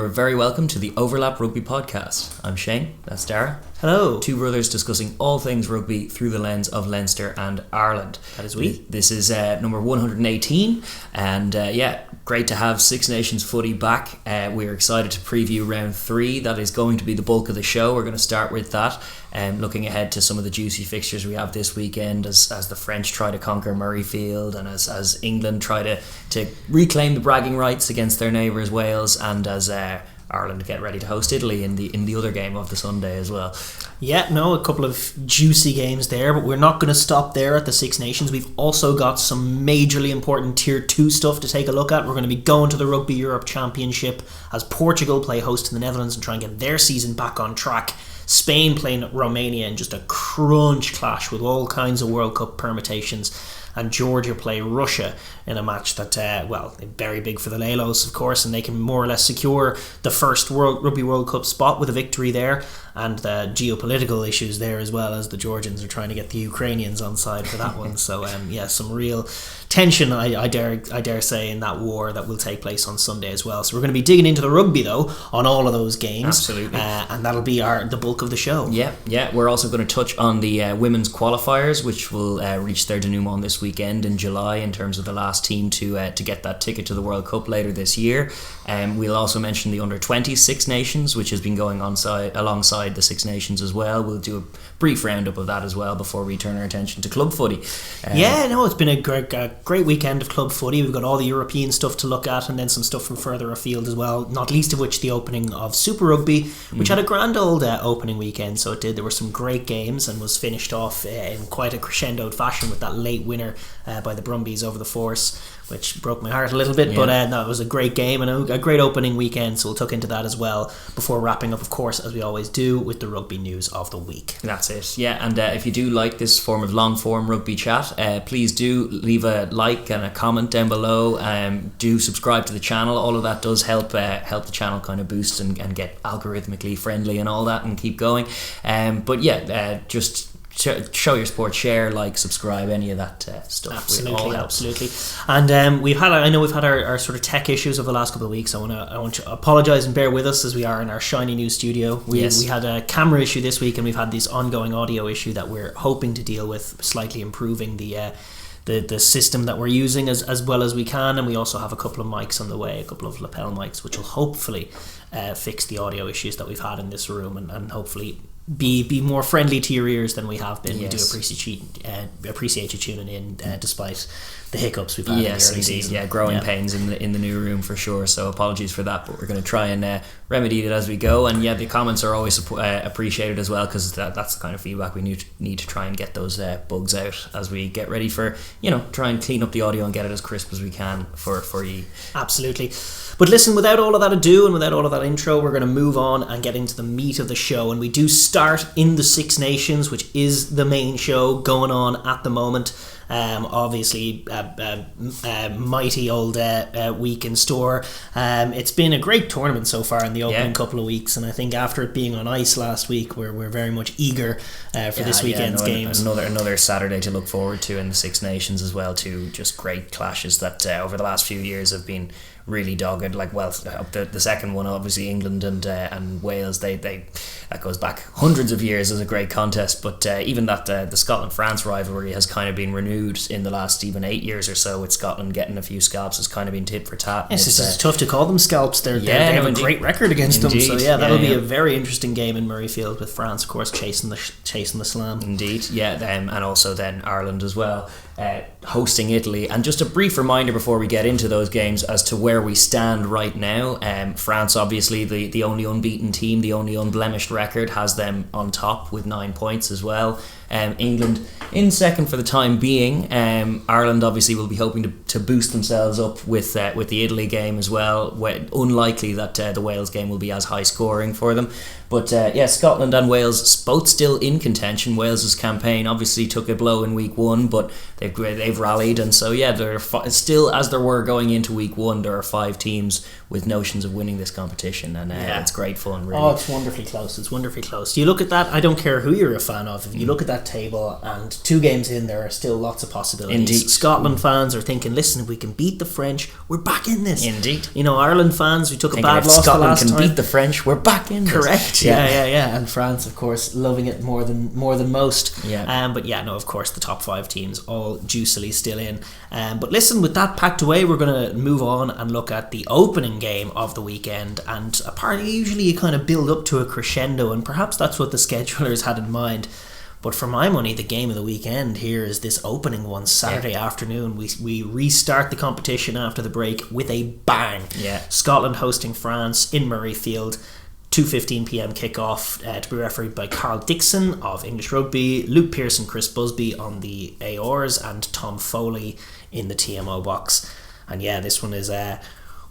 you're very welcome to the Overlap Rugby Podcast. I'm Shane, that's Daragh. Hello. Two brothers discussing all things rugby through the lens of Leinster and Ireland. That is we. This is number 118, and great to have Six Nations footy back. We're excited to preview round 3. That is going to be the bulk of the show. We're going to start with that, looking ahead to some of the juicy fixtures we have this weekend as the French try to conquer Murrayfield, and as England try to reclaim the bragging rights against their neighbours Wales, and as Ireland get ready to host Italy in the other game of the Sunday as well. Yeah, no, a couple of juicy games there, but we're not going to stop there at the Six Nations. We've also got some majorly important Tier 2 stuff to take a look at. We're going to be going to the Rugby Europe Championship as Portugal play host to the Netherlands and try and get their season back on track. Spain playing Romania in just a crunch clash with all kinds of World Cup permutations. And Georgia play Russia in a match that, very big for the Lalos, of course, and they can more or less secure the first Rugby World Cup spot with a victory there, and the geopolitical issues there as well, as the Georgians are trying to get the Ukrainians on side for that one. So, some real tension, I dare say, in that war that will take place on Sunday as well. So we're going to be digging into the rugby, though, on all of those games. Absolutely. And that'll be the bulk of the show. Yeah. We're also going to touch on the women's qualifiers, which will reach their denouement this weekend in July in terms of the last team to get that ticket to the World Cup later this year. We'll also mention the under-20 Six Nations, which has been going alongside the Six Nations as well. We'll do a brief roundup of that as well before we turn our attention to club footy. It's been a great weekend of club footy. We've got all the European stuff to look at, and then some stuff from further afield as well, not least of which the opening of Super Rugby, which had a grand old opening weekend. So it did. There were some great games and was finished off in quite a crescendoed fashion with that late winner by the Brumbies over the Force, which broke my heart a little bit. But it was a great game and a great opening weekend, so we'll tuck into that as well before wrapping up, of course, as we always do, with the rugby news of the week. That's it. And if you do like this form of long form rugby chat, please do leave a like and a comment down below. Do subscribe to the channel. All of that does help the channel kind of boost and get algorithmically friendly and all that, and keep going. Just show your support, share, like, subscribe, any of that stuff. Absolutely. And I know we've had our sort of tech issues over the last couple of weeks. I want to apologise and bear with us as we are in our shiny new studio. We had a camera issue this week, and we've had this ongoing audio issue that we're hoping to deal with, slightly improving the system that we're using as well as we can. And we also have a couple of mics on the way, a couple of lapel mics, which will hopefully fix the audio issues that we've had in this room, and hopefully be more friendly to your ears than we have been. Yes. We do appreciate you tuning in despite the hiccups we've had in the early season. Growing pains in the new room for sure, so apologies for that, but we're going to try and remedy it as we go. And the comments are always appreciated as well, because that's the kind of feedback we need to try and get those bugs out as we get ready for, try and clean up the audio and get it as crisp as we can for you. Absolutely. But listen, without all of that ado and without all of that intro, we're going to move on and get into the meat of the show. And we do start in the Six Nations, which is the main show going on at the moment. Obviously, mighty old week in store. It's been a great tournament so far in the opening couple of weeks, and I think after it being on ice last week, we're very much eager for this weekend's games. Another Saturday to look forward to in the Six Nations as well, too. Just great clashes that over the last few years have been really dogged. The second one, obviously England and Wales, they that goes back hundreds of years as a great contest, but even that the Scotland-France rivalry has kind of been renewed in the last even 8 years or so, with Scotland getting a few scalps has kind of been tit for tat. Yes, it's tough to call them scalps. They have a great record against them, so that'll be a very interesting game in Murrayfield, with France, of course, chasing the slam. Indeed, and also then Ireland as well, hosting Italy. And just a brief reminder before we get into those games as to where we stand right now. France, obviously the only unbeaten team, the only unblemished record, has them on top with 9 points as well. England in second for the time being. Ireland obviously will be hoping to boost themselves up with the Italy game as well. Unlikely that the Wales game will be as high scoring for them. But Scotland and Wales both still in contention. Wales's campaign obviously took a blow in week 1, but they've they've rallied, and so they're still, as there were going into week 1, there are 5 teams with notions of winning this competition, and it's great fun, really. Oh, it's wonderfully close. You look at that, I don't care who you're a fan of, if you look at that table and 2 games in, there are still lots of possibilities. Indeed. Scotland fans are thinking, listen, if we can beat the French, we're back in this. Indeed. Ireland fans, we took thinking a bad loss Scotland the last can time. beat the French, we're back in this. Correct. Yeah. And France, of course, loving it more than most. But of course, the top 5 teams all juicily still in. But listen, with that packed away, we're going to move on and look at the opening game of the weekend. And usually you kind of build up to a crescendo, and perhaps that's what the schedulers had in mind. But for my money, the game of the weekend here is this opening one, Saturday afternoon. We restart the competition after the break with a bang. Scotland hosting France in Murrayfield. 2:15pm kickoff to be refereed by Carl Dixon of English Rugby, Luke Pearson, Chris Busby on the AORs, and Tom Foley in the TMO box. And this one is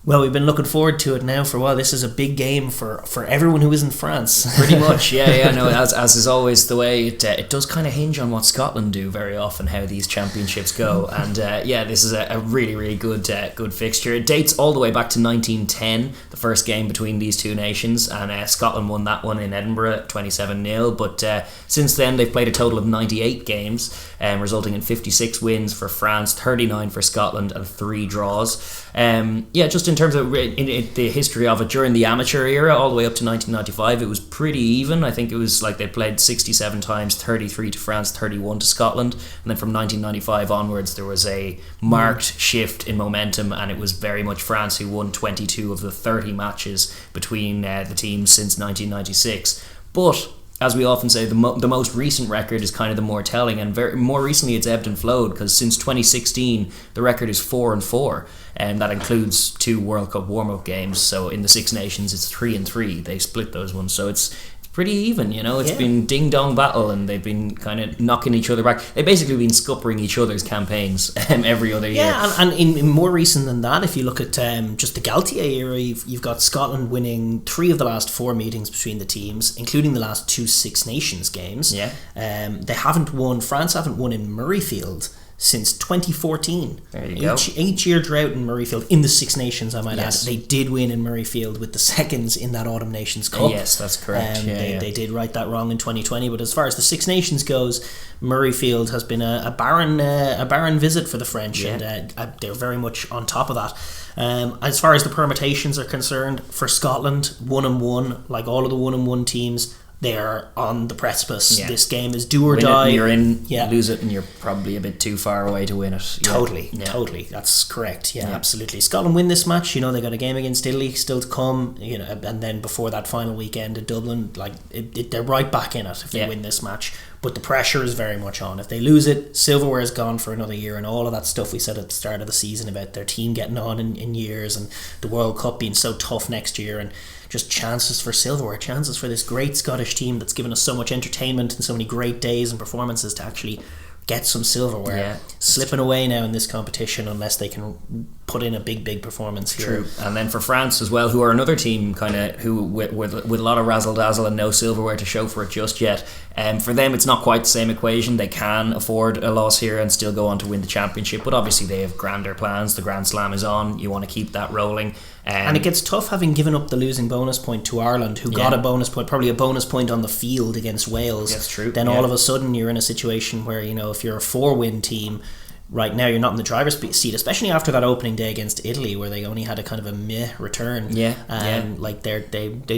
we've been looking forward to it now for a while. This is a big game for everyone who isn't France. Pretty much, as is always the way, it does kind of hinge on what Scotland do very often, how these championships go. And this is a really, really good fixture. It dates all the way back to 1910, the first game between these two nations, and Scotland won that one in Edinburgh 27-0. But since then, they've played a total of 98 games, resulting in 56 wins for France, 39 for Scotland, and 3 draws. Just in terms of the history of it, during the amateur era all the way up to 1995, it was pretty even. I think it was like they played 67 times, 33 to France, 31 to Scotland, and then from 1995 onwards there was a marked shift in momentum, and it was very much France who won 22 of the 30 matches between the teams since 1996. But as we often say, the most recent record is kind of the more telling, and more recently it's ebbed and flowed, because since 2016 the record is 4-4, and that includes 2 World Cup warm-up games. So in the Six Nations it's 3-3. They split those ones, so it's pretty even. It's been ding-dong battle, and they've been kind of knocking each other back. They've basically been scuppering each other's campaigns every other year. And in more recent than that, if you look at just the Galtier era, you've got Scotland winning 3 of the last 4 meetings between the teams, including the last 2 Six Nations games. France haven't won in Murrayfield since 2014. There you go. 8-year drought in Murrayfield in the Six Nations, I might add. They did win in Murrayfield with the seconds in that Autumn Nations Cup. Yes, that's correct. They did right that wrong in 2020, but as far as the Six Nations goes, Murrayfield has been a barren visit for the French, and they're very much on top of that. As far as the permutations are concerned, for Scotland, 1-1, like all of the 1-1 teams, they're on the precipice. This game is do or die. You're in, lose it, and you're probably a bit too far away to win it. Totally. That's correct. Absolutely. Scotland win this match. They got a game against Italy still to come. And then before that final weekend in Dublin, they're right back in it if they win this match. But the pressure is very much on. If they lose it, silverware is gone for another year, and all of that stuff we said at the start of the season about their team getting on in years, and the World Cup being so tough next year, and just chances for silverware, chances for this great Scottish team that's given us so much entertainment and so many great days and performances to actually get some silverware. Slipping away now in this competition unless they can put in a big performance here. True. And then for France as well, who are another team kind of who with a lot of razzle dazzle and no silverware to show for it just yet. For them, it's not quite the same equation. They can afford a loss here and still go on to win the championship, but obviously they have grander plans. The Grand Slam is on. You want to keep that rolling. And it gets tough having given up the losing bonus point to Ireland, who got a bonus point, probably a bonus point on the field against Wales. That's true. Then all of a sudden you're in a situation where, if you're a 4-win team, right now you're not in the driver's seat, especially after that opening day against Italy where they only had a kind of a meh return. They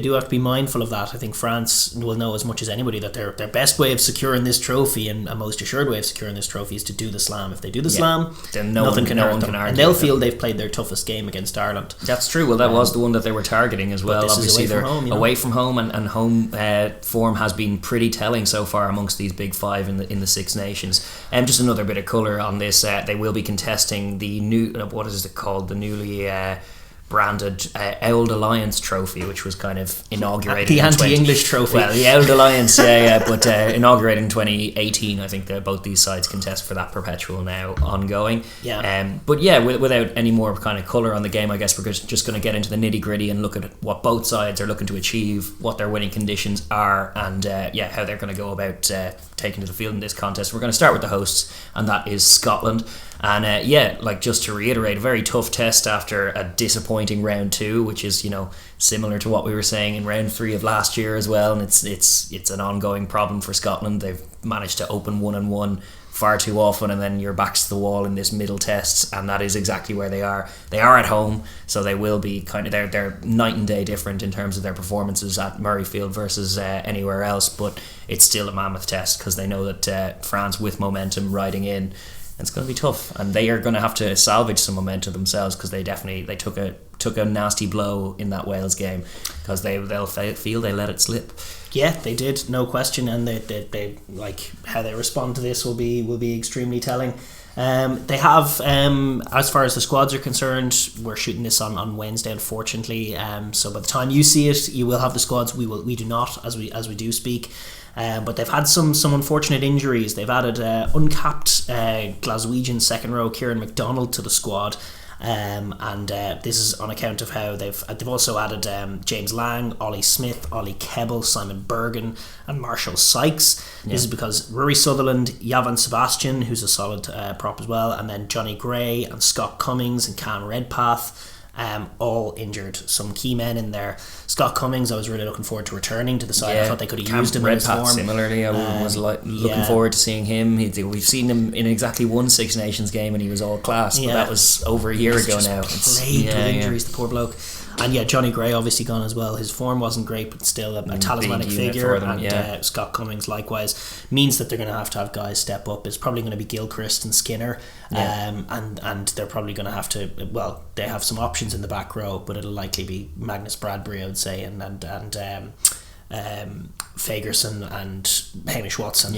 do have to be mindful of that. I think France will know as much as anybody that their best way of securing this trophy, and a most assured way of securing this trophy, is to do the slam. If they do the slam, then nothing can hurt them, and they'll feel them. they've played their toughest game against Ireland. That's true. Well, that was the one that they were targeting as well. Obviously they're away from home, and home form has been pretty telling so far amongst these big 5 in the Six Nations. Just another bit of colour on this, they will be contesting the new, what is it called, the newly branded Old Alliance trophy, which was kind of inaugurated. The anti-English trophy. Well, the Old Alliance, but inaugurated in 2018. I think that both these sides contest for that perpetual now ongoing. Yeah. But yeah, without any more kind of colour on the game, I guess we're just going to get into the nitty gritty and look at what both sides are looking to achieve, what their winning conditions are, and how they're going to go about taking to the field in this contest. We're going to start with the hosts, and that is Scotland. And just to reiterate, a very tough test after a disappointing round 2, which is, similar to what we were saying in round 3 of last year as well. And it's an ongoing problem for Scotland. They've managed to open 1-1 far too often, and then your back's to the wall in this middle test, and that is exactly where they are. They are at home, so they will be they're night and day different in terms of their performances at Murrayfield versus anywhere else. But it's still a mammoth test because they know that France, with momentum riding in, it's going to be tough, and they are going to have to salvage some momentum themselves, because they took a nasty blow in that Wales game, because they'll feel they let it slip. Yeah, they did, no question, and they like how they respond to this will be extremely telling. They have, as far as the squads are concerned, we're shooting this on Wednesday, unfortunately. So by the time you see it, you will have the squads. We do not, as we do speak. But they've had some unfortunate injuries. They've added uncapped Glaswegian second row Kieran McDonald to the squad, and this is on account of how they've also added James Lang, Ollie Smith, Ollie Kebble, Simon Bergen, and Marshall Sykes. Yeah. This is because Rory Sutherland, Yavan Sebastian, who's a solid prop as well, and then Johnny Gray and Scott Cummings and Cam Redpath. All injured. Some key men in there. Scott Cummings, I was really looking forward to returning to the side. I thought they could have used him in his form. Similarly, I was looking forward to seeing him. We've seen him in exactly one Six Nations game, and he was all class. But that was over a year ago now. Plagued with injuries, the poor bloke. And Johnny Gray obviously gone as well. His form wasn't great, but still a talismanic figure. And Scott Cummings likewise means that they're going to have guys step up. It's probably going to be Gilchrist and Skinner, and they're probably going to have to. Well, they have some options in the back row, but it'll likely be Magnus Bradbury, I would say, and Fagerson and Hamish Watson.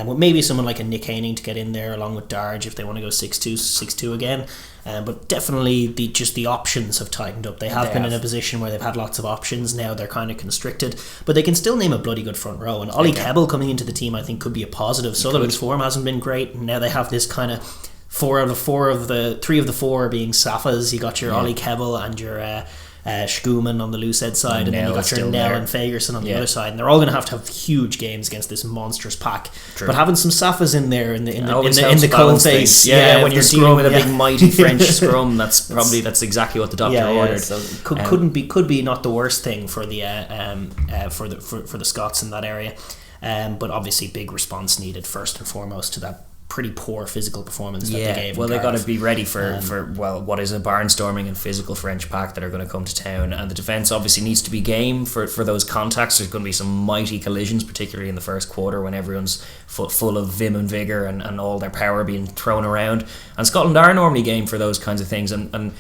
With maybe someone like a Nick Haining to get in there along with Daragh if they want to go 6-2 again. But definitely the options have tightened up. They have been in a position where they've had lots of options. Now they're kind of constricted, but they can still name a bloody good front row. And Ollie Kebble coming into the team, I think, could be a positive. Sutherland's form hasn't been great, and now they have this kind of 3 of the 4 being Safas. You got your Ollie Kebble and your Shkuman on the Loosehead side, and then you got your Nell and Fagerson on the other side, and they're all going to have huge games against this monstrous pack. True. But having some Safas in there in the cold face, when you're dealing with a big mighty French scrum, that's exactly what the doctor ordered. So could be not the worst thing for the for the Scots in that area, but obviously big response needed first and foremost to that pretty poor physical performance that they gave. Well, they got to be ready for what is a barnstorming and physical French pack that are going to come to town, and the defence obviously needs to be game for those contacts. There's going to be some mighty collisions, particularly in the first quarter when everyone's full of vim and vigour and all their power being thrown around, and Scotland are normally game for those kinds of things, and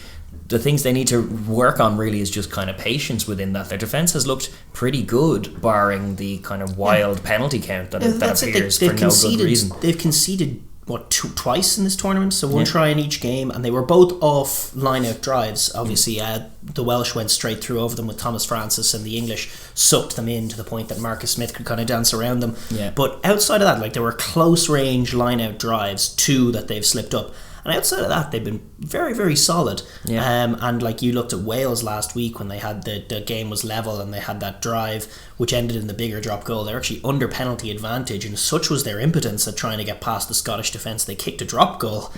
the things they need to work on really is just kind of patience within that. Their defence has looked pretty good, barring the kind of wild penalty count that appears for no good reason. They've conceded twice in this tournament, so one try in each game, and they were both off line-out drives. Obviously, the Welsh went straight through over them with Thomas Francis, and the English sucked them in to the point that Marcus Smith could kind of dance around them. But outside of that, there were close-range line-out drives, 2 that they've slipped up. And outside of that, they've been very, very solid. And you looked at Wales last week when they had the game was level and they had that drive which ended in the bigger drop goal. They're actually under penalty advantage, and such was their impotence at trying to get past the Scottish defence, they kicked a drop goal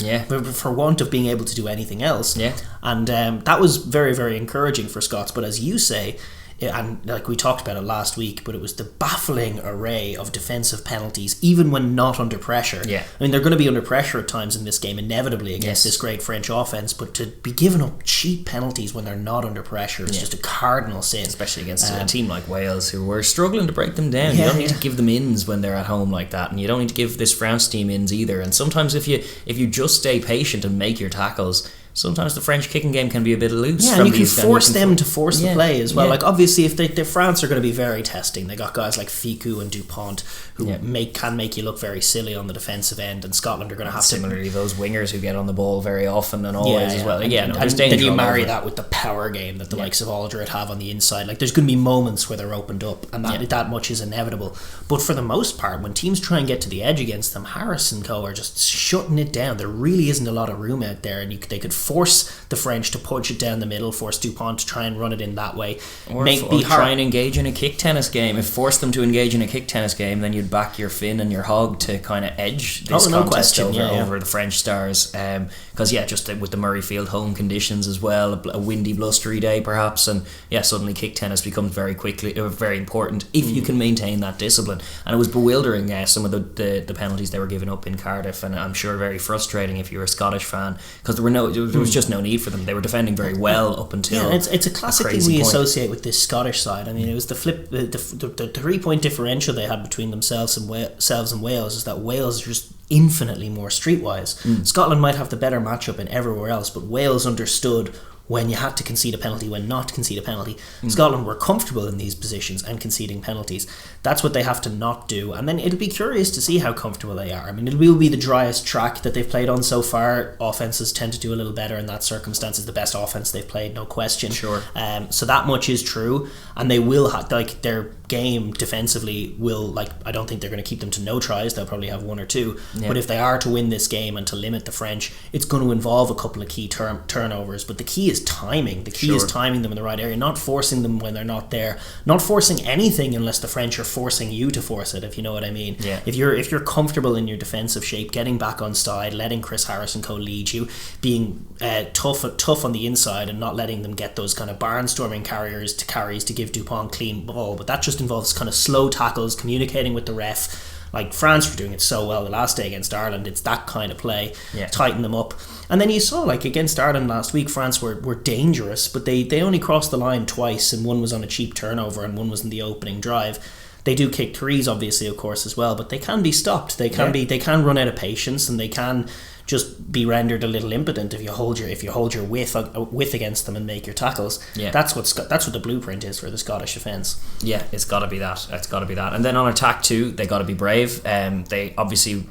for want of being able to do anything else. And that was very, very encouraging for Scots. But as you say, and we talked about it last week, but it was the baffling array of defensive penalties, even when not under pressure. I mean, they're going to be under pressure at times in this game, inevitably, against this great French offence, but to be giving up cheap penalties when they're not under pressure is just a cardinal sin. Especially against a team like Wales, who were struggling to break them down. You don't need to give them ins when they're at home like that, and you don't need to give this France team ins either. And sometimes if you just stay patient and make your tackles, sometimes the French kicking game can be a bit loose. Yeah, from and you can these force them to force the play as well. Yeah. Like, obviously, if France are going to be very testing. They got guys like Ficou and Dupont who can make you look very silly on the defensive end, and Scotland are going to have similarly those wingers who get on the ball very often and always as well. And then you marry that with the power game that the likes of Aldred have on the inside. Like, there's going to be moments where they're opened up, and that much is inevitable. But for the most part, when teams try and get to the edge against them, Harris and co are just shutting it down. There really isn't a lot of room out there, and they could force the French to punch it down the middle, force Dupont to try and run it in that way, or try and engage in a kick tennis game. If force them to engage in a kick tennis game, then you'd back your Finn and your Hog to kind of edge this contest over the French stars, because just with the Murrayfield home conditions as well, a windy blustery day perhaps, and suddenly kick tennis becomes very quickly very important if you can maintain that discipline. And it was bewildering, some of the penalties they were giving up in Cardiff, and I'm sure very frustrating if you were a Scottish fan, because there was just no need for them. They were defending very well up until it's a classic thing we associate with this Scottish side. I mean, it was the 3-point differential they had between themselves and Wales is that Wales are just infinitely more streetwise. Scotland might have the better matchup in everywhere else, but Wales understood when you had to concede a penalty, when not to concede a penalty. Scotland were comfortable in these positions and conceding penalties. That's what they have to not do. And then it'll be curious to see how comfortable they are. I mean, it will be the driest track that they've played on so far. Offenses tend to do a little better in that circumstance. It's the best offense they've played, no question. Sure. So that much is true. And they will have, their game defensively will, I don't think they're going to keep them to no tries. They'll probably have one or two. Yeah. But if they are to win this game and to limit the French, it's going to involve a couple of key turnovers. But the key is timing. The key is timing them in the right area, not forcing them when they're not there, not forcing anything unless the French are forcing you to force it, if you know what I mean. Yeah. If you're comfortable in your defensive shape, getting back on side, letting Chris Harris and co lead you, being tough on the inside and not letting them get those kind of barnstorming carries to give Dupont clean ball, but that just involves kind of slow tackles, communicating with the ref. Like France were doing it so well the last day against Ireland. It's that kind of play. Tighten them up. And then you saw, against Ireland last week, France were dangerous, but they only crossed the line twice, and one was on a cheap turnover and one was in the opening drive. They do kick threes, obviously, of course, as well, but they can be stopped. They can run out of patience, and they can just be rendered a little impotent if you hold your width against them and make your tackles. That's what the blueprint is for the Scottish defence. Yeah, it's got to be that. And then on attack too, they got to be brave. They obviously.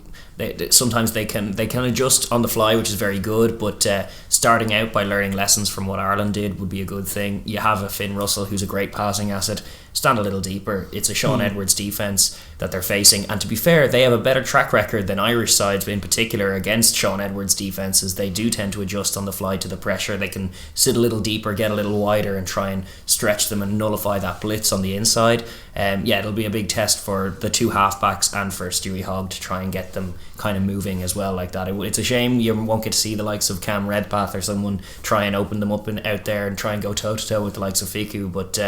Sometimes they can adjust on the fly, which is very good, but starting out by learning lessons from what Ireland did would be a good thing. You have a Finn Russell who's a great passing asset. Stand a little deeper. It's a Sean Edwards defence that they're facing, and to be fair, they have a better track record than Irish sides in particular against Sean Edwards defences. They do tend to adjust on the fly to the pressure. They can sit a little deeper, get a little wider, and try and stretch them and nullify that blitz on the inside. It'll be a big test for the two halfbacks and for Stewie Hogg to try and get them kind of moving as well like that. It's a shame you won't get to see the likes of Cam Redpath or someone try and open them up and out there and try and go toe to toe with the likes of Ficou, but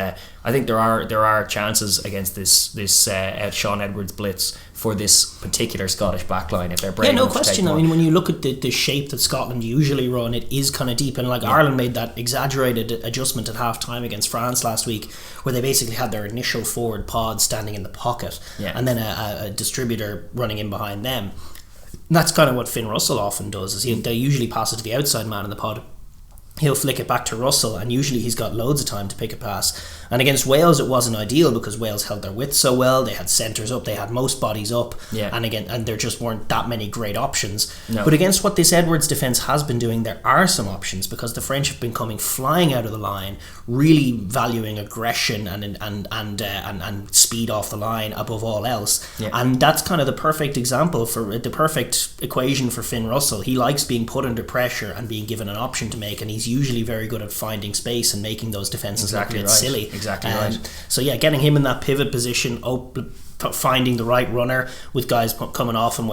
I think there are chances against this Sean Edwards blitz for this particular Scottish backline if they're brave. Yeah, no question. I mean, when you look at the shape that Scotland usually run, it is kind of deep, and Ireland made that exaggerated adjustment at half time against France last week, where they basically had their initial forward pod standing in the pocket, and then a distributor running in behind them. And that's kind of what Finn Russell often does. They usually pass it to the outside man in the pod. He'll flick it back to Russell, and usually he's got loads of time to pick a pass. And against Wales, it wasn't ideal because Wales held their width so well. They had centres up, they had most bodies up, and there just weren't that many great options. No. But against what this Edwards defence has been doing, there are some options, because the French have been coming flying out of the line, really valuing aggression and speed off the line above all else. And that's kind of the perfect example for the perfect equation for Finn Russell. He likes being put under pressure and being given an option to make, and he's usually very good at finding space and making those defences look a bit silly. Exactly right. So getting him in that pivot position, finding the right runner with guys coming off him,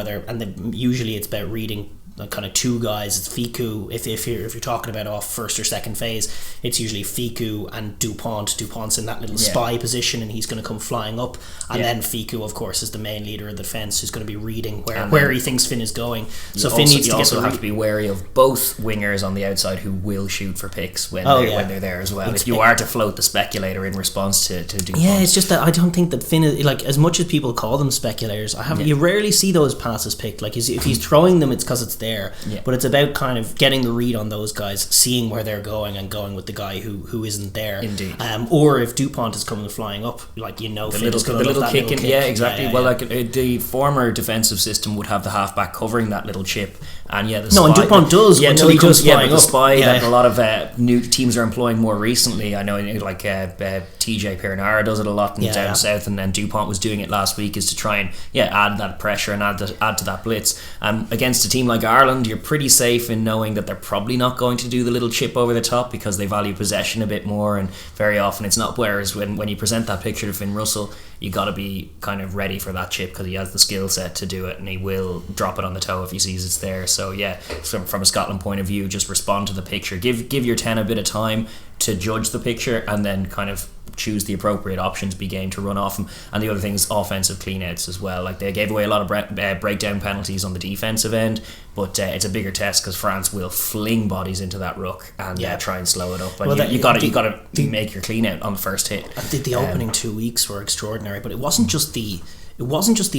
usually it's about reading kind of two guys. It's Ficou. If you're talking about off first or second phase, it's usually Ficou and Dupont. Dupont's in that little spy position, and he's going to come flying up. And then Ficou, of course, is the main leader of the defence, who's going to be reading where he thinks Finn is going. So Finn needs to also have to be wary of both wingers on the outside who will shoot for picks when they're there as well. If you are to float the speculator in response to Dupont. Yeah, it's just that I don't think that Finn is, as much as people call them speculators, you rarely see those passes picked. If he's throwing them, it's because it's there. there. Yeah. But it's about kind of getting the read on those guys, seeing where they're going and going with the guy who isn't there. Indeed. Or if Dupont is coming flying up, like, you know, the Finn is little, gonna the love little that kick, little yeah, exactly. Yeah, well, yeah. like the former defensive system would have the halfback covering that little chip, and yeah, the No, and spy, Dupont does yeah, until no, he comes yeah, flying but the up. spy Yeah. that a lot of new teams are employing more recently. I know, like TJ Pernara does it a lot down south, and then Dupont was doing it last week, is to try and add that pressure and add to that blitz. And against a team like Ireland, you're pretty safe in knowing that they're probably not going to do the little chip over the top, because they value possession a bit more, and very often it's not. Whereas when you present that picture to Finn Russell, you got to be kind of ready for that chip, because he has the skill set to do it, and he will drop it on the toe if he sees it's there. So yeah, from a Scotland point of view, just respond to the picture, give your 10 a bit of time to judge the picture, and then kind of choose the appropriate options be game to run off them. And the other thing is offensive cleanouts as well. Like, they gave away a lot of breakdown penalties on the defensive end, but it's a bigger test, because France will fling bodies into that ruck and try and slow it up. And Well, you got to make your cleanout on the first hit. I think the opening 2 weeks were extraordinary, but it wasn't just the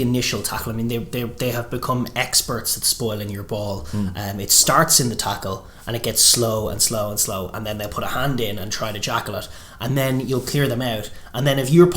initial tackle. I mean, they have become experts at spoiling your ball. It starts in the tackle, and it gets slow and slow and slow, and then they'll put a hand in and try to jackal it, and then you'll clear them out. And then if you're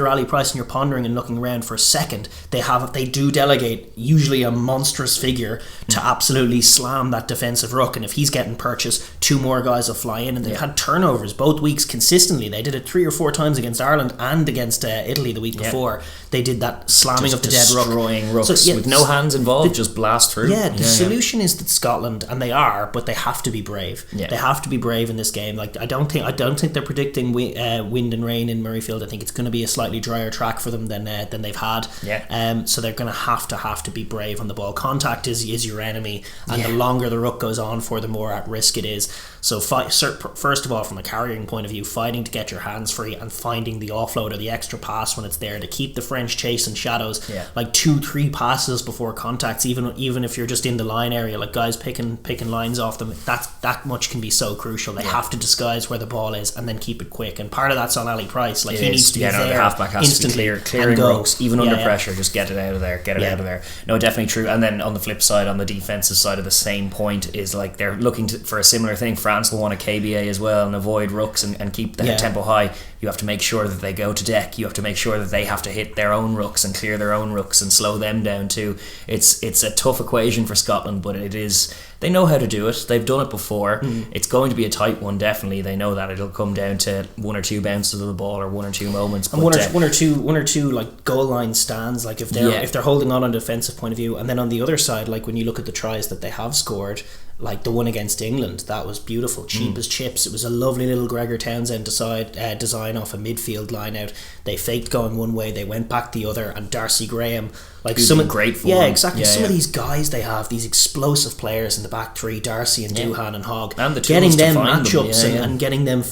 Ali Price and you're pondering and looking around for a second, they do delegate usually a monstrous figure to absolutely slam that defensive ruck, and if he's getting purchased, 2 more guys will fly in, and they've had turnovers both weeks consistently. They did it 3 or 4 times against Ireland and against Italy the week before. They did that slamming of the dead ruck, destroying rucks with no hands involved, just blast through. The solution is that Scotland, and they are, but they have to be brave. Yeah. They have to be brave in this game. Like, I don't think they're predicting wind and rain in Murrayfield. I think it's going to be a slightly drier track for them than they've had. Yeah. So they're going to have to be brave on the ball. Contact is your enemy, and the longer the ruck goes on for, the more at risk it is. So first of all, from a carrying point of view, fighting to get your hands free and finding the offload or the extra pass when it's there to keep the French chasing shadows. Like 2-3 passes before contacts, even if you're just in the line area, like guys picking lines off them, that much can be so crucial. They have to disguise where the ball is and then keep it quick, and part of that's on Ali Price. Like, he needs to be there. The halfback has instantly to be clearing rucks, even under pressure. Just get it out of there. Out of there. No, definitely true. And then on the flip side, on the defensive side of the same point, is like they're looking for a similar thing. France will want a KBA as well and avoid rucks and keep the tempo high. You have to make sure that they go to deck. You have to make sure that they have to hit their own rucks and clear their own rucks and slow them down too. It's a tough equation for Scotland, but it is. They know how to do it. They've done it before. It's going to be a tight one, definitely. They know that it'll come down to 1 or 2 bounces of the ball or 1 or 2 moments. And one or two like goal line stands. Like, if they're holding on a defensive point of view, and then on the other side, like when you look at the tries that they have scored, like the one against England, that was beautiful, cheap as chips. It was a lovely little Gregor Townsend design off a midfield line out. They faked going one way, they went back the other, and Darcy Graham, like great for yeah, exactly. Some of these guys they have, these explosive players in the back three, Darcy and Doohan and Hogg, and the getting them matchups and getting them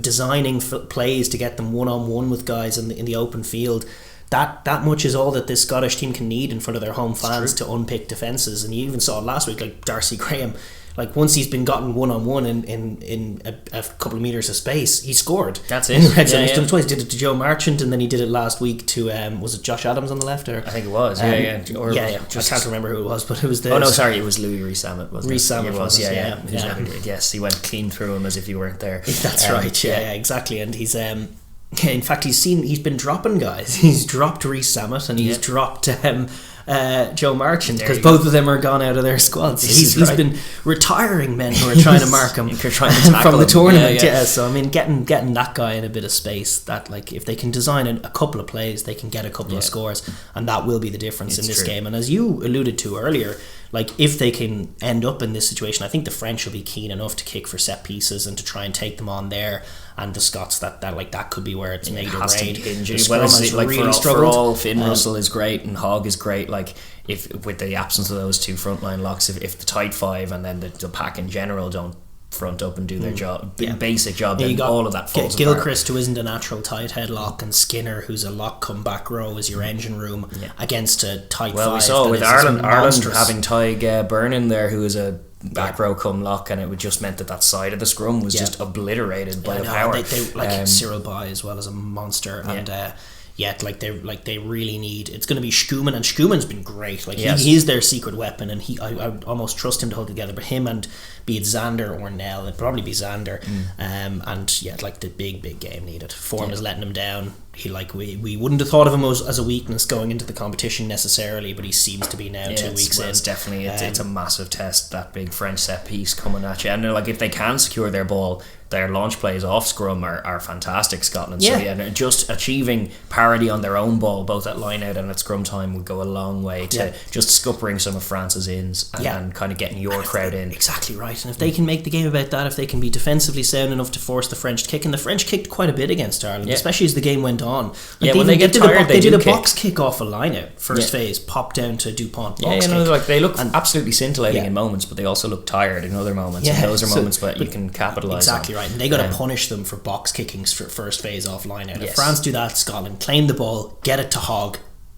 designing plays to get them 1-on-1 with guys in the open field. That much is all that this Scottish team can need in front of their home fans to unpick defences. And you even saw it last week, like Darcy Graham, like once he's been gotten 1-on-1 in a couple of metres of space, he scored. That's in it. the red zone. He's done it twice. He did it to Joe Marchant, and then he did it last week to was it Josh Adams on the left? Or I think it was. I can't remember who it was, but it was the. Oh no, sorry, it was Louis Rees-Zammit. Rees-Zammit was. Yeah. Yes, he went clean through him as if you weren't there. That's right. Yeah, exactly. And he's in fact, he's been dropping guys. He's dropped Rees-Zammit and he's dropped Joe Marchant, because both of them are gone out of their squads. He's been retiring men who are trying to mark him from the tournament. So I mean, getting that guy in a bit of space, that like if they can design a couple of plays, they can get a couple of scores, and that will be the difference in this game. And as you alluded to earlier, like if they can end up in this situation, I think the French will be keen enough to kick for set pieces and to try and take them on there. And the Scots, that could be where it's made or break. For all, Finn Russell is great and Hogg is great. Like if with the absence of those 2 frontline locks, if the tight 5 and then the pack in general don't front up and do their job, basic job, then all of that falls apart. Gilchrist, who isn't a natural tight head lock, and Skinner, who's a lock come back row, is your engine room against a tight 5. Well, we saw with Ireland having Tyg Byrne in there, who is a back row come lock, and it just meant that side of the scrum was just obliterated by the power. They Cyril Bay as well as a monster, and yet. They really need. It's going to be Schoeman, and Schoeman's been great. Yes. He is their secret weapon, and I would almost trust him to hold it together. But him and be it Xander or Nell, it'd probably be Xander. And the big game needed. Form is letting him down. We wouldn't have thought of him as a weakness going into the competition necessarily, but he seems to be now 2 weeks in. It's definitely it's a massive test, that big French set piece coming at you, and if they can secure their ball, their launch plays off scrum are fantastic, Scotland. So just achieving parity on their own ball, both at line out and at scrum time, would go a long way to just scuppering some of France's ins and kind of getting your crowd in. Exactly right. And if they can make the game about that, if they can be defensively sound enough to force the French to kick, and the French kicked quite a bit against Ireland, especially as the game went on. When they get tired, they did a kick. box kick off a line out first phase, pop down to Dupont. They look absolutely scintillating in moments, but they also look tired in other moments. And those are moments that you can capitalise on. Exactly right. And they got to punish them for box kickings for first phase off line out. If France do that, Scotland claim the ball, get it to Hogg,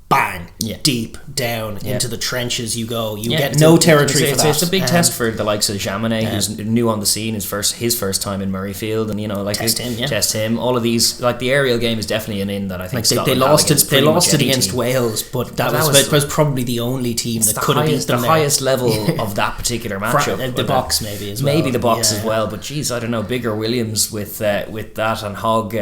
bang, deep down into the trenches you go. You get no territory for that. It's a big test for the likes of Jaminet, who's new on the scene, his first time in Murrayfield, and test him. All of these, the aerial game is definitely an in that I think they lost it against Wales, but that was probably the only team that could have beat them. The highest level of that particular matchup. The box maybe as well. Maybe the box as well, but geez, I don't know. Bigger Williams with that and Hogg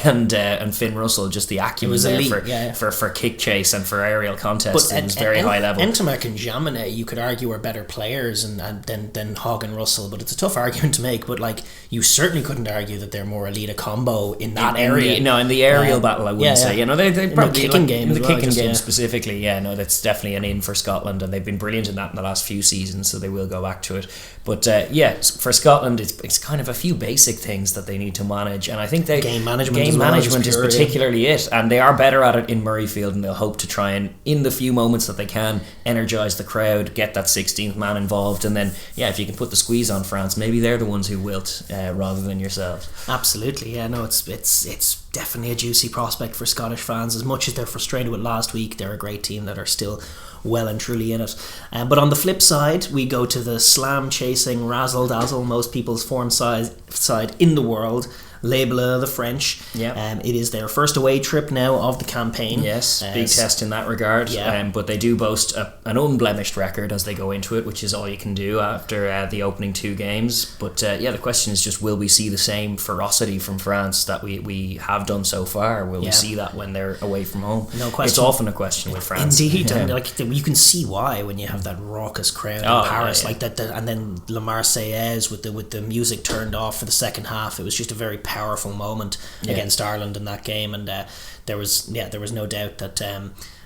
and Finn Russell, just the acumen there for kick chase and for aerial contests. It was very high level. Ntamack and Jaminet, you could argue, are better players than Hogg and Russell, but it's a tough argument to make. But you certainly couldn't argue that they're more elite a combo in that area. In the aerial battle, I wouldn't say. They probably kicking game. In the kicking game specifically, that's definitely an in for Scotland, and they've been brilliant in that in the last few seasons, so they will go back to it. But for Scotland, it's kind of a few basic things that they need to manage, and I think game management is particularly it, and they are better at it in Murrayfield, and they'll hope to try and, in the few moments that they can, energise the crowd, get that 16th man involved, and then if you can put the squeeze on France, maybe they're the ones who wilt rather than yourselves. Absolutely, it's definitely a juicy prospect for Scottish fans. As much as they're frustrated with last week, they're a great team that are still well and truly in it. But on the flip side, we go to the slam-chasing, razzle-dazzle, most people's form side in the world, Les Bleus, the French. It is their first away trip now of the campaign. Yes, big test in that regard. But they do boast an unblemished record as they go into it, which is all you can do after the opening two games. But the question is just, will we see the same ferocity from France that we have done so far? Will we see that when they're away from home? No question. It's often a question with France. Indeed, and you can see why when you have that raucous crowd in Paris like that, and then La Marseillaise with the music turned off for the second half. It was just a very powerful moment against Ireland in that game, and there was no doubt that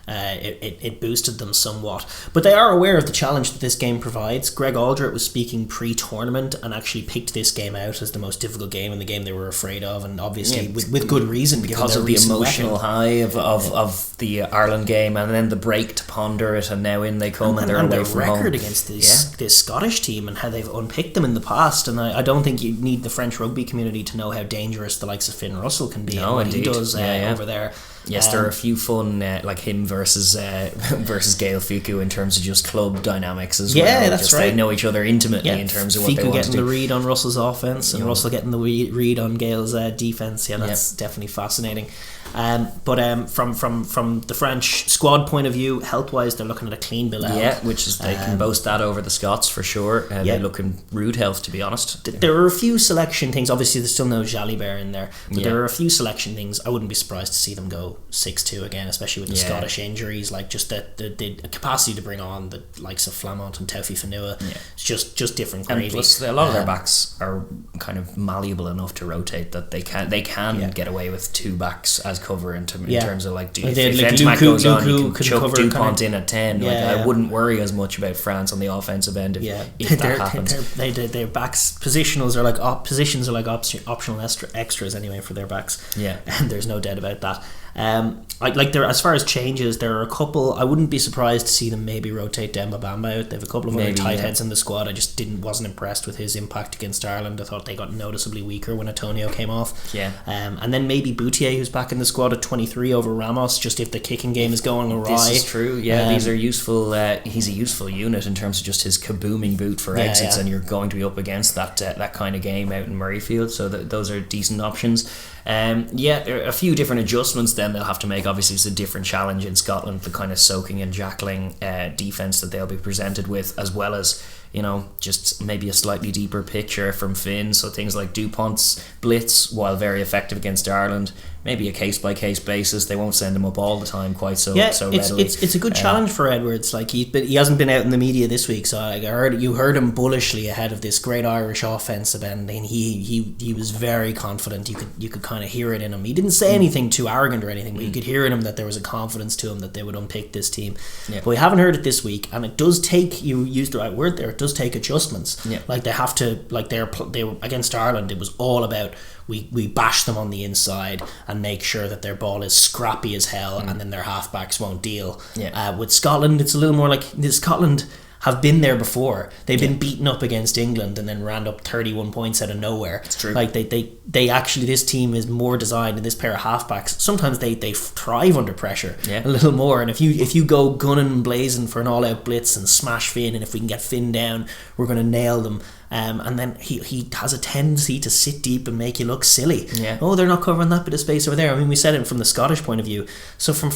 it boosted them somewhat. But they are aware of the challenge that this game provides. Greg Aldrett was speaking pre-tournament and actually picked this game out as the most difficult game and the game they were afraid of, and obviously with good reason, because of the emotional high of the Ireland game, and then the break to ponder it, and now in they come and they're away from home. And their record against this Scottish team and how they've unpicked them in the past, and I don't think you need the French rugby community to know how dangerous the likes of Finn Russell can be and what he does over there. Yes, there are a few fun like him versus Gail Ficou in terms of just club dynamics as well. Yeah, that's right. They know each other intimately in terms of what they want to do. Ficou getting the read on Russell's offense and Russell getting the read on Gail's defense. Yeah, that's definitely fascinating. But from the French squad point of view, health wise, they're looking at a clean bill out. Yeah, which is they can boast that over the Scots for sure. They're looking rude health, to be honest. There are a few selection things. Obviously, there's still no Jalibert in there, but there are a few selection things. I wouldn't be surprised to see them go 6-2 again, especially with the Scottish injuries. Like just the capacity to bring on the likes of Flamont and Taufi Fanua. It's just different gravy. And plus, a lot of their backs are kind of malleable enough to rotate that they can get away with two backs as cover in terms of if Ntamack goes on, you can chuck Dupont in at 10. I wouldn't worry as much about France on the offensive end if that happens. Their backs positions are like optional extras anyway for their backs. And there's no doubt about that. As far as changes, there are a couple. I wouldn't be surprised to see them maybe rotate Demba Bamba out. They have a couple of other tight heads in the squad. I just wasn't impressed with his impact against Ireland. I thought they got noticeably weaker when Antonio came off. And then maybe Boutier, who's back in the squad at 23 over Ramos, just if the kicking game is going awry. This is true. These are useful. He's a useful unit in terms of just his kabooming boot for exits, and you're going to be up against that kind of game out in Murrayfield. So those are decent options. There are a few different adjustments then then they'll have to make, obviously it's a different challenge in Scotland, the kind of soaking and jackling defence that they'll be presented with, as well as, you know, just maybe a slightly deeper picture from Finn. So things like Dupont's blitz, while very effective against Ireland, maybe a case-by-case basis. They won't send him up all the time quite so readily. It's a good challenge for Edwards. Like he hasn't been out in the media this week, so I heard him bullishly ahead of this great Irish offensive end, and he was very confident. You could kind of hear it in him. He didn't say anything too arrogant or anything, but you could hear in him that there was a confidence to him that they would unpick this team. Yeah. But we haven't heard it this week, and it does take, you used the right word there, it does take adjustments. Yeah. Like they have to, like they were against Ireland, it was all about we bash them on the inside and make sure that their ball is scrappy as hell, and then their halfbacks won't deal. Yeah. With Scotland, it's a little more like Scotland have been there before. They've been beaten up against England and then ran up 31 points out of nowhere. It's true. Like they actually, this team is more designed, and this pair of halfbacks, sometimes they thrive under pressure a little more. And if you go gunning and blazing for an all-out blitz and smash Finn, and if we can get Finn down, we're going to nail them. And then he has a tendency to sit deep and make you look silly. Yeah. Oh, they're not covering that bit of space over there. I mean, we said it from the Scottish point of view. So for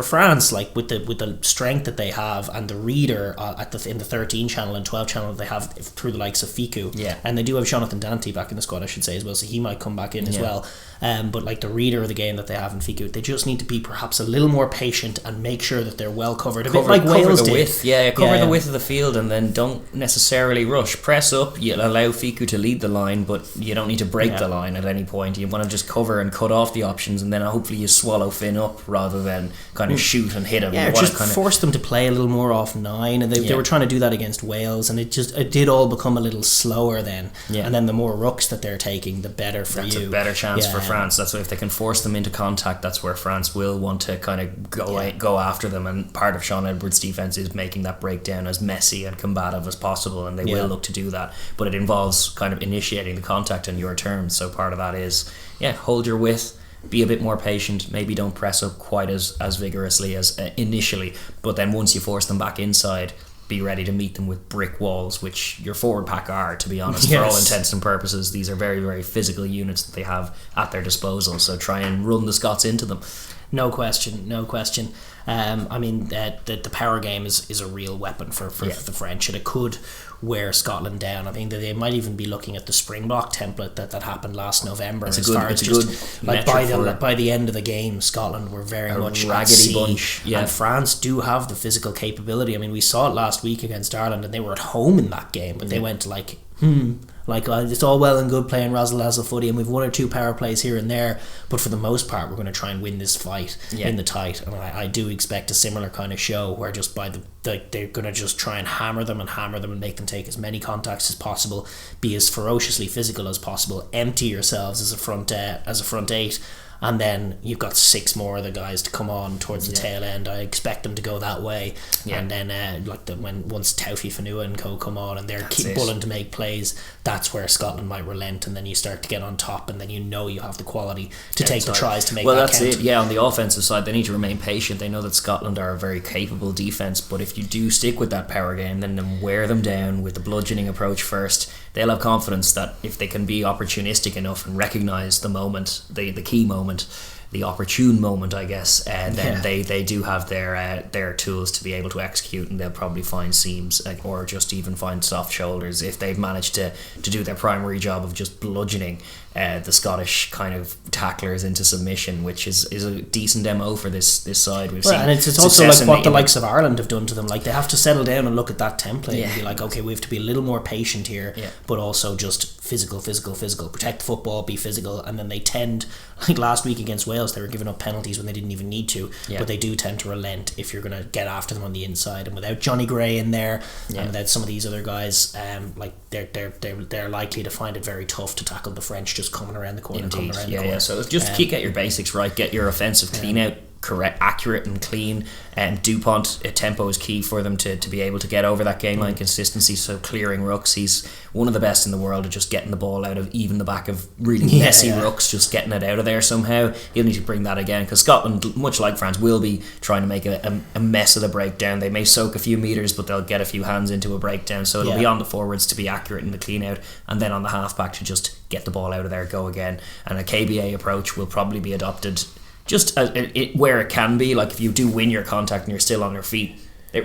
France, like with the strength that they have and the reader in the 13 channel and 12 channel that they have through the likes of Fiku, and they do have Jonathan Dante back in the squad, I should say, as well. So he might come back in as well. But like the reader of the game that they have in Fiku, they just need to be perhaps a little more patient and make sure that they're well covered. A bit like Wales did. Cover the width of the field, and then don't necessarily rush. Press up. You allow Fiku to lead the line, but you don't need to break the line at any point. You want to just cover and cut off the options, and then hopefully you swallow Finn up rather than kind of shoot and hit him. Yeah, just force them to play a little more off 9, and they were trying to do that against Wales, and it did all become a little slower then. Yeah. And then the more rucks that they're taking, the better for that's you. A better chance for France. That's why if they can force them into contact, that's where France will want to kind of go after them. And part of Sean Edwards' defense is making that breakdown as messy and combative as possible, and they will look to do that. But it involves kind of initiating the contact on your terms. So part of that is hold your width, be a bit more patient, maybe don't press up quite as vigorously as initially, but then once you force them back inside, be ready to meet them with brick walls, which your forward pack are, to be honest. For all intents and purposes, these are very, very physical units that they have at their disposal, so try and run the Scots into them. No question. I mean, the power game is a real weapon for the French, and it could wear Scotland down. I think that they might even be looking at the Springbok template that happened last November. By the end of the game, Scotland were very much raggedy bunch. Yeah. And France do have the physical capability. I mean, we saw it last week against Ireland, and they were at home in that game, but they went to it's all well and good playing razzle-dazzle footy, and we've one or two power plays here and there, but for the most part we're going to try and win this fight in the tight. And I do expect a similar kind of show where just they're going to just try and hammer them and make them take as many contacts as possible, be as ferociously physical as possible, empty yourselves as a front 8, and then you've got 6 more of the guys to come on towards the tail end. I expect them to go that way, and then once Taufi, Fanua and co come on and they're keep bulling to make plays, that's where Scotland might relent, and then you start to get on top, and then you have the quality to take the tries to make that count. That's it. Yeah, on the offensive side, they need to remain patient. They know that Scotland are a very capable defence, but if you do stick with that power game, then wear them down with the bludgeoning approach first. They'll have confidence that if they can be opportunistic enough and recognise the moment, the key moment, the opportune moment, I guess, then they do have their tools to be able to execute, and they'll probably find seams or just even find soft shoulders if they've managed to do their primary job of just bludgeoning the Scottish kind of tacklers into submission, which is a decent MO for this side. We've seen, and it's also like what the likes of Ireland have done to them. Like, they have to settle down and look at that template and be like, okay, we have to be a little more patient here, but also just physical, protect the football, be physical. And then they tend, like last week against Wales, they were giving up penalties when they didn't even need to, but they do tend to relent if you're going to get after them on the inside. And without Johnny Gray in there, and without some of these other guys, they're likely to find it very tough to tackle the French just coming around the corner. Indeed. So just get your basics right, get your offensive clean out correct, accurate and clean. And Dupont, tempo is key for them to be able to get over that game line consistency. So clearing rucks, he's one of the best in the world at just getting the ball out of even the back of really messy rucks, just getting it out of there somehow. He'll need to bring that again, because Scotland, much like France, will be trying to make a mess of the breakdown. They may soak a few metres, but they'll get a few hands into a breakdown. So it'll be on the forwards to be accurate in the clean out, and then on the half back to just get the ball out of there, go again. And a KBA approach will probably be adopted just where it can be, like if you do win your contact and you're still on your feet,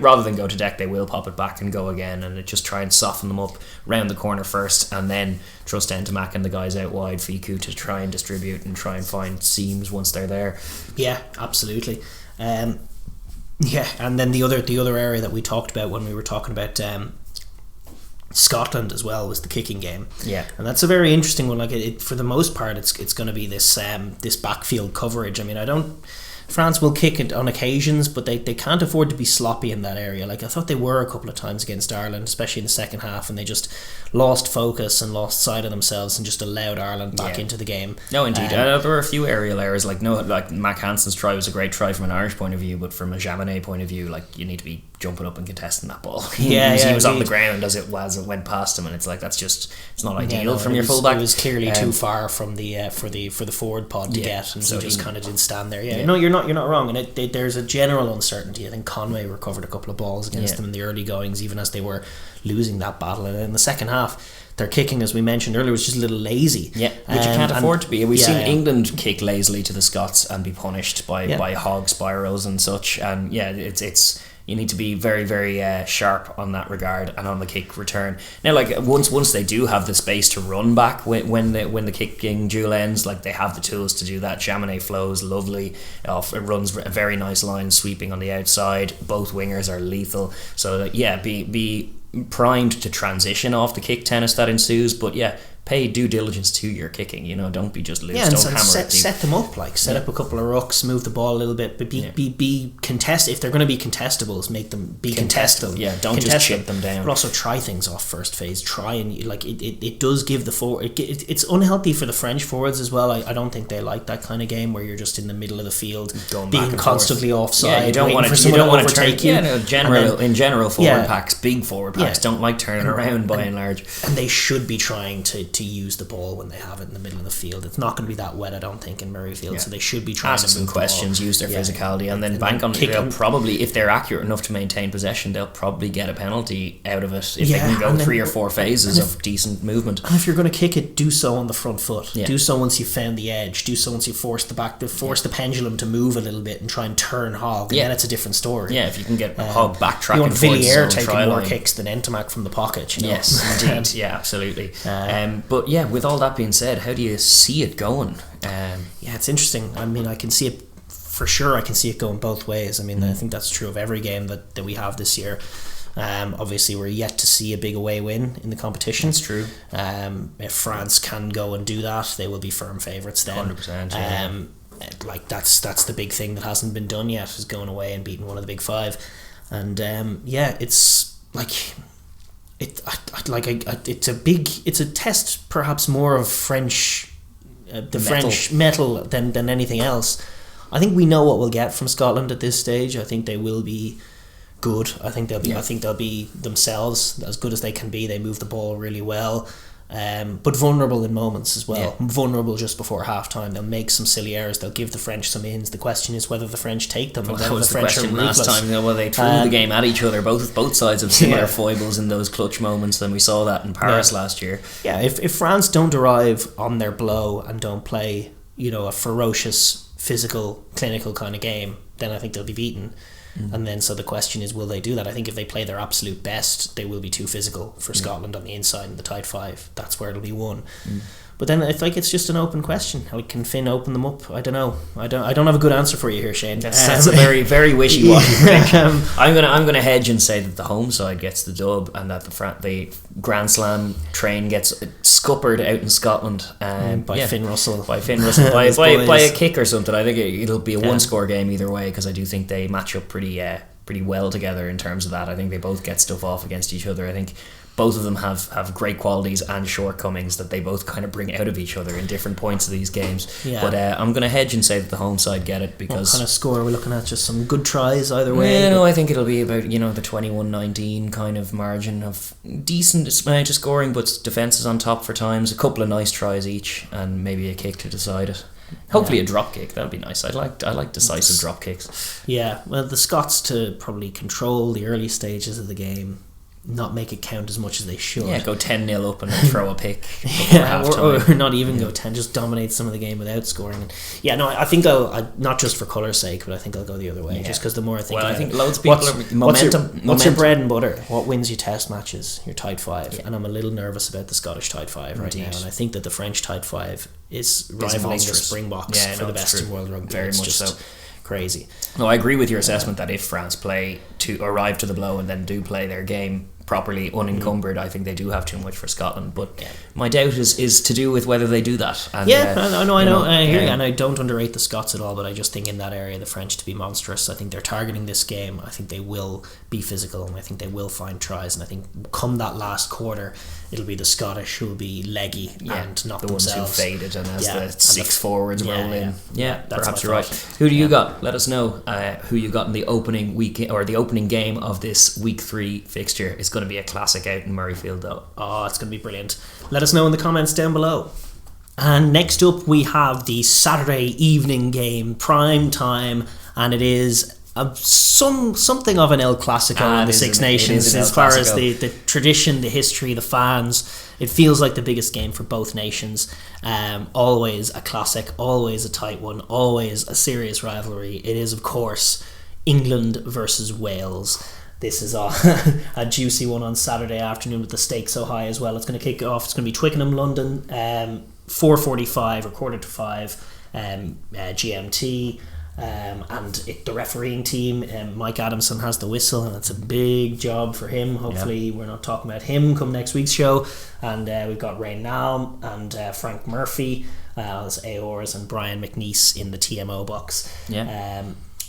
rather than go to deck, they will pop it back and go again, and it just try and soften them up round the corner first, and then trust Entamac and the guys out wide, Fiku, to try and distribute and try and find seams once they're there. Yeah, absolutely. And then the other area that we talked about when we were talking about Scotland as well was the kicking game. Yeah, and that's a very interesting one. Like for the most part, it's going to be this backfield coverage. I mean, France will kick it on occasions, but they can't afford to be sloppy in that area. Like I thought they were a couple of times against Ireland, especially in the second half, and they just lost focus and lost sight of themselves and just allowed Ireland back into the game. No, indeed. There were a few aerial errors. Like Mac Hansen's try was a great try from an Irish point of view, but from a Jaminet point of view, like you need to be jumping up and contesting that ball. He was on the ground as it went past him, and it's like it's not ideal from your fullback. It was clearly too far from the for the forward pod to get, and so he just kind of didn't stand there. Yeah, no, you're not wrong, and there's a general uncertainty. I think Conway recovered a couple of balls against them in the early goings, even as they were losing that battle, and in the second half their kicking, as we mentioned earlier, was just a little lazy. Yeah, which you can't afford to be. We've seen England kick lazily to the Scots and be punished by hog spirals and such, and it's you need to be very, very sharp on that regard and on the kick return. Now, like once they do have the space to run back when the kicking duel ends, like they have the tools to do that. Jaminet flows lovely off. It runs a very nice line sweeping on the outside. Both wingers are lethal. So be primed to transition off the kick tennis that ensues. But pay due diligence to your kicking. Don't be just loose. Don't hammer it deep. Set them up. Set up a couple of rucks, move the ball a little bit, but be contest. If they're going to be contestables, make them be contestable. Yeah, don't just chip them down. But also try things off first phase. Try and it does give the forward. It's unhealthy for the French forwards as well. I don't think they like that kind of game where you're just in the middle of the field being constantly offside. Yeah, you don't want to overtake you. In general, forward packs, big forward packs, don't like turning around by and large. And they should be trying to use the ball when they have it in the middle of the field. It's not going to be that wet, I don't think, in Murrayfield, so they should be trying to some questions, use their physicality, and then bank on it. They'll probably, if they're accurate enough to maintain possession, they'll probably get a penalty out of it if they can go 3 or 4 phases of decent movement. And if you're going to kick it, do so on the front foot. Do so once you've found the edge. Do so once you force the pendulum to move a little bit and try and turn Hogg, and then it's a different story. Yeah, if you can get Hogg backtracking. You want Villiers taking more kicks than Entamac from the pocket. Yes, indeed. Yeah, absolutely. But with all that being said, how do you see it going? It's interesting. I mean, I can see it for sure. I can see it going both ways. I mean, I think that's true of every game that we have this year. Obviously, we're yet to see a big away win in the competition. That's true. If France can go and do that, they will be firm favourites then. 100%. That's the big thing that hasn't been done yet, is going away and beating one of the big five. And it's like... It's a test, perhaps more of French metal than anything else. I think we know what we'll get from Scotland at this stage. I think they will be good. I think they'll be themselves, as good as they can be. They move the ball really well. But vulnerable in moments as well. Vulnerable just before half time. They'll make some silly errors. They'll give the French some ins. The question is whether the French take them. Well, that was the question last time. They threw the game at each other. Both sides have similar foibles in those clutch moments, and we saw that in Paris last year. Yeah, if France don't arrive on their blow and don't play, a ferocious, physical, clinical kind of game, then I think they'll be beaten. And then so the question is, will they do that? I think if they play their absolute best, they will be too physical for Scotland on the inside in the tight five. That's where it'll be won. But then it's just an open question. How can Finn open them up? I don't know. I don't have a good answer for you here, Shane. That's a very, very wishy-washy prediction. I'm gonna hedge and say that the home side gets the dub, and that the Grand Slam train gets scuppered out in Scotland by Finn Russell. By a kick or something. I think it'll be a one-score game either way, because I do think they match up pretty well together in terms of that. I think they both get stuff off against each other. I think both of them have great qualities and shortcomings that they both kind of bring out of each other in different points of these games. But I'm going to hedge and say that the home side get it, because... What kind of score are we looking at? Just some good tries either way? Yeah, no, I think it'll be about, the 21-19 kind of margin of decent amount of scoring, but defence is on top for times, a couple of nice tries each, and maybe a kick to decide it. Hopefully a drop kick, that'd be nice. I like decisive drop kicks. Yeah, well, the Scots to probably control the early stages of the game, not make it count as much as they should. Yeah, go 10-0 up and then throw a pick or not even go 10, just dominate some of the game without scoring. And I think I'll not just for colour's sake, but I think I'll go the other way, just because the more I think I think loads of people are momentum. What's your bread and butter? What wins you test matches? Your tight five. And I'm a little nervous about the Scottish tight five right now, and I think that the French tight five is rivaling the Springboks for the best in world rugby. Very much so. Crazy. No, I agree with your assessment that if France play to arrive to the blow and then do play their game properly unencumbered, I think they do have too much for Scotland, but my doubt is to do with whether they do that. And, I know. I hear you, and I don't underrate the Scots at all, but I just think in that area the French to be monstrous. I think they're targeting this game. I think they will be physical, and I think they will find tries, and I think come that last quarter it'll be the Scottish who will be leggy and knock the themselves. ones who faded, and as the six forwards roll in. Perhaps you're right. Who do you got? Let us know who you got in the opening week or the opening game of this week 3 fixture. It's going to be a classic out in Murrayfield, though. Oh, it's going to be brilliant. Let us know in the comments down below. And next up we have the Saturday evening game, prime time, and it is something of an El Clasico in the Six Nations as far as the tradition, the history, the fans. It feels like the biggest game for both nations. Always a classic, always a tight one, always a serious rivalry. It is, of course, England versus Wales. This is a juicy one on Saturday afternoon with the stakes so high as well. It's going to kick off. It's going to be Twickenham, London, 4:45 or 4:45 GMT. And the refereeing team, Mike Adamson has the whistle, and it's a big job for him. Hopefully we're not talking about him come next week's show. And we've got Ray Nalm and Frank Murphy as AORs, and Brian McNeese in the TMO box.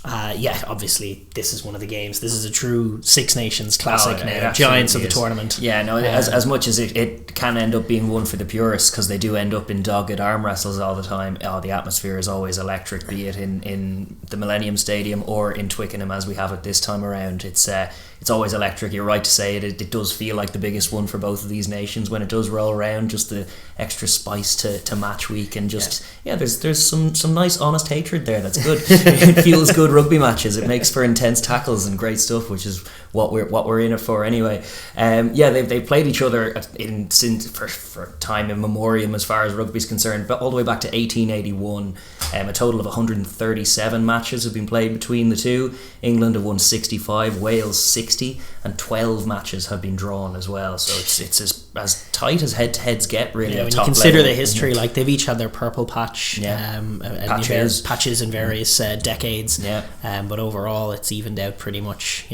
Obviously this is one of the games. This is a true Six Nations classic now. Giants of the tournament. As much as it can end up being one for the purists, because they do end up in dogged arm wrestles all the time. The atmosphere is always electric, be it in the Millennium Stadium or in Twickenham as we have it this time around. It's always electric. You're right to say it. It does feel like the biggest one for both of these nations when it does roll around. Just the extra spice to match week, and there's some nice honest hatred there. That's good. It feels good rugby matches. It makes for intense tackles and great stuff, which is what we're in it for anyway. They've played each other since for time in memoriam as far as rugby's concerned, but all the way back to 1881. A total of 137 matches have been played between the two. England have won 65, Wales 60, and 12 matches have been drawn as well. So it's as tight as head-to-heads get, really. When you consider the history, like they've each had their purple patch, patches in various decades. But overall, it's evened out pretty much.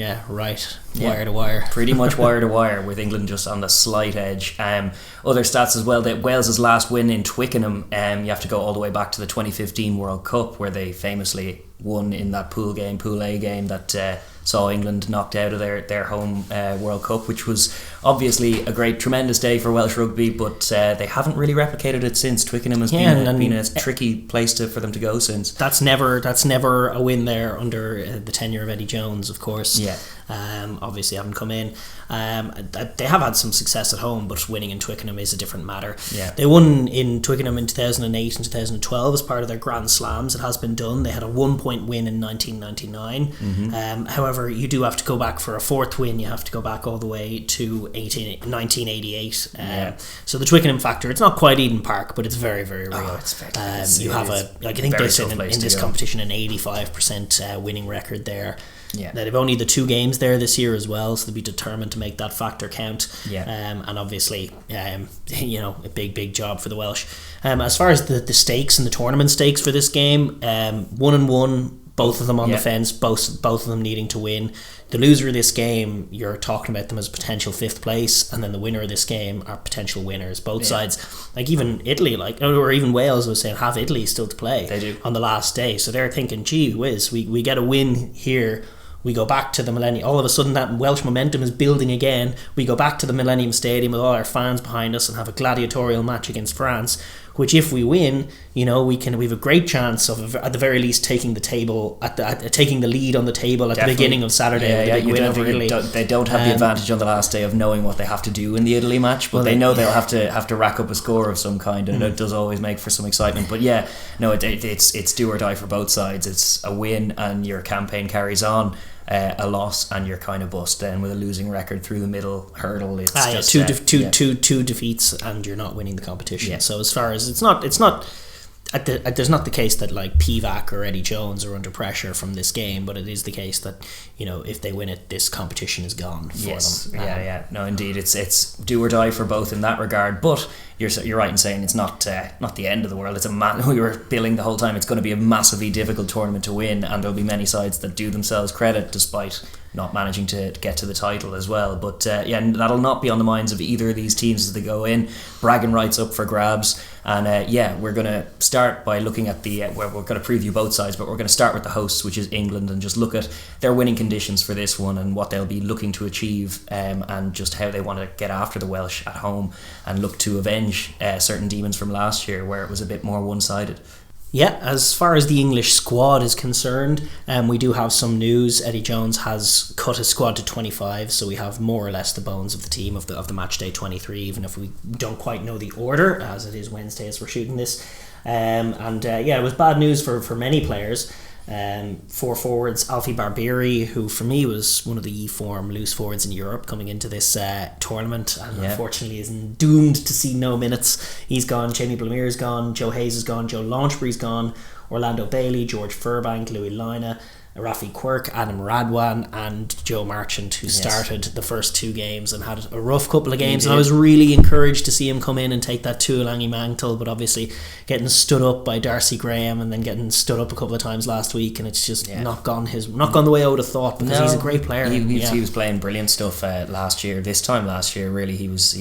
Wire to wire. Pretty much wire to wire, with England just on the slight edge. Other stats as well, that Wales's last win in Twickenham, you have to go all the way back to the 2015 World Cup, where they famously won in that Pool A game that saw England knocked out of their home World Cup, which was obviously a tremendous day for Welsh rugby, but they haven't really replicated it since. Twickenham has been a tricky place for them to go since. That's never a win there under the tenure of Eddie Jones, of course. Obviously haven't come in. They have had some success at home, but winning in Twickenham is a different matter. They won in Twickenham in 2008 and 2012 as part of their Grand Slams. It has been done. They had a 1-point win in 1999. However, you do have to go back for a fourth win. You have to go back all the way to 1988. So the Twickenham factor, it's not quite Eden Park, but it's very, very real. You have I think they said in this competition an 85% winning record there. Now they've only the 2 games there this year as well, so they'll be determined to make that factor count. And obviously, a big job for the Welsh. As far as the stakes and the tournament stakes for this game, 1-1, both of them on the fence, both of them needing to win. The loser of this game, you're talking about them as potential 5th place, and then the winner of this game are potential winners. Both sides, like even Italy, or even Wales, was saying have Italy still to play. They do on the last day, so they're thinking, gee whiz, we get a win here. We go back to the Millennium. All of a sudden, that Welsh momentum is building again. We go back to the Millennium Stadium with all our fans behind us and have a gladiatorial match against France. which if we win, we have a great chance of at the very least taking the table taking the lead on the table at the beginning of Saturday. They don't have the advantage on the last day of knowing what they have to do in the Italy match, but they know they'll have to rack up a score of some kind, and it does always make for some excitement. But it's do or die for both sides. It's a win and your campaign carries on. A loss and you're kind of bust then with a losing record through the middle hurdle. It's two defeats and you're not winning the competition. So as far as it's not there's not the case that like Pivac or Eddie Jones are under pressure from this game, but it is the case that if they win it, this competition is gone for them. No, indeed, it's do or die for both in that regard. But you're right in saying it's not the end of the world. It's we were billing the whole time. It's going to be a massively difficult tournament to win, and there'll be many sides that do themselves credit despite not managing to get to the title as well. But that'll not be on the minds of either of these teams as they go in. Bragging rights up for grabs. And we're going to start by looking at we're going to preview both sides, but we're going to start with the hosts, which is England, and just look at their winning conditions for this one and what they'll be looking to achieve, and just how they want to get after the Welsh at home and look to avenge certain demons from last year where it was a bit more one-sided. Yeah, as far as the English squad is concerned, we do have some news. Eddie Jones has cut his squad to 25, so we have more or less the bones of the team of the match day 23, even if we don't quite know the order, as it is Wednesday as we're shooting this. It was bad news for many players. 4 forwards, Alfie Barbieri, who for me was one of the form loose forwards in Europe coming into this tournament, and unfortunately is doomed to see no minutes. He's gone. Jamie Blamir's gone. Joe Hayes is gone. Joe Launchbury's gone. Orlando Bailey, George Furbank, Louis Lina, Rafi Quirk, Adam Radwan, and Joe Marchant, who started the first 2 games and had a rough couple of games, and I was really encouraged to see him come in and take that Tuolangi mantle, but obviously getting stood up by Darcy Graham and then getting stood up a couple of times last week, and it's just not gone the way I would have thought, because he's a great player. He was playing brilliant stuff last year. This time last year, really, he was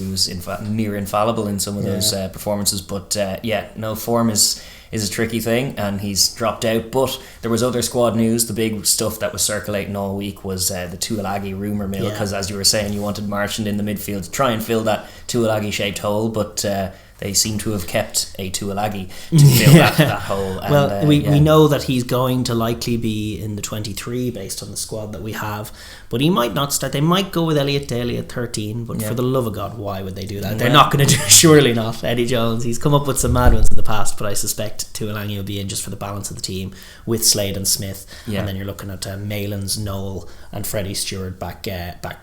near infallible in some of those performances, but form is a tricky thing, and he's dropped out. But there was other squad news. The big stuff that was circulating all week was the Tuilagi rumour mill, because as you were saying, you wanted Marchant in the midfield to try and fill that Tuilagi shaped hole, but they seem to have kept a Tuilagi to fill that hole. And, we know that he's going to likely be in the 23 based on the squad that we have, but he might not start. They might go with Elliot Daly at 13, but for the love of God, why would they do that? They're not going to do surely not. Eddie Jones, he's come up with some mad ones in the past, but I suspect Tuilagi will be in just for the balance of the team with Slade and Smith, and then you're looking at Malins, Noel and Freddie Stewart back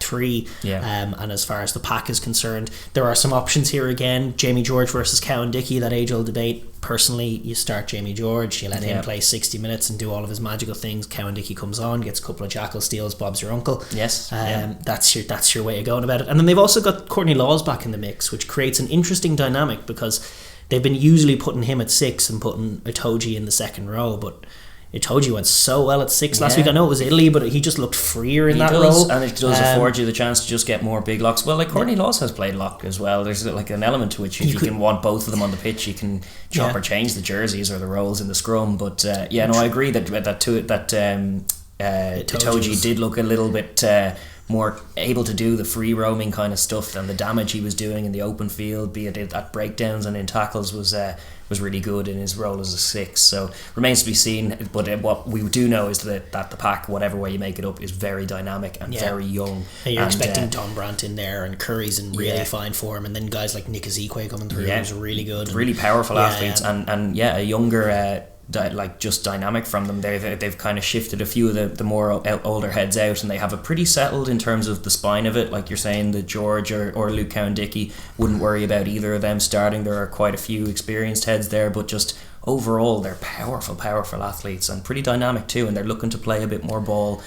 3. And as far as the pack is concerned, there are some options here again. Jamie George versus Cowan Dickey, that age-old debate. Personally, you start Jamie George, you let him play 60 minutes and do all of his magical things. Cowan Dickey comes on, gets a couple of jackal steals, Bob's your uncle. That's your way of going about it. And then they've also got Courtney Laws back in the mix, which creates an interesting dynamic, because they've been usually putting him at 6 and putting Itoji in the second row, but Itoji went so well at 6 last week. I know it was Italy, but he just looked freer in that role. And it does afford you the chance to just get more big locks. Well, like Courtney Laws has played lock as well. There's like an element to which if you can want both of them on the pitch, you can chop or change the jerseys or the roles in the scrum. But I agree that Itoji did look a little bit more able to do the free roaming kind of stuff than the damage he was doing in the open field, be it at breakdowns and in tackles, was really good in his role as a 6. So remains to be seen, but what we do know is that the pack, whatever way you make it up, is very dynamic and very young. And you're expecting Don Brandt in there, and Curry's in really fine form, and then guys like Nick Ezekwe coming through, who's really good, really powerful athletes, and a younger just dynamic from them. They've kind of shifted a few of the more older heads out, and they have a pretty settled in terms of the spine of it. Like you're saying, that George or Luke Cowan-Dickey, wouldn't worry about either of them starting. There are quite a few experienced heads there, but just overall they're powerful athletes and pretty dynamic too, and they're looking to play a bit more ball.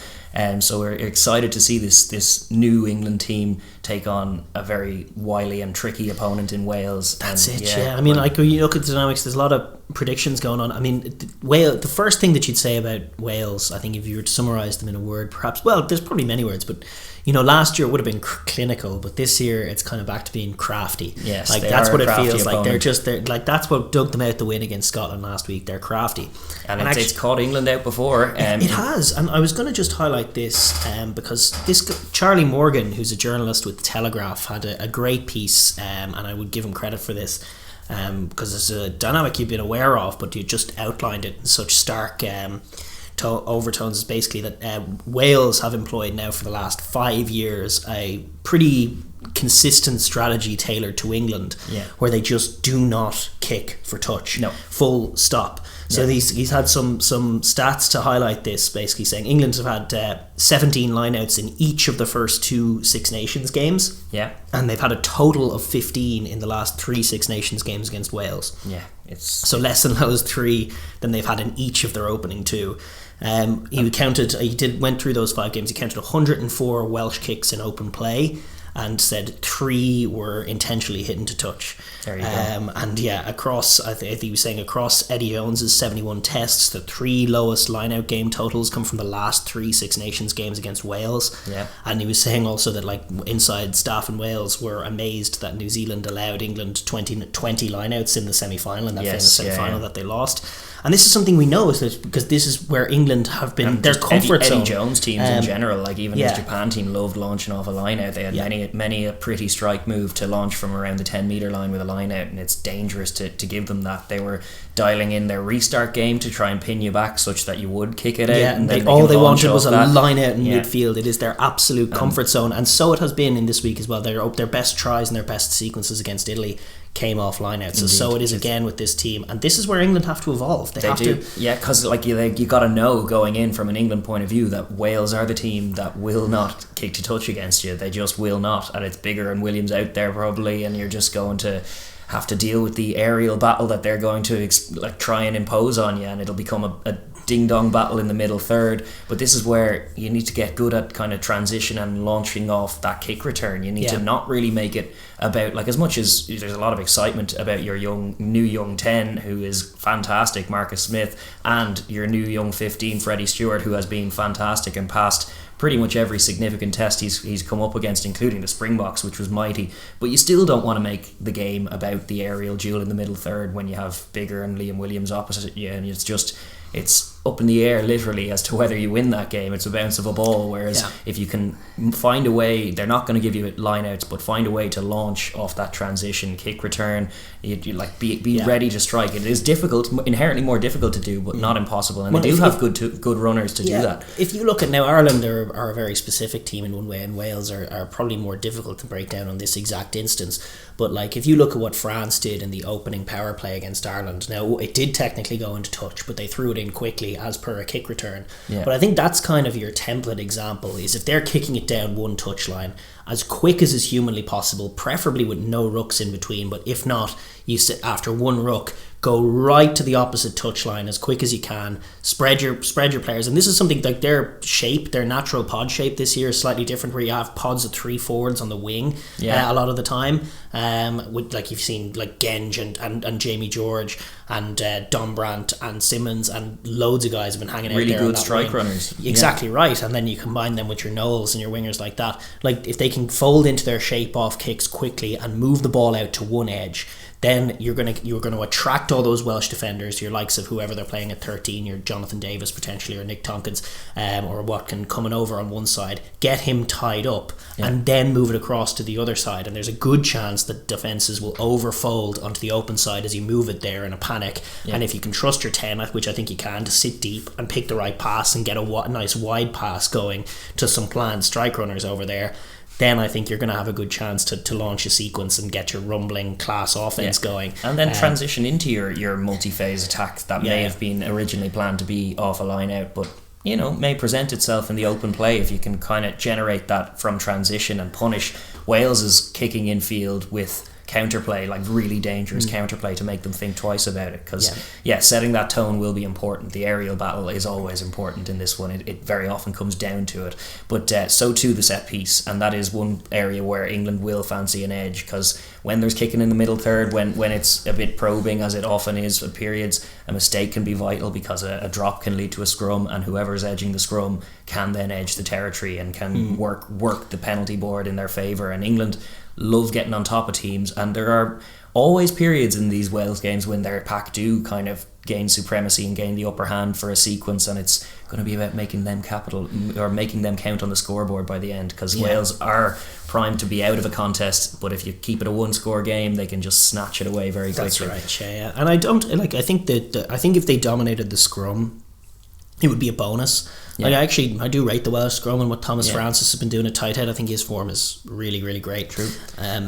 So we're excited to see this new England team take on a very wily and tricky opponent in Wales. That's it. I mean, like when you look at the dynamics, there's a lot of predictions going on. I mean, the first thing that you'd say about Wales, I think, if you were to summarise them in a word, perhaps, well, there's probably many words, but last year it would have been clinical, but this year it's kind of back to being crafty. Yes, like that's what it feels like. They're like, that's what dug them out the win against Scotland last week. They're crafty, and it's caught England out before. It has, and I was going to just highlight this because Charlie Morgan, who's a journalist with Telegraph, had a great piece, and I would give him credit for this. because it's a dynamic you've been aware of, but you just outlined it in such stark overtones. Is basically that Wales have employed now for the last 5 years a pretty consistent strategy tailored to England, where they just do not kick for touch. No. Full stop. So he's had some stats to highlight this, basically saying England have had 17 lineouts in each of the first 2 Six Nations games. Yeah. And they've had a total of 15 in the last 3 Six Nations games against Wales. Yeah. So less than those 3 than they've had in each of their opening 2. He went through those 5 games. He counted 104 Welsh kicks in open play, and said 3 were intentionally hit into touch. There you go. And across, I think he was saying across Eddie Jones's 71 tests, the 3 lowest line-out game totals come from the last 3 Six Nations games against Wales. Yeah. And he was saying also that like inside staff in Wales were amazed that New Zealand allowed England 20 line-outs in the semi-final, in that famous semi-final that they lost. And this is something we know, is that because this is where England have been their comfort zone. Eddie Jones teams in general, like even his Japan team loved launching off a line out. They had many a pretty strike move to launch from around the 10 metre line with a line out, and it's dangerous to give them that. They were dialing in their restart game to try and pin you back such that you would kick it out. And all they wanted was a line out in midfield. It is their absolute comfort zone, and so it has been in this week as well. Their best tries and their best sequences against Italy came off line out. So it is again with this team, and this is where England have to evolve. They have to. Yeah, because like you got to know going in from an England point of view that Wales are the team that will not kick to touch against you. They just will not, and it's Biggar and Williams out there probably, and you're just going to have to deal with the aerial battle that they're going to try and impose on you, and it'll become a ding-dong battle in the middle third. But this is where you need to get good at kind of transition and launching off that kick return. You need to not really make it about, like, as much as there's a lot of excitement about your new young 10 who is fantastic, Marcus Smith, and your new young 15, Freddie Stewart, who has been fantastic and passed pretty much every significant test he's come up against, including the Springboks, which was mighty. But you still don't want to make the game about the aerial duel in the middle third when you have Biggar and Liam Williams opposite you, and it's up in the air literally as to whether you win that game. It's a bounce of a ball, whereas if you can find a way, they're not going to give you line-outs, but find a way to launch off that transition kick return. You like be ready to strike. It is difficult, inherently more difficult to do, but not impossible, and they do have good runners to do that. If you look at now, Ireland are a very specific team in one way, and Wales are probably more difficult to break down on this exact instance. But like, if you look at what France did in the opening power play against Ireland, now it did technically go into touch, but they threw it in quickly as per a kick return. But I think that's kind of your template example, is if they're kicking it down one touchline as quick as is humanly possible, preferably with no rucks in between, but if not, you sit after one ruck, go right to the opposite touchline as quick as you can, spread your players. And this is something like their natural pod shape this year is slightly different, where you have pods of 3 forwards on the wing a lot of the time, with, like, you've seen like Genge and Jamie George and Dombrandt and Simmons, and loads of guys have been hanging out really there. Really good strike runners. Exactly right. And then you combine them with your Knowles and your wingers like that. Like, if they can fold into their shape off kicks quickly and move the ball out to one edge, then you're going to attract all those Welsh defenders, your likes of whoever they're playing at 13, your Jonathan Davis potentially, or Nick Tompkins, or Watkin coming over on one side, get him tied up, and then move it across to the other side. And there's a good chance that defences will overfold onto the open side as you move it there in a panic. And if you can trust your 10, which I think you can, to sit deep and pick the right pass and get a nice wide pass going to some planned strike runners over there, then I think you're going to have a good chance to launch a sequence and get your rumbling class offense going. And then transition into your multi-phase attack that may have been originally planned to be off a line out, but may present itself in the open play if you can kind of generate that from transition and punish Wales's kicking infield with counterplay, like really dangerous counterplay, to make them think twice about it, because setting that tone will be important. The aerial battle is always important in this one. It very often comes down to it, but so too the set piece, and that is one area where England will fancy an edge, because when there's kicking in the middle third, when it's a bit probing, as it often is at periods, a mistake can be vital, because a drop can lead to a scrum, and whoever's edging the scrum can then edge the territory and can work the penalty board in their favour. And England love getting on top of teams, and there are always periods in these Wales games when their pack do kind of gain supremacy and gain the upper hand for a sequence, and it's going to be about making them making them count on the scoreboard by the end, because Wales are primed to be out of a contest, but if you keep it a one score game, they can just snatch it away very quickly. That's right, yeah. And I think if they dominated the scrum, it would be a bonus. Like, I do rate the Welsh scrum, and what Thomas Francis has been doing at tight head. I think his form is really, really great. True.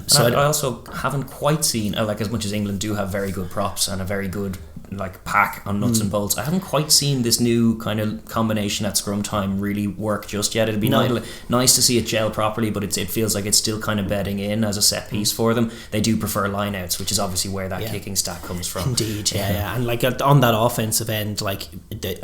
So I also haven't quite seen, like, as much as England do have very good props and a very good like pack on nuts and bolts, I haven't quite seen this new kind of combination at scrum time really work just yet. It'd be nice to see it gel properly, but it feels like it's still kind of bedding in as a set piece for them. They do prefer lineouts, which is obviously where that kicking stat comes from. Indeed, yeah. And like on that offensive end, like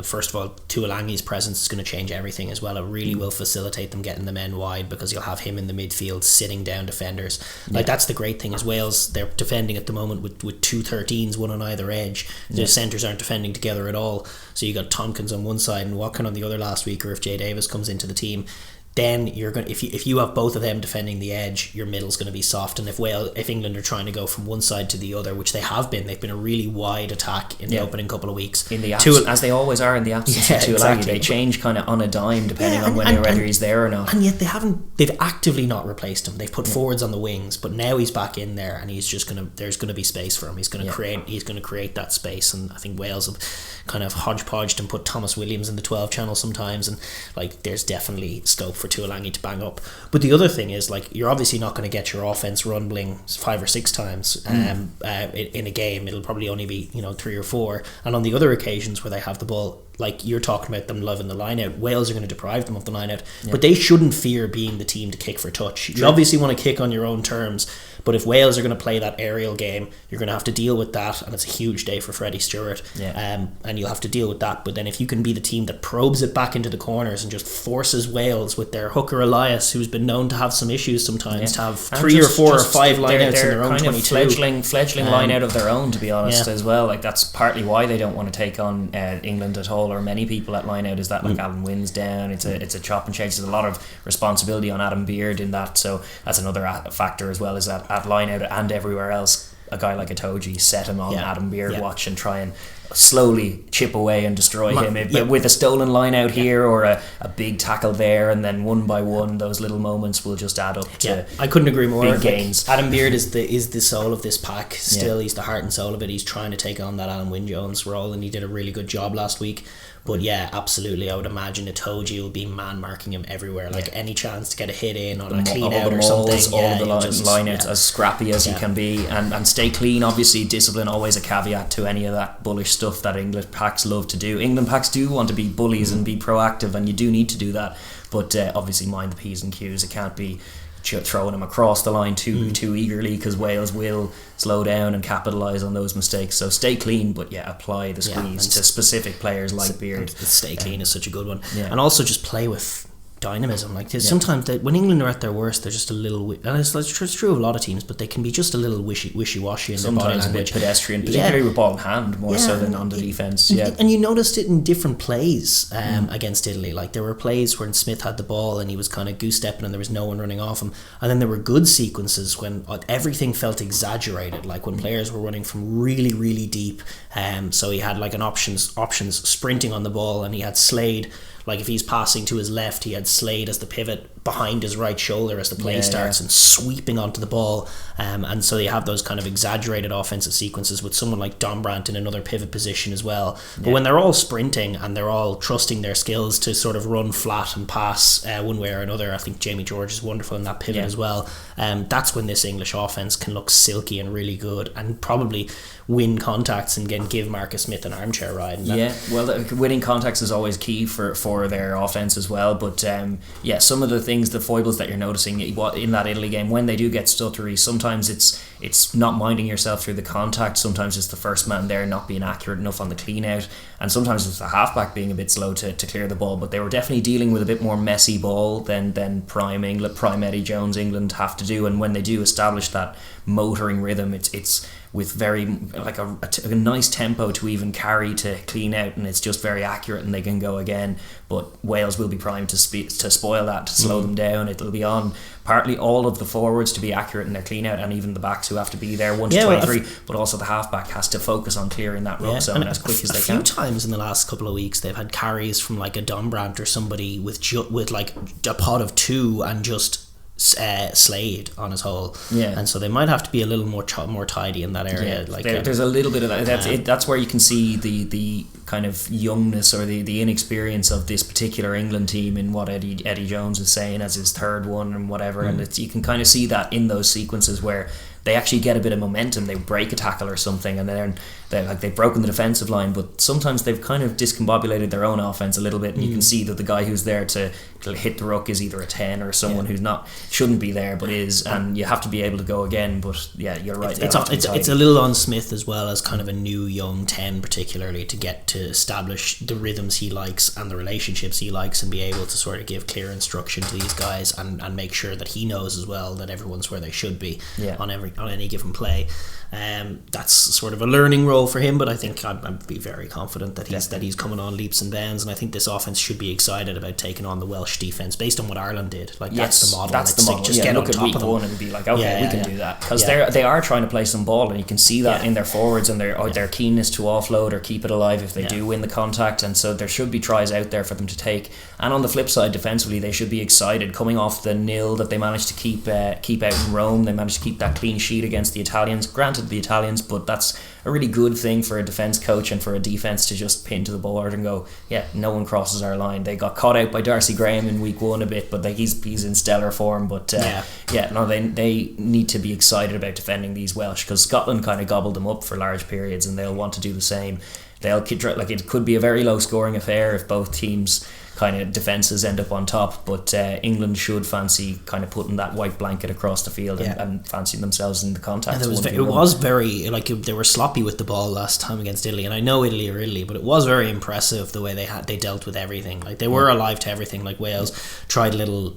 first of all, Tuolangi's presence is going to change everything as well. It really will facilitate them getting the men wide, because you'll have him in the midfield sitting down defenders. Like that's the great thing, is Wales, they're defending at the moment with two 13s, one on either edge. The centres aren't defending together at all, so you got Tompkins on one side and Watkin on the other last week, or if Jay Davis comes into the team, then you're going, if you have both of them defending the edge, your middle's going to be soft. And if England are trying to go from one side to the other, which they've been a really wide attack in the opening couple of weeks, in the as they always are in the absence of Tuolagi, exactly. They change kind of on a dime depending on whether he's there or not. And yet they've actively not replaced him. They've put forwards on the wings, but now he's back in there, and there's going to be space for him. He's going to create that space. And I think Wales have kind of hodgepodged and put Thomas Williams in the 12 channel sometimes, and like there's definitely scope for Tuolangi to bang up. But the other thing is, like, you're obviously not going to get your offense rumbling 5 or 6 times in a game. It'll probably only be 3 or 4, and on the other occasions where they have the ball, like you're talking about them loving the line out, Wales are going to deprive them of the line out, but they shouldn't fear being the team to kick for touch. You obviously want to kick on your own terms, but if Wales are going to play that aerial game, you're going to have to deal with that, and it's a huge day for Freddie Stewart, and you'll have to deal with that. But then if you can be the team that probes it back into the corners and just forces Wales with their hooker Elias, who's been known to have some issues sometimes, to have 3 or 4 or 5 lineouts in their own 22. Fledgling line out of their own, to be honest, as well. Like that's partly why they don't want to take on England at all, or many people at line out, is that like Alan Wynn's down, it's a chop and change. There's a lot of responsibility on Adam Beard in that, so that's another factor as well, is that at line out and everywhere else, a guy like Itoje set him on Adam Beard watch and try and slowly chip away and destroy him with a stolen line out here, or a big tackle there, and then one by one those little moments will just add up to I couldn't agree more. Big gains. Adam Beard is the soul of this pack still. He's the heart and soul of it. He's trying to take on that Alan Wynne-Jones role, and he did a really good job last week. But absolutely, I would imagine Itoje will be man marking him everywhere. Like any chance to get a hit in on a clean out or something. All of the lineouts as scrappy as you can be, and stay clean. Obviously, discipline always a caveat to any of that bullish stuff that English packs love to do. England packs do want to be bullies and be proactive, and you do need to do that. But obviously, mind the P's and Q's. It can't be throwing them across the line too eagerly, because Wales will slow down and capitalise on those mistakes. So stay clean, but apply the squeeze to specific players like Beard. Stay clean is such a good one, and also just play with dynamism. Like sometimes when England are at their worst, they're just a little, and it's true of a lot of teams, but they can be just a little wishy-washy in their body language. Sometimes a bit pedestrian, particularly with ball in hand, more so than on the defence. And you noticed it in different plays against Italy. Like there were plays when Smith had the ball and he was kind of goose-stepping and there was no one running off him, and then there were good sequences when everything felt exaggerated, like when players were running from really, really deep. So he had like an options sprinting on the ball, and he had Slade. Like if he's passing to his left, he had Slade as the pivot behind his right shoulder as the play starts and sweeping onto the ball. And so you have those kind of exaggerated offensive sequences with someone like Dombrandt in another pivot position as well. But when they're all sprinting and they're all trusting their skills to sort of run flat and pass one way or another, I think Jamie George is wonderful in that pivot as well. That's when this English offense can look silky and really good, and probably win contacts and give Marcus Smith an armchair ride. Winning contacts is always key for their offense as well. But some of the things, the foibles that you're noticing in that Italy game, when they do get stuttery, sometimes it's not minding yourself through the contact. Sometimes it's the first man there not being accurate enough on the clean out, and sometimes it's the halfback being a bit slow to clear the ball. But they were definitely dealing with a bit more messy ball than prime Eddie Jones England have to do. And when they do establish that motoring rhythm, it's with very like a nice tempo to even carry to clean out, and it's just very accurate and they can go again. But Wales will be primed to spoil that, to slow them down. It'll be on partly all of the forwards to be accurate in their clean out, and even the backs who have to be there 1 to 23, but also the halfback has to focus on clearing that ruck zone as quick as they can. A few times in the last couple of weeks they've had carries from like a Dombrandt or somebody with like a pod of 2 and just Slade on his hole, and so they might have to be a little more tidy in that area. There's a little bit of that. That's where you can see the kind of youngness or the inexperience of this particular England team in what Eddie Jones is saying as his third one and whatever, and you can kind of see that in those sequences where they actually get a bit of momentum, they break a tackle or something, and then they've broken the defensive line, but sometimes they've kind of discombobulated their own offense a little bit, and you can see that the guy who's there to hit the ruck is either a 10 or someone who's shouldn't be there but is, and you have to be able to go again. But yeah, you're right, it's a little on Smith as well as kind of a new young 10 particularly to get to establish the rhythms he likes and the relationships he likes and be able to sort of give clear instruction to these guys and make sure that he knows as well that everyone's where they should be on any given play. That's sort of a learning role for him, but I think I'd be very confident that he's coming on leaps and bounds, and I think this offense should be excited about taking on the Welsh defence based on what Ireland did. That's the model. That's the model. Just get on top of them and be like, okay, we can do that, because they are trying to play some ball, and you can see that in their forwards and their keenness to offload or keep it alive if they do win the contact, and so there should be tries out there for them to take. And on the flip side, defensively, they should be excited coming off the 0 that they managed to keep out in Rome. They managed to keep that clean sheet against the Italians. Granted, the Italians, but that's a really good thing for a defence coach and for a defence to just pin to the board and go, no one crosses our line. They got caught out by Darcy Graham in week 1 a bit, but he's in stellar form. But they need to be excited about defending these Welsh, because Scotland kind of gobbled them up for large periods, and they'll want to do the same. It could be a very low scoring affair if both teams kind of defences end up on top, but England should fancy kind of putting that white blanket across the field and fancying themselves in the contact. And it was very, like, they were sloppy with the ball last time against Italy, and I know Italy are Italy, but it was very impressive the way they dealt with everything. Like, they were alive to everything. Like, Wales tried a little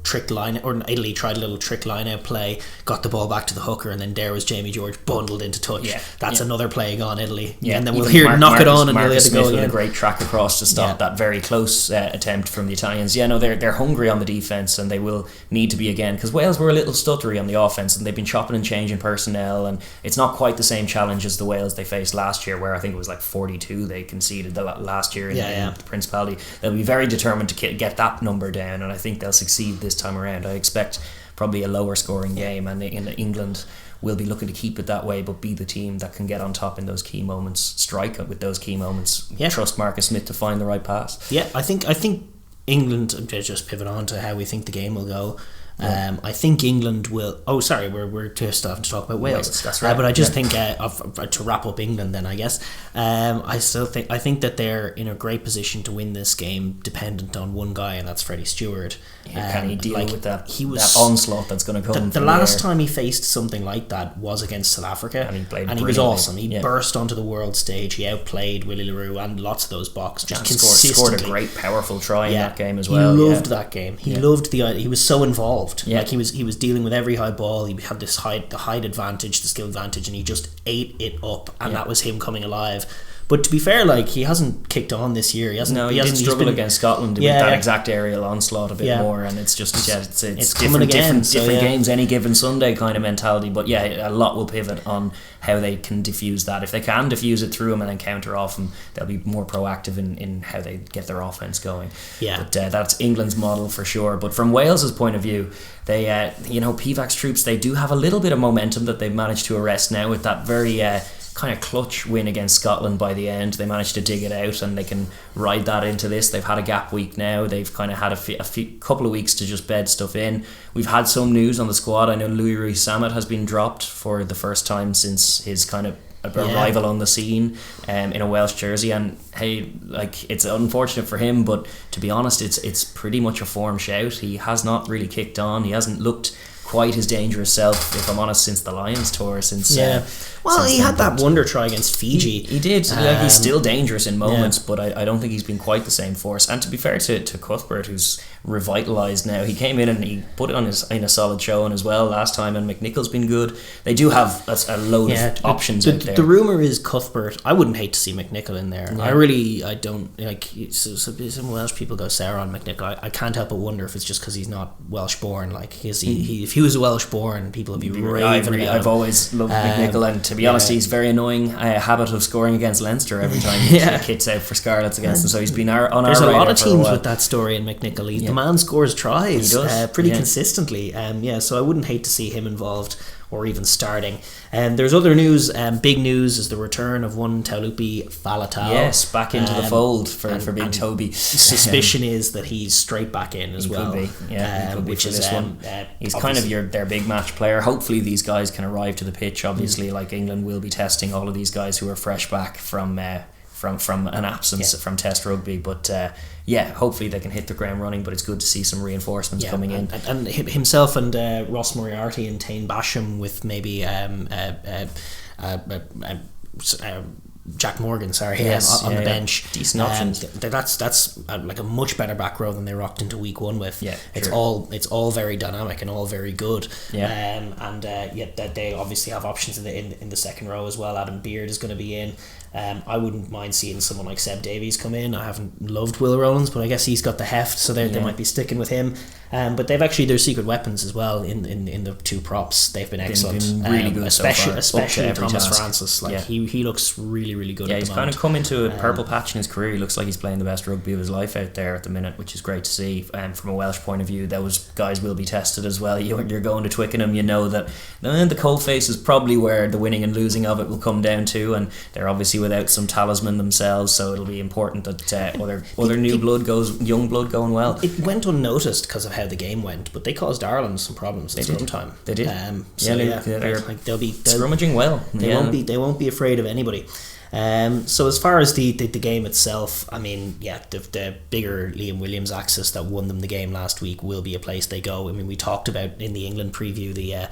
trick line, or Italy tried a little trick line out play, got the ball back to the hooker, and then there was Jamie George bundled into touch. That's another play gone Italy. And then we'll hear knock it on, and they'll get to go again. A great track across to stop that very close attempt from the Italians. They're hungry on the defence, and they will need to be again, because Wales were a little stuttery on the offence, and they've been chopping and changing personnel, and it's not quite the same challenge as the Wales they faced last year, where I think it was like 42 they conceded last year in the Principality. They'll be very determined to get that number down, and I think they'll succeed this time around. I expect probably a lower scoring game, and in England will be looking to keep it that way, but be the team that can get on top in those key moments, strike with those key moments, trust Marcus Smith to find the right pass. I think England, just pivot on to how we think the game will go. I think England will. Oh, sorry, we're just starting to talk about Wales. That's right. But I just think to wrap up England, then I guess I think that they're in a great position to win this game, dependent on one guy, and that's Freddie Stewart. Can he deal with that onslaught that's going to come? The last time he faced something like that was against South Africa, and he was awesome. He burst onto the world stage. He outplayed Willie LaRue and lots of those bocks. Scored a great, powerful try in that game as well. He loved that game. He loved he was so involved. Like he was dealing with every high ball. He had this height advantage, the skill advantage, and he just ate it up, and that was him coming alive. But to be fair, like, he hasn't kicked on this year. He didn't struggle against Scotland with that exact aerial onslaught a bit more, and it's just it's different games any given Sunday kind of mentality. But a lot will pivot on how they can diffuse that. If they can diffuse it through him and then counter off him, they'll be more proactive in how they get their offense going. But that's England's model for sure. But from Wales's point of view, they Pivac's troops, they do have a little bit of momentum that they've managed to arrest now with that very kind of clutch win against Scotland by the end. They managed to dig it out, and they can ride that into this. They've had a gap week now. They've kind of had a couple of weeks to just bed stuff in. We've had some news on the squad. I know Louis Rees-Sammet has been dropped for the first time since his kind of arrival on the scene in a Welsh jersey, and hey, like, it's unfortunate for him, but to be honest, it's pretty much a form shout. He has not really kicked on. He hasn't looked quite his dangerous self, if I'm honest, since the Lions tour. Well, he had that wonder try against Fiji. He did. He's still dangerous in moments, but I don't think he's been quite the same force. And to be fair to Cuthbert, who's revitalised now, he came in and he put it on in a solid showing as well last time, and McNichol's been good. They do have a load of options out there. The rumour is Cuthbert. I wouldn't hate to see McNichol in there. I don't like. Some Welsh people go sour on McNichol. I can't help but wonder if it's just because he's not Welsh born. Like, if he was Welsh born, people would be raving about him. I've always loved McNichol, and to be honest, he's very annoying habit of scoring against Leinster every time he kits out for Scarlets against them. So he's been on our radar. There's a lot of teams with that story in McNichol. The man scores tries pretty consistently. So I wouldn't hate to see him involved or even starting. There's other news. Big news is the return of one Taulupi Faletau. Yes, back into the fold for Big Toby. Suspicion is that he's straight back in as well. Could be. Yeah, could which be is this one. He's kind of their big match player. Hopefully these guys can arrive to the pitch. Obviously, like England will be testing all of these guys who are fresh back from an absence from Test rugby, but hopefully they can hit the ground running. But it's good to see some reinforcements coming in, and himself and Ross Moriarty and Tane Basham with maybe Jack Morgan, on the bench. Decent options. That's like a much better back row than they rocked into week one with. It's all very dynamic and all very good. That they obviously have options in the second row as well. Adam Beard is going to be in. I wouldn't mind seeing someone like Seb Davies come in. I haven't loved Will Rowlands, but I guess he's got the heft, so they might be sticking with him. But they've actually their secret weapons as well in the two props. They've been excellent, really good, especially Thomas Francis. He looks really good. He's kind of come into a purple patch in his career. He looks like he's playing the best rugby of his life out there at the minute, which is great to see. From a Welsh point of view, those guys will be tested as well. You're going to Twickenham, you know that the coalface is probably where the winning and losing of it will come down to, and they're obviously without some talisman themselves, so it'll be important that young blood going well. It went unnoticed because of how the game went, but they caused Ireland some problems at scrum time. They did. They'll be scrummaging well. They won't be afraid of anybody. So as far as the game itself, I mean, the bigger Liam Williams axis that won them the game last week will be a place they go. I mean, we talked about in the England preview the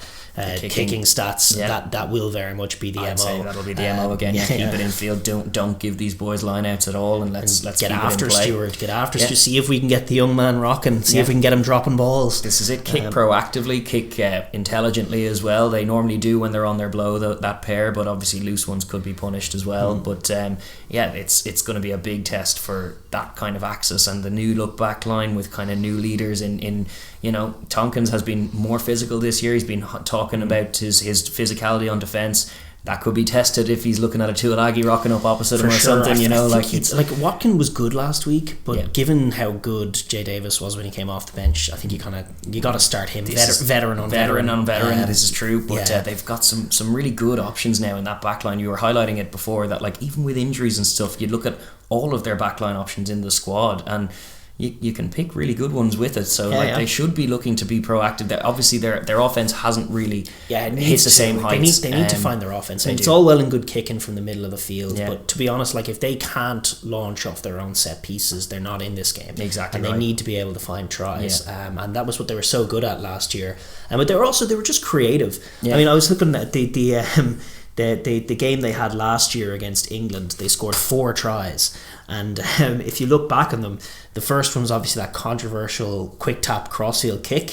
kicking stats. That will very much be the MO. Say that'll be the MO again. Keep it in field. Don't give these boys lineouts at all, and let's get after Stewart. Get after Stewart. See if we can get the young man rocking. See if we can get him dropping balls. This is it. Kick proactively. Kick intelligently as well. They normally do when they're on their blow. That pair, but obviously loose ones could be punished as well. But it's going to be a big test for that kind of axis and the new look back line with kind of new leaders in Tompkins has been more physical this year. He's been talking about his physicality on defence. That could be tested if he's looking at a Tuilagi rocking up opposite him or something, like Watkin was good last week, but given how good Jay Davis was when he came off the bench, I think you got to start him veteran on veteran. This is true, but they've got some really good options now in that backline. You were highlighting it before that, like, even with injuries and stuff, you look at all of their backline options in the squad and you can pick really good ones with it, so they should be looking to be proactive. Obviously their offense hasn't really hit the same heights. They need to find their offense. It's all well and good kicking from the middle of the field, but to be honest, like, if they can't launch off their own set pieces, they're not in this game. Exactly, and they need to be able to find tries. And that was what they were so good at last year. But they were just creative. I mean, I was looking at the game they had last year against England. They scored 4 tries, and if you look back on them, the first one was obviously that controversial quick tap crossfield kick,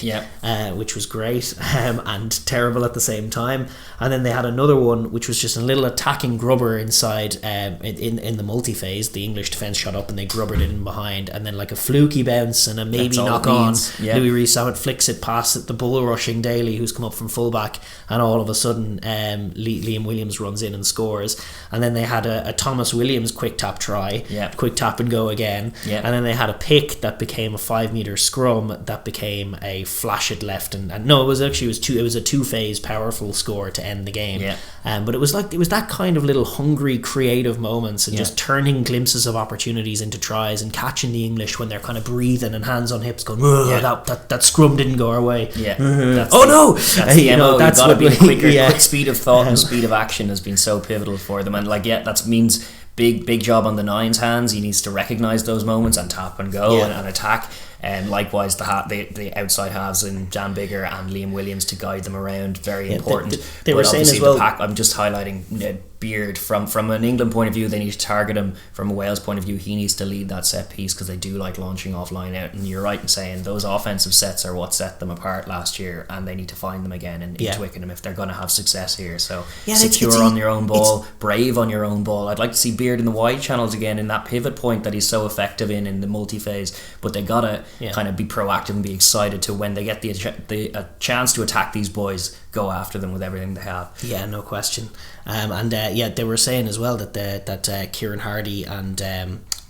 which was great and terrible at the same time. And then they had another one which was just a little attacking grubber inside in the multi-phase. The English defence shot up and they grubbered it in behind, and then like a fluky bounce and a maybe knock on. Louis Rees-Out flicks it past the bull rushing Daly, who's come up from fullback, and all of a sudden Liam Williams runs in and scores. And then they had a Thomas Williams quick tap try, quick tap and go again, and then they had a pick that became a 5 metre scrum that became a flash it left, and no, it was a 2-phase powerful score to end the game. But it was that kind of little hungry creative moments and just turning glimpses of opportunities into tries and catching the English when they're kind of breathing and hands on hips going, that scrum didn't go our way. That's the MO. That's got to be quick speed of thought and speed of action has been so pivotal for them, and that means big job on the nine's hands. He needs to recognise those moments and tap and go and attack. Likewise, the outside halves in Dan Biggar and Liam Williams to guide them around, very important. They were saying as well. I'm just highlighting Beard from an England point of view. They need to target him. From a Wales point of view, he needs to lead that set piece because they do like launching off line out. And you're right in saying those offensive sets are what set them apart last year, and they need to find them again in Twickenham if they're going to have success here. So secure on your own ball, brave on your own ball. I'd like to see Beard in the wide channels again in that pivot point that he's so effective in the multi-phase. But they gotta kind of be proactive and be excited to when they get a chance to attack these boys, go after them with everything they have. Yeah, no question. They were saying as well that Kieran Hardy and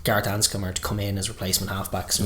Gareth Anscombe are to come in as replacement halfbacks.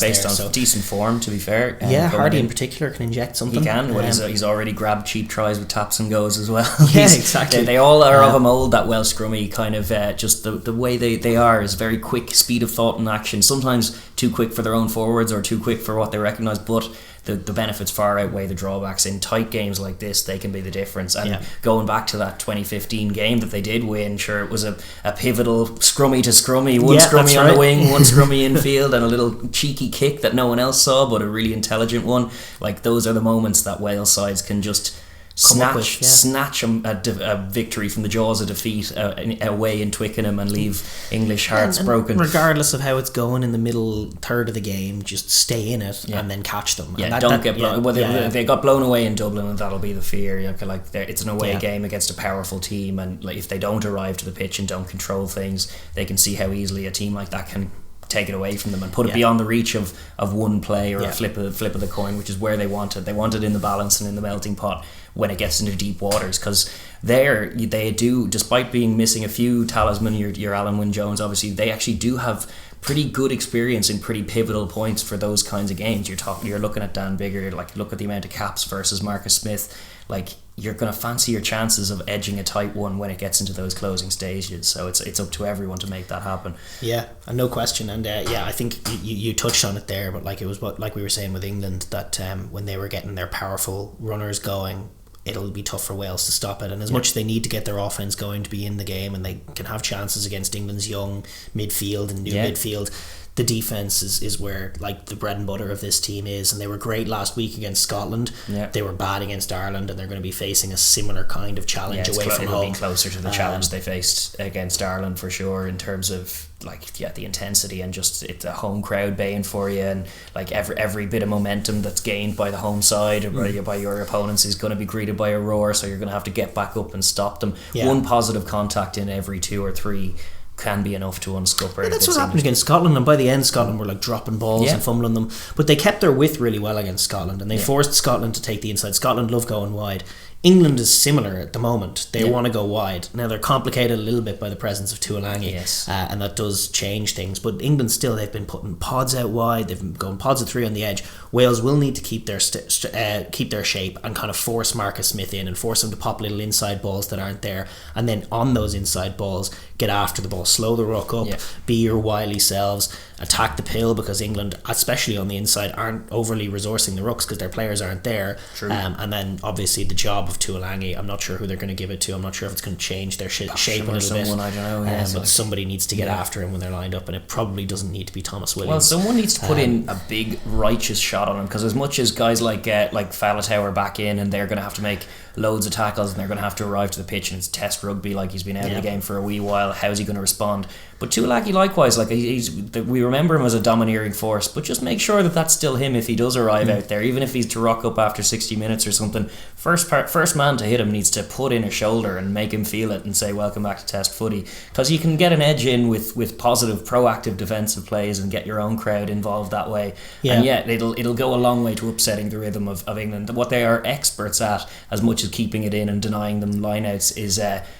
Based on decent form, to be fair. Hardy in particular can inject something. He can. He's already grabbed cheap tries with taps and goes as well. Yeah, exactly. They all are of a mould, that Welsh scrummy kind of. Just the way they are is very quick, speed of thought and action. Sometimes too quick for their own forwards or too quick for what they recognise, but the benefits far outweigh the drawbacks. In tight games like this, they can be the difference. And going back to that 2015 game that they did win, sure, it was a pivotal scrummy to scrummy, one scrummy on the wing, one scrummy infield, and a little cheeky kick that no one else saw, but a really intelligent one. Like, those are the moments that Wales sides can just snatch a victory from the jaws of defeat away in Twickenham and leave English hearts broken. Regardless of how it's going in the middle third of the game, just stay in it and then catch them. Don't get blown. They got blown away in Dublin, and that'll be the fear. It's an away game against a powerful team, and if they don't arrive to the pitch and don't control things, they can see how easily a team like that can take it away from them and put it beyond the reach of one play or a flip of the coin, which is where they want it. They want it in the balance and in the melting pot when it gets into deep waters, because they do, despite being missing a few talisman, your Alan Wynne-Jones, obviously, they actually do have pretty good experience in pretty pivotal points for those kinds of games. You're looking at Dan Biggar, like, look at the amount of caps versus Marcus Smith. Like, you're going to fancy your chances of edging a tight one when it gets into those closing stages. So it's up to everyone to make that happen. Yeah, and no question. And I think you touched on it there, but like, it was like we were saying with England, that when they were getting their powerful runners going, it'll be tough for Wales to stop it. And as much as they need to get their offense going to be in the game, and they can have chances against England's young midfield and new midfield, the defence is where, like, the bread and butter of this team is. And they were great last week against Scotland. They were bad against Ireland, and they're going to be facing a similar kind of challenge away from home. It'll be closer to the challenge they faced against Ireland for sure, in terms of the intensity, and just it's a home crowd baying for you, and like every bit of momentum that's gained by the home side or by your opponents is going to be greeted by a roar, so you're going to have to get back up and stop them. One positive contact in every 2 or 3 can be enough to unscupper. That's what happened against Scotland, and by the end Scotland were like dropping balls and fumbling them, but they kept their width really well against Scotland, and they forced Scotland to take the inside. Scotland love going wide. England is similar at the moment. They want to go wide. Now, they're complicated a little bit by the presence of Tuolangi, and that does change things. But England still, they've been putting pods out wide. They've been going pods of 3 on the edge. Wales will need to keep their shape and kind of force Marcus Smith in and force him to pop little inside balls that aren't there. And then on those inside balls, get after the ball, slow the ruck up, be your wily selves, attack the pill, because England, especially on the inside, aren't overly resourcing the rucks because their players aren't there. And then obviously the job of Tuolangi, I'm not sure who they're going to give it to. I'm not sure if it's going to change their shape a little bit. I don't know. But somebody needs to get after him when they're lined up, and it probably doesn't need to be Thomas Williams. Well, someone needs to put in a big righteous shot on him, because as much as guys like Faletau are back in and they're going to have to make loads of tackles and they're going to have to arrive to the pitch, and it's test rugby, like, he's been out of the game for a wee while, how's he going to respond? But Tuolangi likewise, like, we remember him as a domineering force, but just make sure that that's still him if he does arrive out there, even if he's to rock up after 60 minutes or something. First man to hit him needs to put in a shoulder and make him feel it and say welcome back to test footy, because you can get an edge in with positive proactive defensive plays and get your own crowd involved that way. And it'll go a long way to upsetting the rhythm of England. What they are experts at, as much as keeping it in and denying them lineouts, is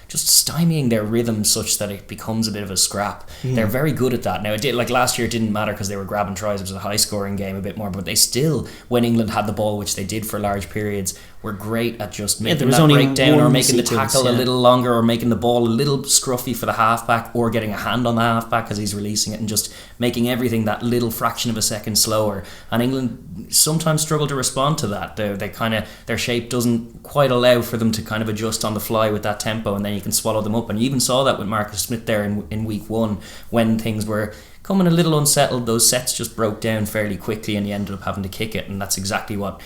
just stymieing their rhythm such that it becomes a bit of a scrap. They're very good at that. Now, it did, like last year, it didn't matter because they were grabbing tries. It was a high scoring game a bit more, but they still, when England had the ball, which they did for large periods, were great at just making that breakdown, or making the tackle a little longer, or making the ball a little scruffy for the halfback, or getting a hand on the halfback as he's releasing it, and just making everything that little fraction of a second slower. And England sometimes struggle to respond to that. Their shape doesn't quite allow for them to kind of adjust on the fly with that tempo, and then you can swallow them up. And you even saw that with Marcus Smith there in week 1, when things were coming a little unsettled. Those sets just broke down fairly quickly and you ended up having to kick it, and that's exactly what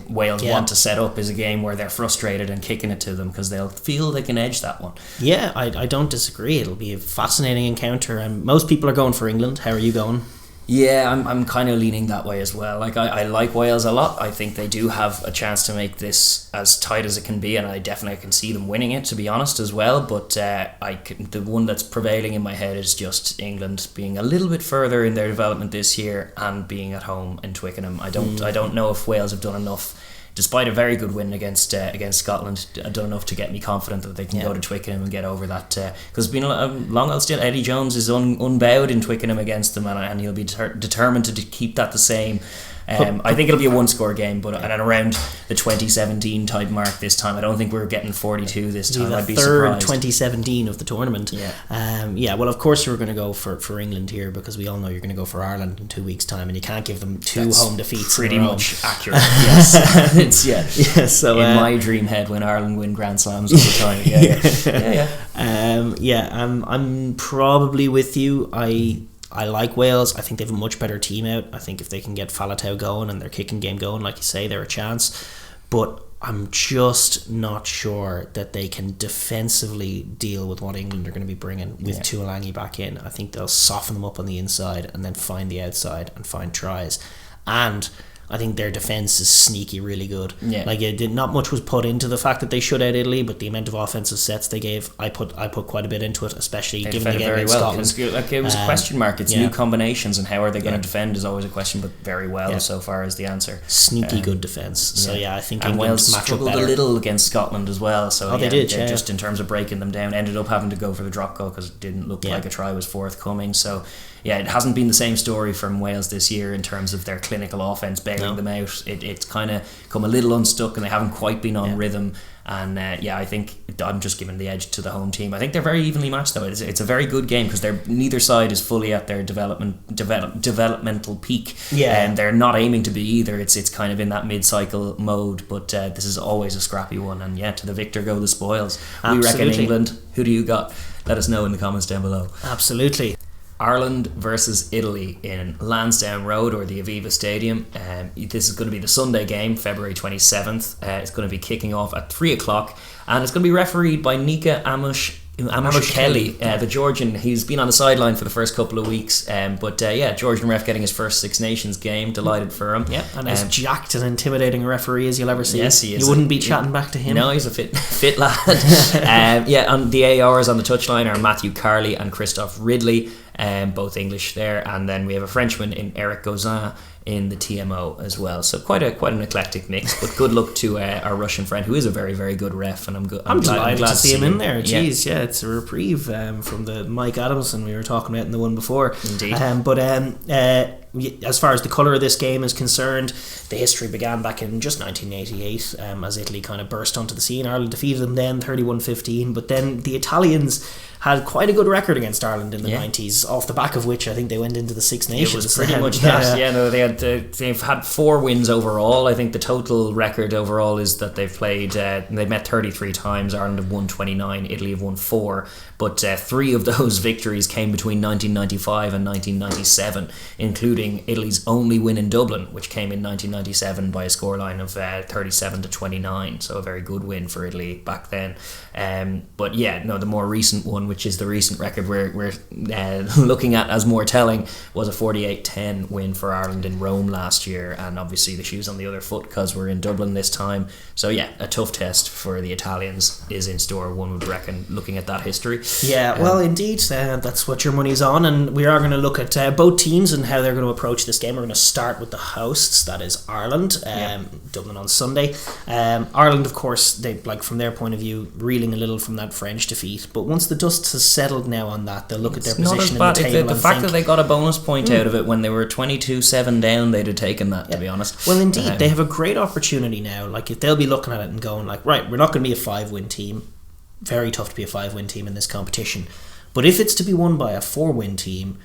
Wales want to set up, is a game where they're frustrated and kicking it to them because they'll feel they can edge that one. Yeah, I don't disagree. It'll be a fascinating encounter, and most people are going for England. How are you going? Yeah, I'm kind of leaning that way as well. Like I like Wales a lot. I think they do have a chance to make this as tight as it can be, and I definitely can see them winning it, to be honest, as well. But the one that's prevailing in my head is just England being a little bit further in their development this year and being at home in Twickenham. I don't know if Wales have done enough. Despite a very good win against Scotland, I don't know if to get me confident that they can go to Twickenham and get over that. Because it's been a long while still. Eddie Jones is unbowed in Twickenham against them, and he'll be determined to keep that the same. I think it'll be a one-score game, but at around the 2017 type mark this time. I don't think we're getting 42 this time. I'd be surprised. 2017 of the tournament. Yeah. Well, of course we're going to go for England here, because we all know you're going to go for Ireland in 2 weeks' time, and you can't give them two home defeats. Pretty much accurate. Yes. So in my dream head, when Ireland win Grand Slams all the time. I'm probably with you. I like Wales. I think they have a much better team out. I think if they can get Faletau going and their kicking game going, like you say, they're a chance. But I'm just not sure that they can defensively deal with what England are going to be bringing with Tuolangi back in. I think they'll soften them up on the inside and then find the outside and find tries. And I think their defence is sneaky really good. Yeah. Like not much was put into the fact that they shut out Italy, but the amount of offensive sets they gave, I put quite a bit into it, especially given the game against Scotland. It was a question mark. It's new combinations, and how are they going to defend is always a question, but very well so far is the answer. Sneaky good defence. So I think and England Wales struggled a little against Scotland as well. So they did. Just in terms of breaking them down, ended up having to go for the drop goal because it didn't look like a try was forthcoming. So it hasn't been the same story from Wales this year in terms of their clinical offence bailing them out. It's kind of come a little unstuck, and they haven't quite been on rhythm. And I think I'm just giving the edge to the home team. I think they're very evenly matched, though. It's a very good game because neither side is fully at their developmental peak. And they're not aiming to be either. It's kind of in that mid-cycle mode. But this is always a scrappy one. And to the victor go the spoils. Absolutely. We reckon England. Who do you got? Let us know in the comments down below. Absolutely. Ireland versus Italy in Lansdowne Road, or the Aviva Stadium. This is going to be the Sunday game, February 27th. It's going to be kicking off at 3 o'clock, and it's going to be refereed by Nika Kelly, the Georgian. He's been on the sideline for the first couple of weeks, but Georgian ref getting his first Six Nations game. Delighted for him. And as jacked and intimidating a referee as you'll ever see. Yes, he is. You wouldn't be chatting back to him. No, he's a fit lad. On the ARs on the touchline are Matthew Carley and Christophe Ridley, both English there, and then we have a Frenchman in Eric Gauzin in the TMO as well. So quite an eclectic mix, but good luck to our Russian friend, who is a very, very good ref, and I'm glad to see him in there. Jeez, it's a reprieve from the Mike Adamson we were talking about in the one before. Indeed. As far as the colour of this game is concerned, the history began back in just 1988 as Italy kind of burst onto the scene. Ireland defeated them then 31-15, but then the Italians had quite a good record against Ireland in the 90s, off the back of which I think they went into the Six Nations. It was pretty much that. They've had 4 wins overall. I think the total record overall is that they've played, they've met 33 times. Ireland have won 29, Italy have won 4, but 3 of those victories came between 1995 and 1997, including Italy's only win in Dublin, which came in 1997 by a scoreline of 37-29, so a very good win for Italy back then. The more recent one, which is the recent record we're looking at as more telling, was a 48-10 win for Ireland in Rome last year, and obviously the shoe's on the other foot because we're in Dublin this time. So a tough test for the Italians is in store, one would reckon, looking at that history. Well, indeed, that's what your money's on, and we are going to look at both teams and how they're going to approach this game. We're going to start with the hosts, that is Ireland, Dublin on Sunday. Ireland, of course, they, from their point of view, reeling a little from that French defeat, but once the dust has settled now on that, they'll look at their position in the table. The fact that they got a bonus point out of it when they were 22-7 down, they'd have taken that, to be honest. Well, indeed, they have a great opportunity now. If they'll be looking at it and going right, we're not going to be a 5-win team. Very tough to be a 5-win team in this competition. But if it's to be won by a 4-win team,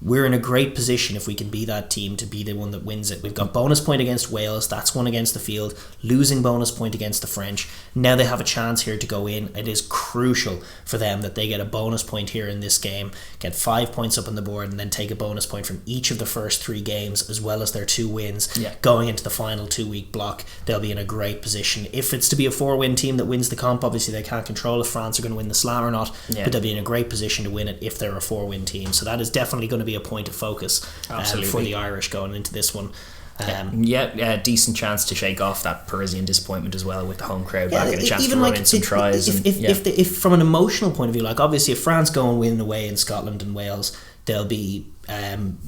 we're in a great position if we can be that team to be the one that wins it. We've got bonus point against Wales, that's one against the field, losing bonus point against the French. Now they have a chance here to go in. It is crucial for them that they get a bonus point here in this game, get 5 points up on the board, and then take a bonus point from each of the first 3 games as well as their 2 wins. Going into the final 2-week block, they'll be in a great position. If it's to be a 4-win team that wins the comp, obviously they can't control if France are going to win the Slam or not, but they'll be in a great position to win it if they're a 4-win team. So that is definitely going to be a point of focus for the Irish going into this one. Decent chance to shake off that Parisian disappointment as well with the home crowd back and a chance to run in some tries. If from an emotional point of view, like obviously if France go and win away in Scotland and Wales, they'll be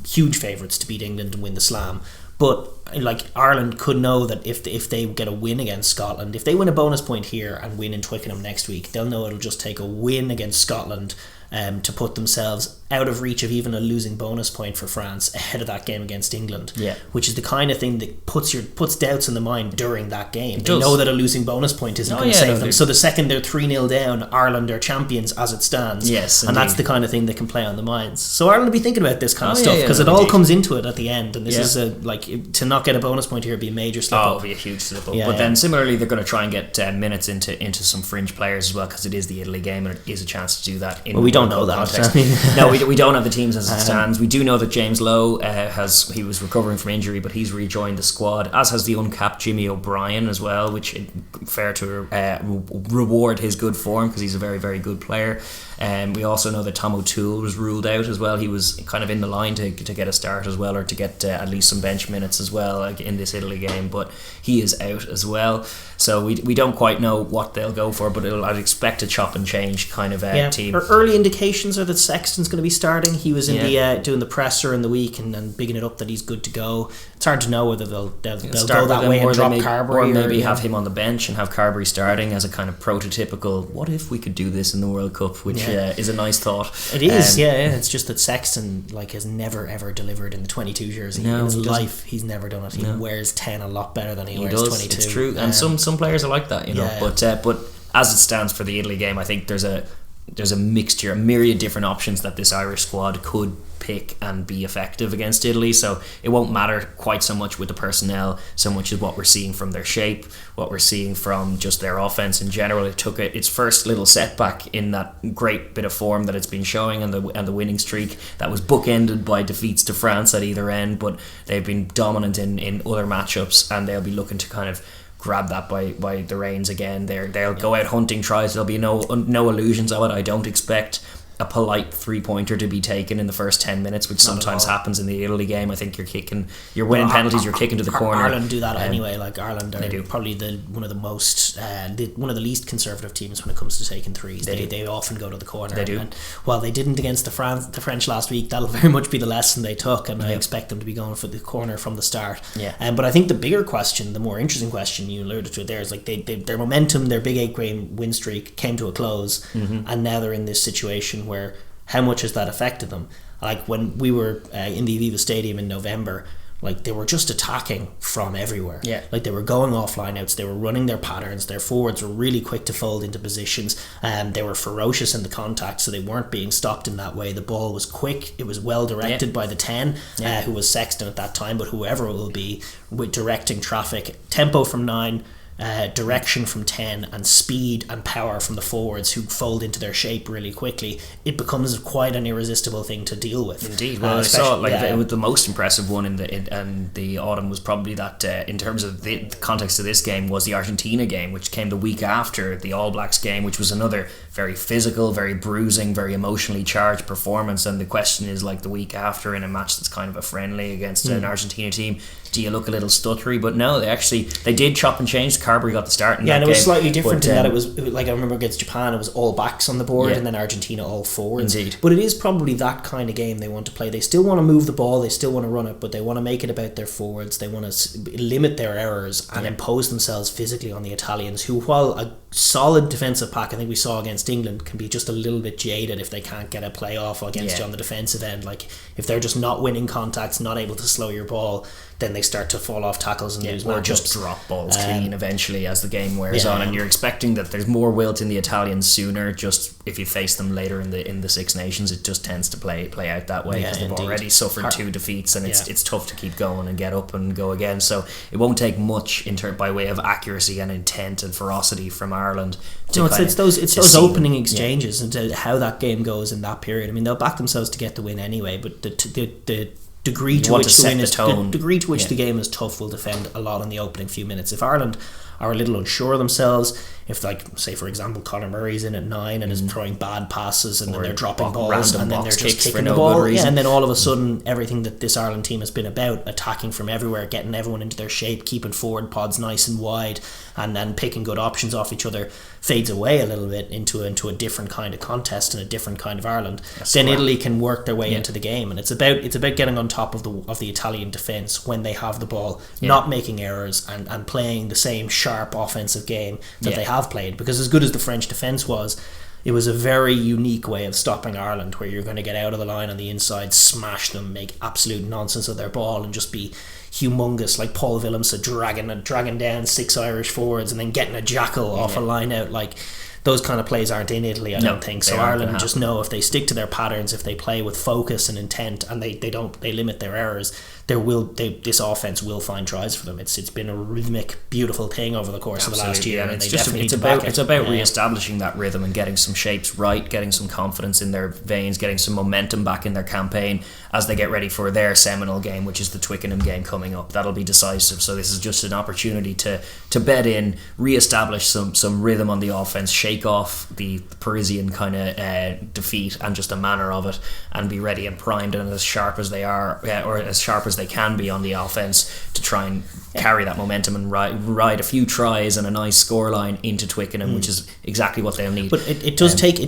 huge favourites to beat England and win the Slam. But like Ireland could know that if they get a win against Scotland, if they win a bonus point here and win in Twickenham next week, they'll know it'll just take a win against Scotland to put themselves out of reach of even a losing bonus point for France ahead of that game against England, which is the kind of thing that puts doubts in the mind during that game. They know that a losing bonus point isn't going to save them. So the second they're 3-0 down, Ireland are champions as it stands. Yes, and that's the kind of thing that can play on the minds. So Ireland will be thinking about this kind of stuff because it all comes into it at the end. And this is to not get a bonus point here would be a major slip up. It'll be a huge slip up. But then similarly, they're going to try and get minutes into some fringe players as well, because it is the Italy game and it is a chance to do that. We don't know that. No, we don't have the teams as it stands. We do know that James Lowe he was recovering from injury, but he's rejoined the squad, as has the uncapped Jimmy O'Brien as well, which is fair to reward his good form because he's a very, very good player. We also know that Tom O'Toole was ruled out as well. He was kind of in the line to get a start as well, or to get at least some bench minutes as well in this Italy game, but he is out as well. So we don't quite know what they'll go for, but I'd expect a chop and change kind of team. Early indications are that Sexton's going to be starting. He was in the doing the presser in the week and bigging it up that he's good to go. It's hard to know whether they'll go that way and drop Carberry, or maybe have him on the bench and have Carberry starting as a kind of prototypical, what if we could do this in the World Cup, which is a nice thought. It is, it's just that Sexton has never ever delivered in the 22 jersey in his life. He's never done it. He wears 10 a lot better than he wears 22. It's true, and some players are like that, but as it stands for the Italy game, I think there's a mixture, a myriad different options that this Irish squad could pick and be effective against Italy. So it won't matter quite so much with the personnel, so much as what we're seeing from their shape, what we're seeing from just their offense in general. It took its first little setback in that great bit of form that it's been showing, and the winning streak that was bookended by defeats to France at either end, but they've been dominant in other matchups, and they'll be looking to kind of grab that by the reins again. They'll go out hunting tries. There'll be no illusions of it. I don't expect a polite 3-pointer to be taken in the first 10 minutes, which sometimes happens in the Italy game. I think you're winning penalties, you're kicking to the corner. Ireland do that anyway. Ireland are probably one of the least conservative teams when it comes to taking threes. They often go to the corner. They do. And while they didn't against the French last week, that'll very much be the lesson they took, and I expect them to be going for the corner from the start. But I think the bigger question, the more interesting question, you alluded to it there, is their momentum, their big 8-game win streak came to a close, and now they're in this situation where how much has that affected them? When we were in the Aviva Stadium in November, they were just attacking from everywhere. They were going off lineouts, they were running their patterns, their forwards were really quick to fold into positions, and they were ferocious in the contact, so they weren't being stopped in that way. The ball was quick, it was well directed by the 10, who was Sexton at that time, but whoever it will be, with directing traffic, tempo from 9, direction from 10, and speed and power from the forwards who fold into their shape really quickly. It becomes quite an irresistible thing to deal with. Indeed. Well, I saw the most impressive one in the autumn was probably that in terms of the context of this game was the Argentina game, which came the week after the All Blacks game, which was another very physical, very bruising, very emotionally charged performance. And the question is, the week after in a match that's kind of a friendly against an Argentina team, do you look a little stuttery? But no, they did chop and change. Carberry got the start in that game. And it was slightly different in that it was I remember against Japan it was all backs on the board, and then Argentina all forwards. Indeed. But it is probably that kind of game they want to play. They still want to move the ball, they still want to run it, but they want to make it about their forwards. They want to limit their errors and impose themselves physically on the Italians, who, while a solid defensive pack, I think we saw against England, can be just a little bit jaded if they can't get a play off against you on the defensive end. Like, if they're just not winning contacts, not able to slow your ball, then they start to fall off tackles and lose matchups. Or just drop balls clean eventually as the game wears on, and you're expecting that there's more wilt in the Italians sooner. Just if you face them later in the Six Nations, it just tends to play out that way, because they've already suffered 2 defeats, and it's tough to keep going and get up and go again. So it won't take much by way of accuracy and intent and ferocity from Ireland. It's those opening exchanges and how that game goes in that period. I mean, they'll back themselves to get the win anyway, but the degree to which the game is tough will defend a lot in the opening few minutes. If Ireland are a little unsure of themselves, if, like, say for example, Conor Murray's in at 9 and is throwing bad passes, and then they're dropping balls, and then they're just kicking the ball, and then all of a sudden everything that this Ireland team has been about, attacking from everywhere, getting everyone into their shape, keeping forward pods nice and wide, and then picking good options off each other, fades away a little bit into a different kind of contest and a different kind of Ireland. Then Italy can work their way into the game, and it's about getting on top of the Italian defence when they have the ball, not making errors, and playing the same sharp offensive game that they have played. Because as good as the French defence was, it was a very unique way of stopping Ireland, where you're going to get out of the line on the inside, smash them, make absolute nonsense of their ball, and just be humongous, like Paul Willems dragging down 6 Irish forwards and then getting a jackal off a line out. Like, those kind of plays aren't in Italy, I don't think. So Ireland just know, if they stick to their patterns, if they play with focus and intent, and they limit their errors, this offense will find tries for them. It's been a rhythmic, beautiful thing over the course of the last year, and it's about re-establishing that rhythm and getting some shapes right, getting some confidence in their veins, getting some momentum back in their campaign as they get ready for their seminal game, which is the Twickenham game coming up. That'll be decisive. So this is just an opportunity to bed in, re-establish some rhythm on the offense, shake off the Parisian kind of defeat and just a manner of it, and be ready and primed and as sharp as they are, or as sharp as they can be on the offense, to try and carry that momentum and ride a few tries and a nice scoreline into Twickenham, which is exactly what they'll need. But it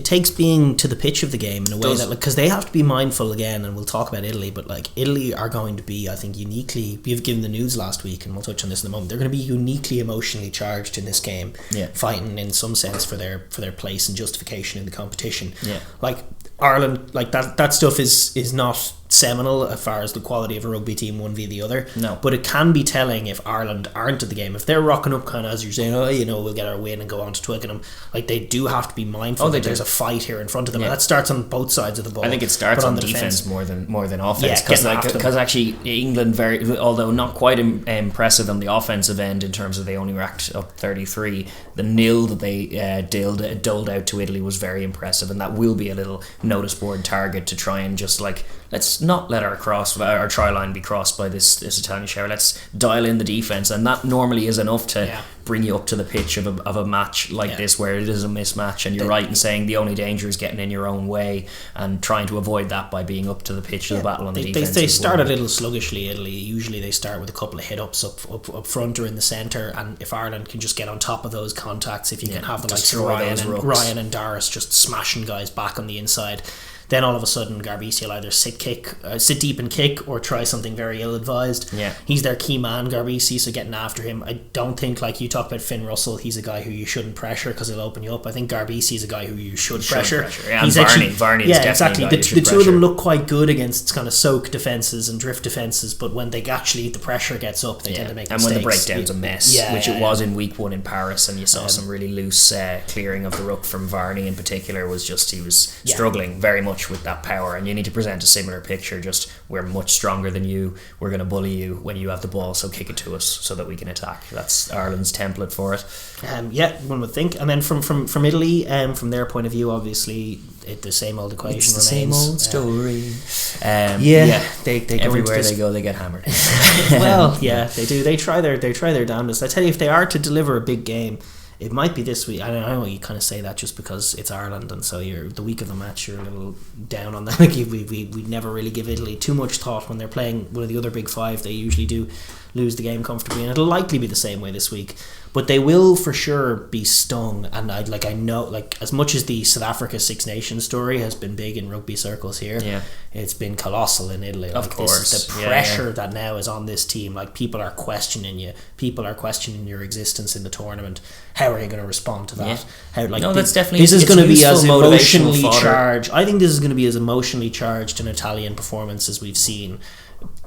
takes being to the pitch of the game in a way that, because they have to be mindful again, and we'll talk about Italy, but like, Italy are going to be, I think, uniquely, we've given the news last week and we'll touch on this in a moment, they're going to be uniquely emotionally charged in this game, fighting in some sense for their place and justification in the competition. Like, Ireland, like, that stuff is not seminal as far as the quality of a rugby team one v the other. No. But it can be telling if Ireland aren't at the game. If they're rocking up kind of as you're saying, we'll get our win and go on to Twickenham, like, they do have to be mindful that there's a fight here in front of them. And that starts on both sides of the ball. I think it starts on defense more than offense, because actually England, although not quite impressive on the offensive end in terms of they only racked up 33, the nil that they doled out to Italy was very impressive, and that will be a little notice board target to try and just, like, let's not let our try line be crossed by this Italian shower. Let's dial in the defense, and that normally is enough to bring you up to the pitch of a match like this, where it is a mismatch. And you're right in saying the only danger is getting in your own way and trying to avoid that by being up to the pitch of the battle on the defense. They start a little sluggishly, Italy. Usually they start with a couple of hit ups up front or in the centre, and if Ireland can just get on top of those contacts, if you can have the likes of Ryan and Daragh just smashing guys back on the inside, then all of a sudden Garbisi will either sit deep and kick, or try something very ill-advised. He's their key man, Garbisi, so getting after him, I don't think, like you talk about Finn Russell, he's a guy who you shouldn't pressure because he'll open you up. I think Garbisi is a guy who you should pressure. And he's Varney is definitely a guy the two of them look quite good against kind of soak defences and drift defences, but when the pressure gets up, they tend to make mistakes. And when the breakdown's a mess, which it was in week 1 in Paris, and you saw some really loose clearing of the ruck from Varney in particular, he was struggling very much with that power, and you need to present a similar picture, just we're much stronger than you, we're going to bully you when you have the ball, so kick it to us so that we can attack. That's Ireland's template for it. One would think. And then from Italy, from their point of view, obviously the same old equation remains. Same old story. They everywhere they go, they get hammered. Well, they do. They try their damnedest. I tell you, if they are to deliver a big game, it might be this week. I know you kind of say that just because it's Ireland, and so you're the week of the match, you're a little down on that. Like, we never really give Italy too much thought when they're playing one of the other big five. They usually do lose the game comfortably, and it'll likely be the same way this week. But they will for sure be stung, and I know, like, as much as the South Africa Six Nations story has been big in rugby circles here, it's been colossal in Italy. Of course, the pressure that now is on this team. Like, people are questioning you. People are questioning your existence in the tournament. How are you going to respond to that? How, like, that's definitely. This is going to be as emotionally fodder. charged. I think this is going to be as emotionally charged an Italian performance as we've seen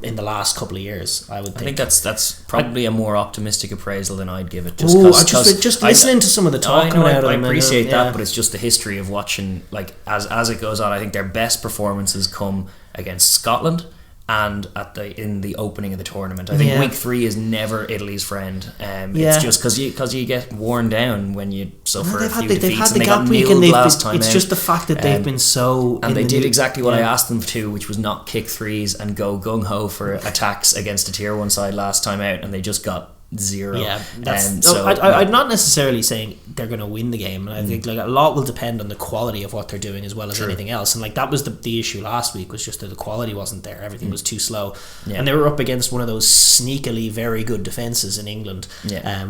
in the last couple of years. I think that's probably a more optimistic appraisal than I'd give it. Just listening to some of the talk coming out of them. I appreciate that, but it's just the history of watching, like, as it goes on. I think their best performances come against Scotland and in the opening of the tournament. I think week 3 is never Italy's friend. It's just because you get worn down when you suffer a few defeats, and they got nilled last time. It's just the fact that they've been so, and they did exactly what I asked them to, which was not kick threes and go gung ho for attacks against a tier 1 side last time out, and they just got 0. I'm not necessarily saying they're going to win the game, and I think, like, a lot will depend on the quality of what they're doing as well as anything else. And, like, that was the issue last week, was just that the quality wasn't there. Everything was too slow, and they were up against one of those sneakily very good defences in England,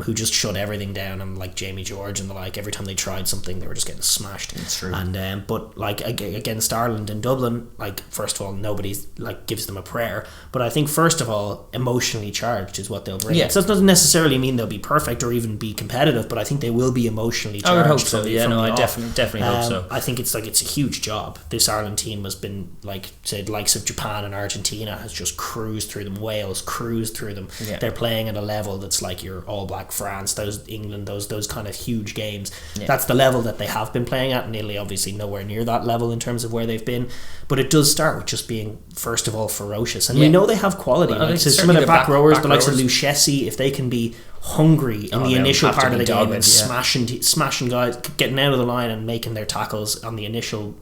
who just shut everything down, and, like, Jamie George and the like, every time they tried something they were just getting smashed. It's true. And but, like, against Ireland in Dublin, like, first of all, nobody's, like, gives them a prayer, but I think first of all, emotionally charged is what they'll bring. So it doesn't necessarily mean they'll be perfect or even be competitive, but I think they will be emotionally charged. I would hope so. I definitely hope so. I think it's a huge job. This Ireland team has been, like, say, the likes of Japan and Argentina has just cruised through them. Wales cruised through them. They're playing at a level that's like your All Black France, those England, those kind of huge games. That's the level that they have been playing at, and Italy obviously nowhere near that level in terms of where they've been. But it does start with just being, first of all, ferocious, and we know they have quality. Like, so some of their back rowers, the likes of Lucchesi, if they can be hungry in the initial part of the game and smashing guys, getting out of the line and making their tackles on the initial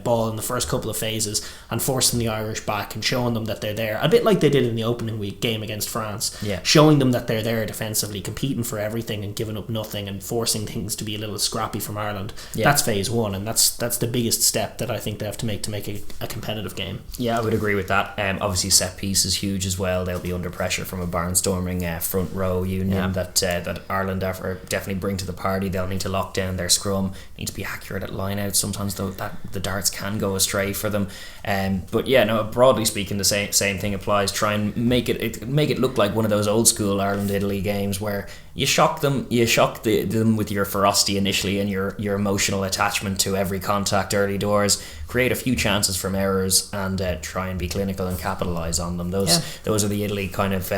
ball in the first couple of phases, and forcing the Irish back and showing them that they're there, a bit like they did in the opening week game against France, showing them that they're there defensively, competing for everything and giving up nothing, and forcing things to be a little scrappy from Ireland. That's phase 1, and that's the biggest step that I think they have to make a competitive game. I would agree with that. Obviously set piece is huge as well. They'll be under pressure from a barnstorming front row union that Ireland definitely bring to the party. They'll need to lock down their scrum, need to be accurate at line out. Sometimes though that the darts can go astray for them, but broadly speaking the same thing applies. Try and make it look like one of those old school Ireland-Italy games where you shock them with your ferocity initially and your emotional attachment to every contact early doors, create a few chances from errors, and try and be clinical and capitalise on them. Those are the Italy kind of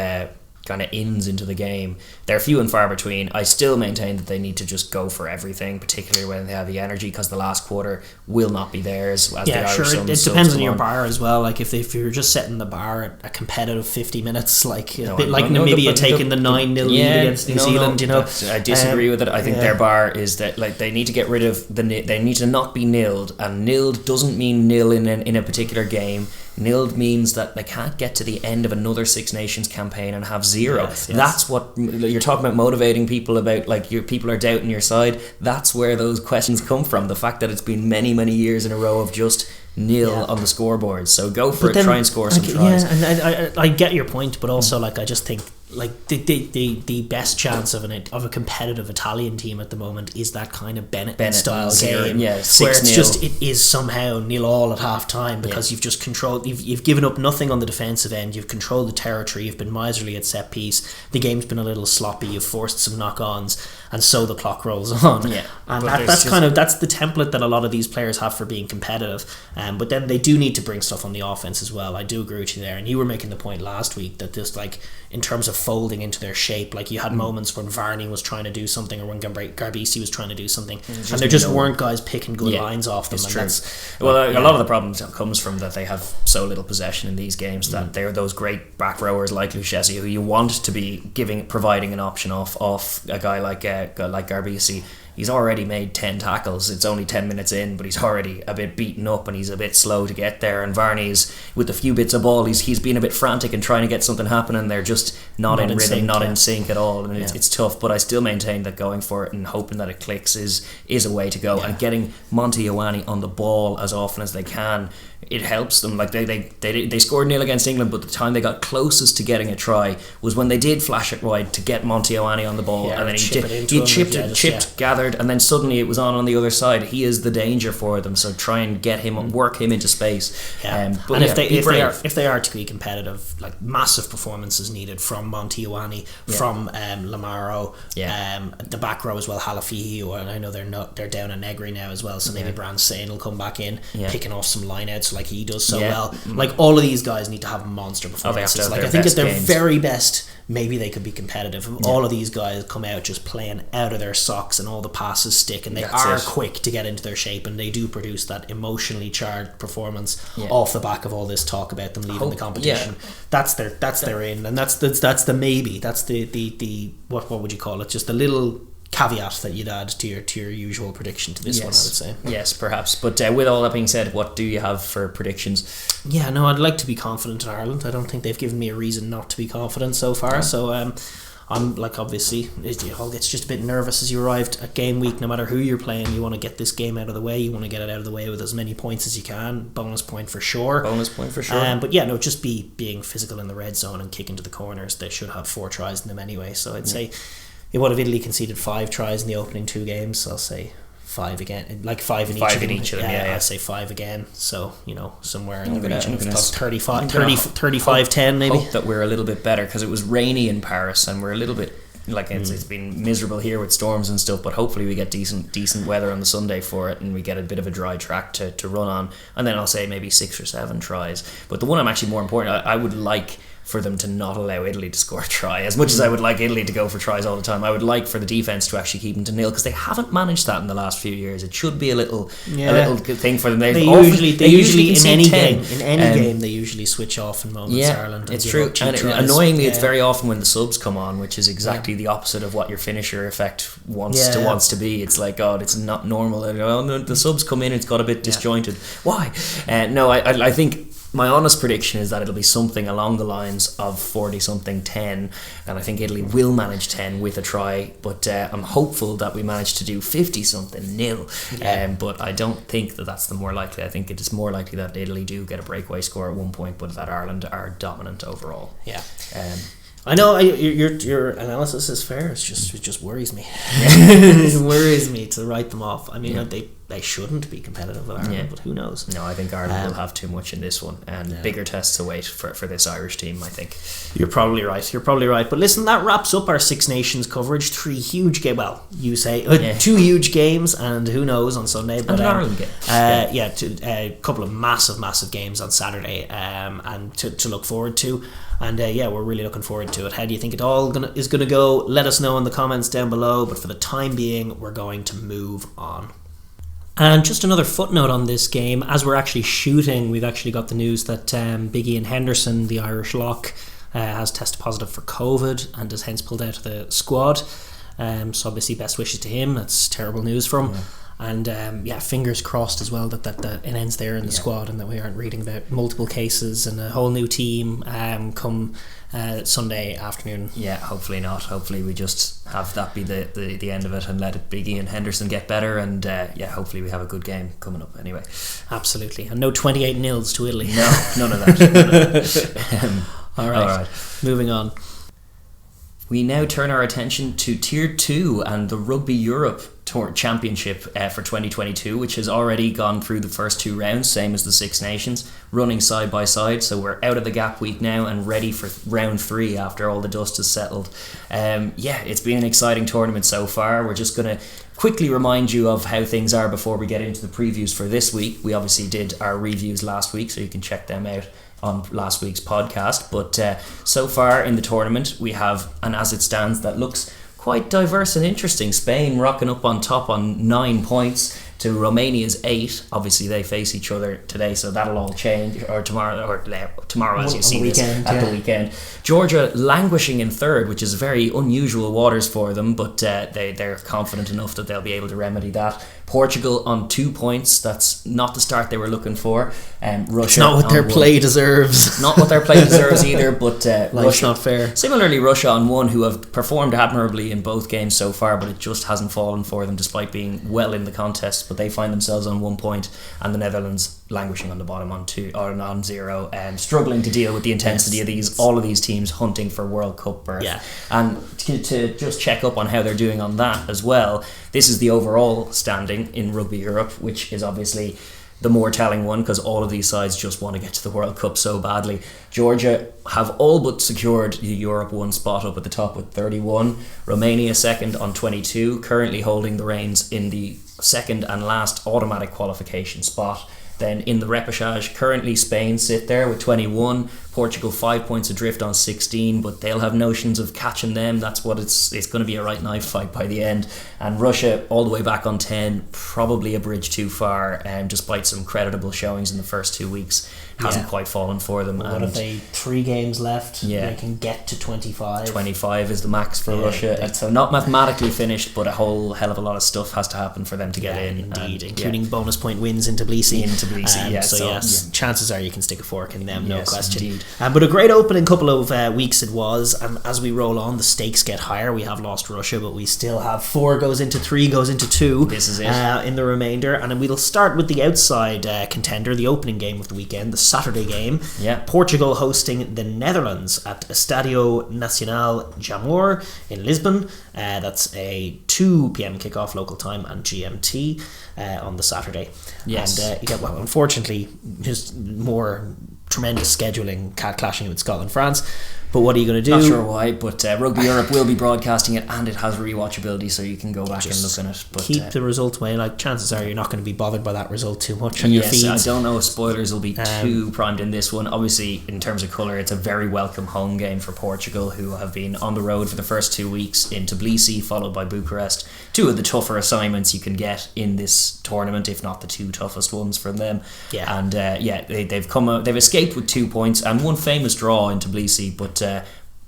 ins into the game. They're few and far between. I still maintain that they need to just go for everything, particularly when they have the energy, because the last quarter will not be theirs. As the Irish it depends on your bar as well. Like, if you're just setting the bar at a competitive 50 minutes, like a bit like Namibia taking the 9-0 lead against New Zealand, I disagree with it. I think their bar is that, like, they need to get rid of they need to not be nilled, and nilled doesn't mean nil in a particular game. Nilled means that they can't get to the end of another Six Nations campaign and have 0. That's what you're talking about, motivating people about, like, your people are doubting your side. That's where those questions come from. The fact that it's been many years in a row of just nil on the scoreboard. So go for it, try and score some tries. And I get your point, but also, like, I just think, like, the best chance of a competitive Italian team at the moment is that kind of Bennett style game, where it's just, it is somehow 0-0 at half time, because you've just controlled, you've given up nothing on the defensive end, you've controlled the territory, you've been miserly at set piece, the game's been a little sloppy, you've forced some knock-ons, and so the clock rolls on. And that's the template that a lot of these players have for being competitive. But then they do need to bring stuff on the offense as well. I do agree with you there, and you were making the point last week that just, like, in terms of folding into their shape, like, you had moments when Varney was trying to do something, or when Garbisi was trying to do something, and there just weren't guys picking good lines off them. It's true. A lot of the problems comes from that they have so little possession in these games, that they're those great back rowers like Lucchesi, who you want to be providing an option off a guy like Garbisi. he's already made 10 tackles. It's only 10 minutes in, but he's already a bit beaten up and he's a bit slow to get there. And Varney's, with a few bits of ball, he's been a bit frantic and trying to get something happening. They're just not in rhythm, sync, not in sync at all, and it's tough. But I still maintain that going for it and hoping that it clicks is a way to go. And getting Monty Ioane on the ball as often as they can, it helps them. Like they scored nil against England, but the time they got closest to getting a try was when they did flash it wide to get Monty Ioane on the ball, and then he chipped, gathered, and then suddenly it was on the other side. He is the danger for them, so try and get him, work him into space. But if they are to be competitive, like massive performances needed from Monty Ioane, from Lamaro, the back row as well, Halafihi, and I know they're down in Negri now as well, so maybe Brand Sane will come back in, picking off some line outs like he does so well. Like all of these guys need to have monster performances. Like I think at their very best, maybe they could be competitive. All of these guys come out just playing out of their socks and all the passes stick, and they are quick to get into their shape, and they do produce that emotionally charged performance off the back of all this talk about them leaving the competition. That's their in, and that's the maybe. That's the what would you call it? Just a little caveat that you'd add to your usual prediction to this one, I would say. Yes, perhaps. But with all that being said, what do you have for predictions? I'd like to be confident in Ireland. I don't think they've given me a reason not to be confident so far. So I'm like, obviously it all gets just a bit nervous as you arrived at game week. No matter who you're playing, you want to get this game out of the way. You want to get it out of the way with as many points as you can. Bonus point for sure. But just being physical in the red zone and kicking to the corners. They should have 4 tries in them anyway, so I'd say what if Italy conceded 5 tries in the opening 2 games, so I'll say 5 again, like 5 in each of them. I'll say 5 again, so somewhere in the region of 35-10 maybe. Hope that we're a little bit better, because it was rainy in Paris and we're a little bit like it's been miserable here with storms and stuff, but hopefully we get decent weather on the Sunday for it and we get a bit of a dry track to run on, and then I'll say maybe 6 or 7 tries. But the one I'm actually more important, I would like for them to not allow Italy to score a try. As much as I would like Italy to go for tries all the time, I would like for the defence to actually keep them to nil, because they haven't managed that in the last few years. It should be a little thing for them. They usually in any game they usually switch off in moments. Ireland, it's true. And annoyingly, it's very often when the subs come on, which is exactly the opposite of what your finisher effect wants to be. It's like, God, it's not normal. The subs come in, it's got a bit disjointed. Why? I think my honest prediction is that it'll be something along the lines of 40-something-10, and I think Italy will manage 10 with a try, but I'm hopeful that we manage to do 50-something-0. But I don't think that that's the more likely. I think it is more likely that Italy do get a breakaway score at one point, but that Ireland are dominant overall. I know your analysis is fair. It just worries me. It worries me to write them off. I mean, they shouldn't be competitive with Ireland, but who knows? No, I think Ireland will have too much in this one, and bigger tests await for this Irish team, I think. You're probably right. But listen, that wraps up our Six Nations coverage. 3 huge games. Well, you say 2 huge games, and who knows on Sunday? But an Ireland game. A couple of massive games on Saturday, and to look forward to. And we're really looking forward to it. How do you think it all is going to go? Let us know in the comments down below. But for the time being, we're going to move on. And just another footnote on this game, as we're actually shooting, we've actually got the news that Big Ian Henderson, the Irish lock, has tested positive for COVID and is hence pulled out of the squad. So obviously best wishes to him. That's terrible news for him. And fingers crossed as well that it ends there in the squad, and that we aren't reading about multiple cases and a whole new team come Sunday afternoon. Yeah, hopefully not. Hopefully we just have that be the end of it and let it Big Ian Henderson get better, and hopefully we have a good game coming up anyway. Absolutely. And no 28-0 to Italy. No, none of that. All right, moving on. We now turn our attention to Tier 2 and the Rugby Europe Tour Championship for 2022, which has already gone through the first 2 rounds, same as the Six Nations, running side by side. So we're out of the gap week now and ready for round 3 after all the dust has settled. It's been an exciting tournament so far. We're just going to quickly remind you of how things are before we get into the previews for this week. We obviously did our reviews last week, so you can check them out on last week's podcast. But so far in the tournament, we have an as it stands that looks quite diverse and interesting. Spain rocking up on top on 9 points. to Romania's 8. Obviously, they face each other today, so that'll all change, or tomorrow as you see this at the weekend. Georgia languishing in 3rd, which is very unusual waters for them, but they're confident enough that they'll be able to remedy that. Portugal on 2 points. That's not the start they were looking for. Russia, it's not what their play deserves. Not what their play deserves either, but Life's not fair. Similarly, Russia on 1, who have performed admirably in both games so far, but it just hasn't fallen for them despite being well in the contest. But they find themselves on 1 point, and the Netherlands languishing on the bottom on 2 or on 0, struggling to deal with the intensity of all of these teams hunting for World Cup berth. Yeah. And to just check up on how they're doing on that as well, this is the overall standing in Rugby Europe, which is obviously the more telling one because all of these sides just want to get to the World Cup so badly. Georgia have all but secured the Europe 1 spot up at the top with 31. Romania second on 22, currently holding the reins in the second and last automatic qualification spot. Then in the repechage, currently Spain sit there with 21, Portugal 5 points adrift on 16, but they'll have notions of catching them. That's what it's going to be, a right knife fight by the end. And Russia all the way back on 10, probably a bridge too far, despite some creditable showings in the first 2 weeks. Hasn't quite fallen for them. What if they 3 games left? Yeah. They can get to 25. 25 is the max for Russia. So not mathematically finished, but a whole hell of a lot of stuff has to happen for them to get in. Indeed, including bonus point wins in Tbilisi. So chances are you can stick a fork in them, no question. Indeed. But a great opening couple of weeks it was, and as we roll on, the stakes get higher. We have lost Russia, but we still have 4 goes into 3 goes into 2. This is it. In the remainder, and we'll start with the outside contender, the opening game of the weekend, the Saturday game. Yeah. Portugal hosting the Netherlands at Estadio Nacional Jamor in Lisbon. That's a 2 p.m. kickoff local time and GMT on the Saturday. Yes. And unfortunately, just more tremendous scheduling clashing with Scotland France. But what are you going to do? Not sure why, but Rugby Europe will be broadcasting it, and it has rewatchability, so you can go back and look at it. But keep the result away. Like, chances are you're not going to be bothered by that result too much on your feeds. I don't know if spoilers will be too primed in this one. Obviously, in terms of colour, it's a very welcome home game for Portugal, who have been on the road for the first 2 weeks in Tbilisi, followed by Bucharest. 2 of the tougher assignments you can get in this tournament, if not the 2 toughest ones from them. Yeah. And they've escaped with 2 points and 1 famous draw in Tbilisi, but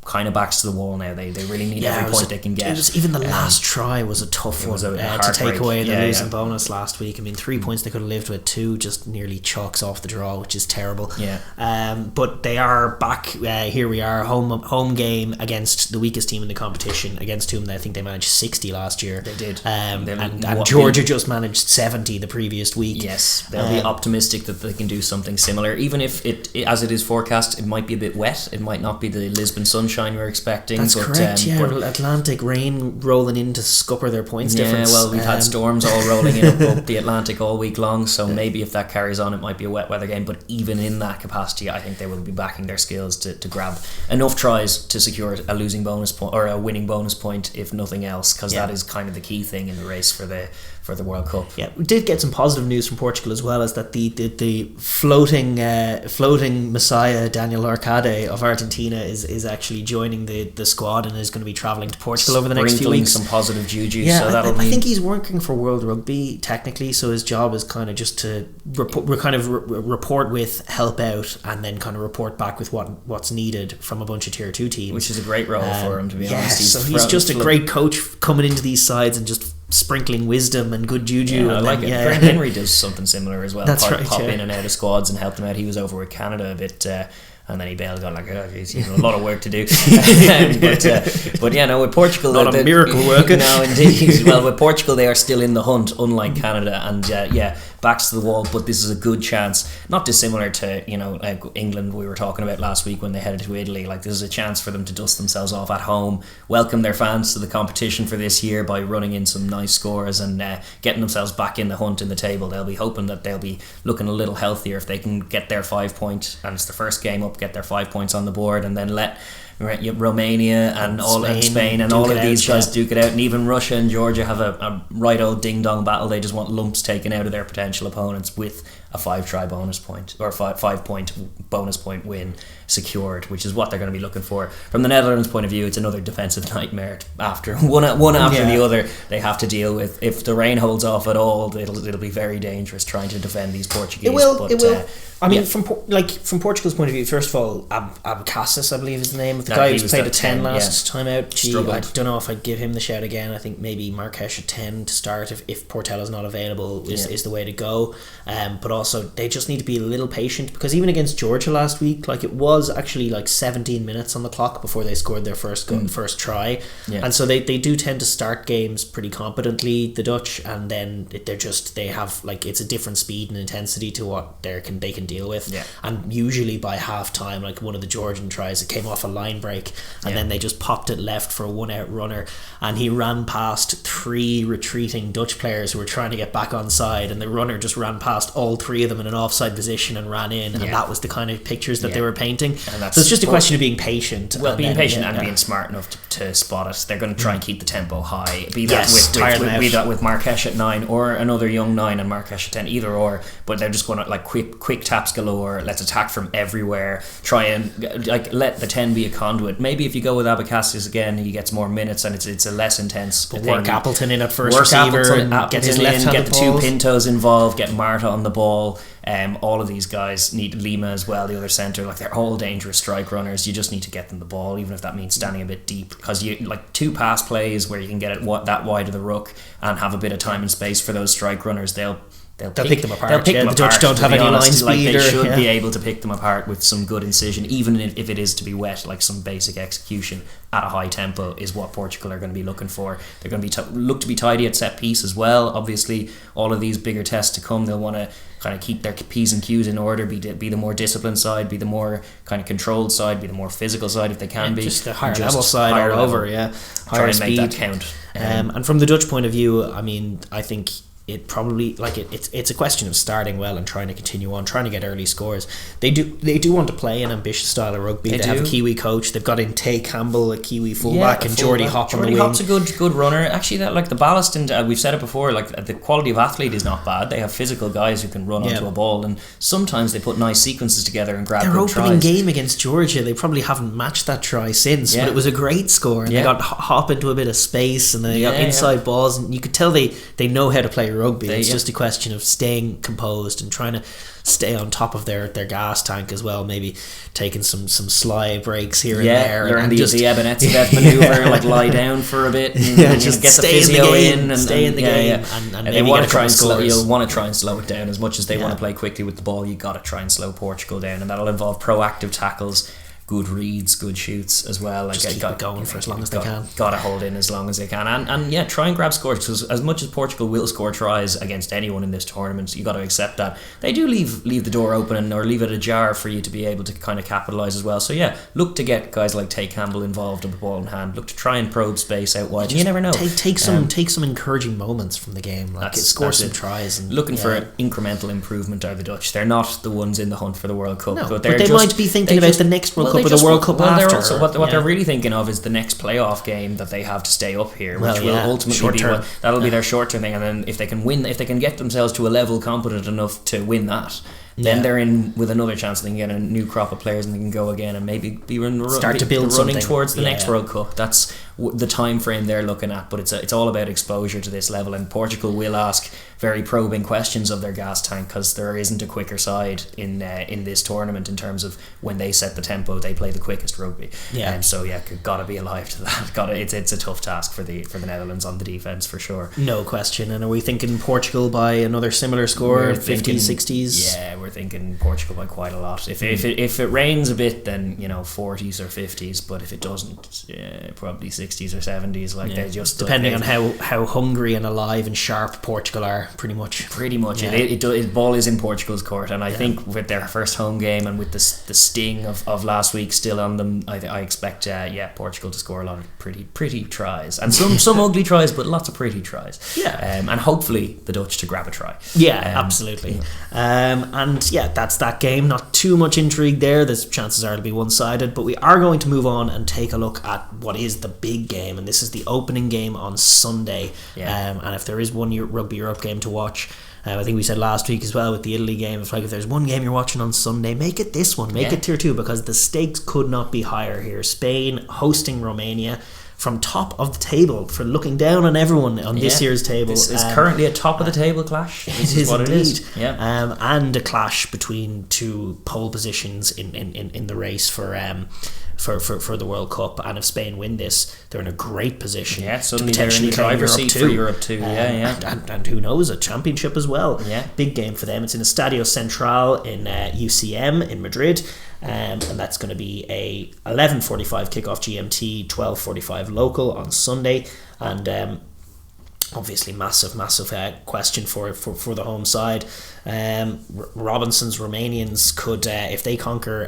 kind of backs to the wall now. They really need every point they can get. Even the last try was a tough one to take away the losing bonus last week. I mean, 3 points they could have lived with, 2 just nearly chalks off the draw, which is terrible. But they are back. Here we are, home game against the weakest team in the competition, against whom I think they managed 60 last year. They did. And Georgia just managed 70 the previous week. Yes, they'll be optimistic that they can do something similar, even if it, as it is forecast, it might be a bit wet. It might not be the Lisbon sunshine we're expecting. That's correct. Atlantic rain rolling in to scupper their points difference. Yeah, well, we've had storms all rolling in up the Atlantic all week long, so maybe if that carries on, it might be a wet weather game. But even in that capacity, I think they will be backing their skills to grab enough tries to secure a losing bonus point or a winning bonus point, if nothing else, because that is kind of the key thing in the race for the World Cup. Yeah, we did get some positive news from Portugal as well, as that the floating messiah Daniel Arcade of Argentina is actually joining the squad and is going to be travelling to Portugal over the next few weeks. Some positive juju. Yeah, so I think he's working for World Rugby technically, so his job is kind of just to report with, help out, and then kind of report back with what's needed from a bunch of tier 2 teams, which is a great role for him, to be honest. He's just a great coach coming into these sides and just sprinkling wisdom and good juju. I like it. Graham Henry does something similar as well. That's right. Pop in and out of squads and help them out. He was over with Canada a bit, and then he bailed, going like, oh geez, he's a lot of work to do. But with Portugal, not a miracle worker. No, indeed. Well, with Portugal, they are still in the hunt, unlike Canada, and backs to the wall. But this is a good chance, not dissimilar to like England we were talking about last week when they headed to Italy. Like, this is a chance for them to dust themselves off at home, welcome their fans to the competition for this year by running in some nice scores and getting themselves back in the hunt in the table. They'll be hoping that they'll be looking a little healthier if they can get their 5 point, and it's the first game up, get their 5 points on the board, and then let Romania and Spain and all of these guys duke it out, and even Russia and Georgia have a right old ding dong battle. They just want lumps taken out of their potential opponents with a 5-try bonus point or 5-point bonus point win secured, which is what they're going to be looking for. From the Netherlands' point of view, it's another defensive nightmare after one after the other they have to deal with. If the rain holds off at all, it'll be very dangerous trying to defend these Portuguese. It will. I mean, from Portugal's point of view, first of all, Abcasis, I believe is the name of the guy who's played a 10 last time out. Gee, I don't know if I'd give him the shout again. I think maybe Marques a 10 to start if Portella's not available is the way to go. But also, they just need to be a little patient, because even against Georgia last week, like, it was actually like 17 minutes on the clock before they scored their first try. Yeah. And so they do tend to start games pretty competently, the Dutch, and then they have, like, it's a different speed and intensity to what they can deal with. Yeah. And usually by half time, like one of the Georgian tries, it came off a line break, and then they just popped it left for a 1-out runner, and he ran past 3 retreating Dutch players who were trying to get back on side, and the runner just ran past all 3 of them in an offside position and ran in, and that was the kind of pictures that they were painting. So it's just a question of being patient. Well, being patient and being smart enough to spot it. They're going to try and keep the tempo high. Be that with Marques at 9 or another young 9 and Marques at 10, either or. But they're just going to, like, quick taps galore. Let's attack from everywhere. Try and, like, let the 10 be a conduit. Maybe if you go with Abacasius again, he gets more minutes and it's a less intense thing. Work Appleton in at first receiver and get his left hand, get the 2 Pintos involved, get Marta on the ball. All of these guys need Lima as well, the other centre. Like, they're all dangerous strike runners. You just need to get them the ball, even if that means standing a bit deep, because you, like, 2 pass plays where you can get it that wide of the ruck and have a bit of time and space for those strike runners. They'll pick them apart. The Dutch don't have any line speed. Like, they should be able to pick them apart with some good incision, even if it is to be wet. Like, some basic execution at a high tempo is what Portugal are going to be looking for. They're going to be look to be tidy at set piece as well. Obviously, all of these bigger tests to come, they'll want to kind of keep their P's and Q's in order, be the more disciplined side, be the more kind of controlled side, be the more physical side if they can be. Just the higher level side all over, Try and make that count. And from the Dutch point of view, I mean, I think it probably, like, it's a question of starting well and trying to continue on, trying to get early scores. They do want to play an ambitious style of rugby. They have a Kiwi coach. They've got in Tay Campbell, a Kiwi fullback, and Geordie Hop on the wing. Hop's a good runner. Actually, that, like, the ballast, and we've said it before, like, the quality of athlete is not bad. They have physical guys who can run onto a ball, and sometimes they put nice sequences together and grab good tries. Their opening game against Georgia, they probably haven't matched that try since, but it was a great score, and they got Hop into a bit of space, and they got inside balls, and you could tell they know how to play rugby. It's just a question of staying composed and trying to stay on top of their gas tank as well, maybe taking some sly breaks here and there. Learn the Ebenetzev manoeuvre, like lie down for a bit and just get the physio in and stay in the game. And they want to try and slow. You'll want to try and slow it down as much as they want to play quickly with the ball. You got to try and slow Portugal down, and that'll involve proactive tackles, good reads, good shoots as well. Like, just keep it going for as long as they can. Got to hold in as long as they can, and try and grab scores, because as much as Portugal will score tries against anyone in this tournament, you got to accept that they do leave the door open or leave it ajar for you to be able to kind of capitalise as well. So look to get guys like Tay Campbell involved with the ball in hand. Look to try and probe space out wide. You never know. Take some encouraging moments from the game. Like, score some tries. And looking for an incremental improvement are the Dutch. They're not the ones in the hunt for the World Cup. No, but they might be thinking about the next World Cup or the World Cup after. Also, what they're really thinking of is the next playoff game that they have to stay up here, which will ultimately be their short-term thing. And then if they can get themselves to a level competent enough to win that, then they're in with another chance. They can get a new crop of players and they can go again and maybe start to build running something towards the next World Cup. That's the time frame they're looking at. But it's all about exposure to this level, and Portugal will ask very probing questions of their gas tank, because there isn't a quicker side in this tournament in terms of when they set the tempo. They play the quickest rugby. Gotta be alive to that. It's a tough task for the Netherlands on the defence for sure. No question. And are we thinking Portugal by another similar score, 50s, 60s? Yeah, we're thinking Portugal by quite a lot. If it rains a bit, then 40s or 50s. But if it doesn't, probably 60s or 70s. Like, they just depending on how hungry and alive and sharp Portugal are. Pretty much. It ball is in Portugal's court, and I think with their first home game and with the sting of last week still on them, I expect Portugal to score a lot of pretty tries, and some ugly tries, but lots of pretty tries. And hopefully the Dutch to grab a try. Absolutely. That's that game. Not too much intrigue there. The chances are it'll be one-sided, but we are going to move on and take a look at what is the big game, and this is the opening game on Sunday. And if there is one Rugby Europe game to watch, I think we said last week as well with the Italy game, if there's one game you're watching on Sunday, make it this one, make it tier 2, because the stakes could not be higher here. Spain hosting Romania from top of the table, for looking down on everyone on this year's table. This is currently a top of the table clash. This is what indeed. it is. Yeah. And a clash between two pole positions in the race for the World Cup. And if Spain win this, they're in a great position. Yeah, suddenly they're in the driver's seat for Europe too. And who knows, a championship as well. Yeah. Big game for them. It's in Estadio Central in UCM in Madrid. And that's going to be a 11:45 kickoff GMT, 12:45 local on Sunday. And obviously massive question for the home side. Robinson's Romanians could, if they conquer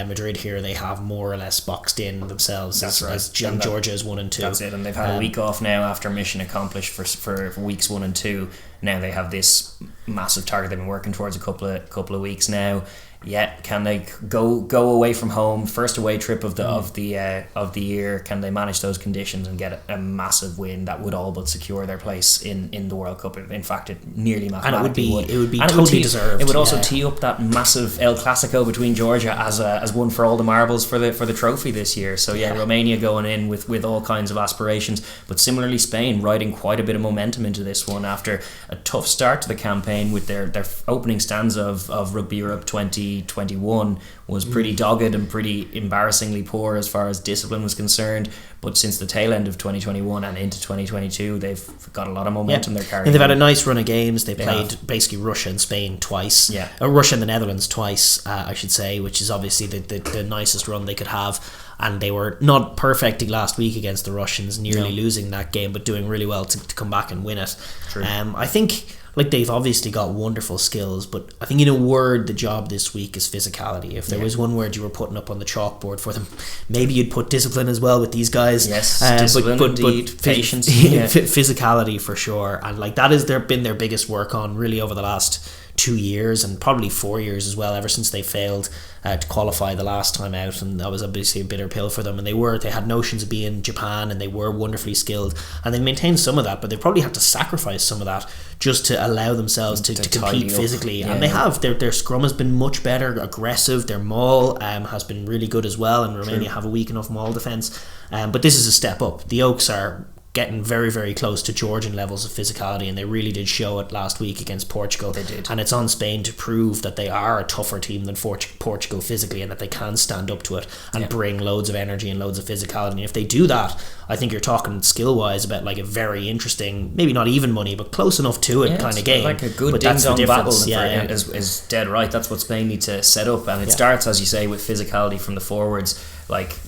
Madrid here, they have more or less boxed in themselves as Georgia is 1 and 2. That's it, and they've had a week off now after mission accomplished for weeks 1 and 2. Now they have this massive target they've been working towards a couple of weeks now. Yeah, can they go away from home, first away trip of the year? Can they manage those conditions and get a massive win that would all but secure their place in the World Cup? In fact, it nearly mathematically would. It would be totally deserved. It would also tee up that massive El Clasico between Georgia as one for all the marbles for the trophy this year. So Romania going in with all kinds of aspirations, but similarly Spain riding quite a bit of momentum into this one after a tough start to the campaign with their opening stanza of Rugby Europe 2021 was pretty dogged and pretty embarrassingly poor as far as discipline was concerned. But since the tail end of 2021 and into 2022, they've got a lot of momentum they're carrying. And they've had a nice run of games. They played basically Russia and Spain twice. Russia and the Netherlands twice, I should say, which is obviously the nicest run they could have. And they were not perfecting last week against the Russians, nearly losing that game, but doing really well to come back and win it. True. I think they've obviously got wonderful skills, but I think in a word, the job this week is physicality. If there was one word you were putting up on the chalkboard for them, maybe you'd put discipline as well with these guys. Yes, discipline, but patience. Physicality for sure. And that has been their biggest work on really over the last 2 years and probably 4 years as well, ever since they failed to qualify the last time out, and that was obviously a bitter pill for them. And they had notions of being Japan, and they were wonderfully skilled, and they maintained some of that, but they probably had to sacrifice some of that just to allow themselves to compete physically. And they have. Their scrum has been much better, aggressive. Their maul has been really good as well, and Romania have a weak enough maul defence. But this is a step up. The Oaks are getting very, very close to Georgian levels of physicality, and they really did show it last week against Portugal. They did. And it's on Spain to prove that they are a tougher team than Portugal physically, and that they can stand up to it and bring loads of energy and loads of physicality. And if they do that, I think you're talking skill-wise about a very interesting, maybe not even money, but close enough to it kind of game. Like a good ding-dong battle is dead right. That's what Spain need to set up, and it starts, as you say, with physicality from the forwards.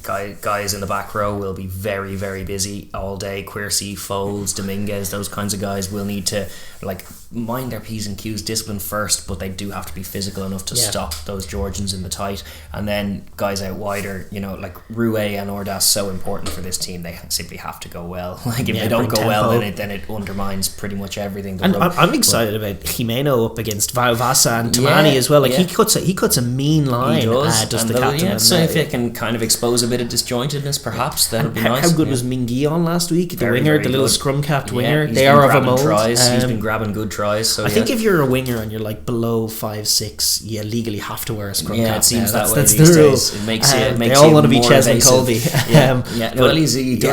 Guys in the back row will be very, very busy all day. Quercy, Foles, Dominguez, those kinds of guys will need to mind their P's and Q's, discipline first, but they do have to be physical enough to stop those Georgians in the tight. And then guys out wider, Rue and Ordas, so important for this team. They simply have to go well. If they don't go well, then it undermines pretty much everything. And I'm excited about Jimeno up against Vasa and Tamani as well. He cuts a mean line. He does the captain. So if you can kind of expose a bit of disjointedness, perhaps that'll be nice. How good was Mingy on last week? The very, winger, very the little good. scrum capped winger. They are of a mold. He's been grabbing good tries. So I think if you're a winger and you're below 5'6", you legally have to wear a scrum cap. It seems that way. That's these the rule. days. It makes they all want to be Cheslin Colby.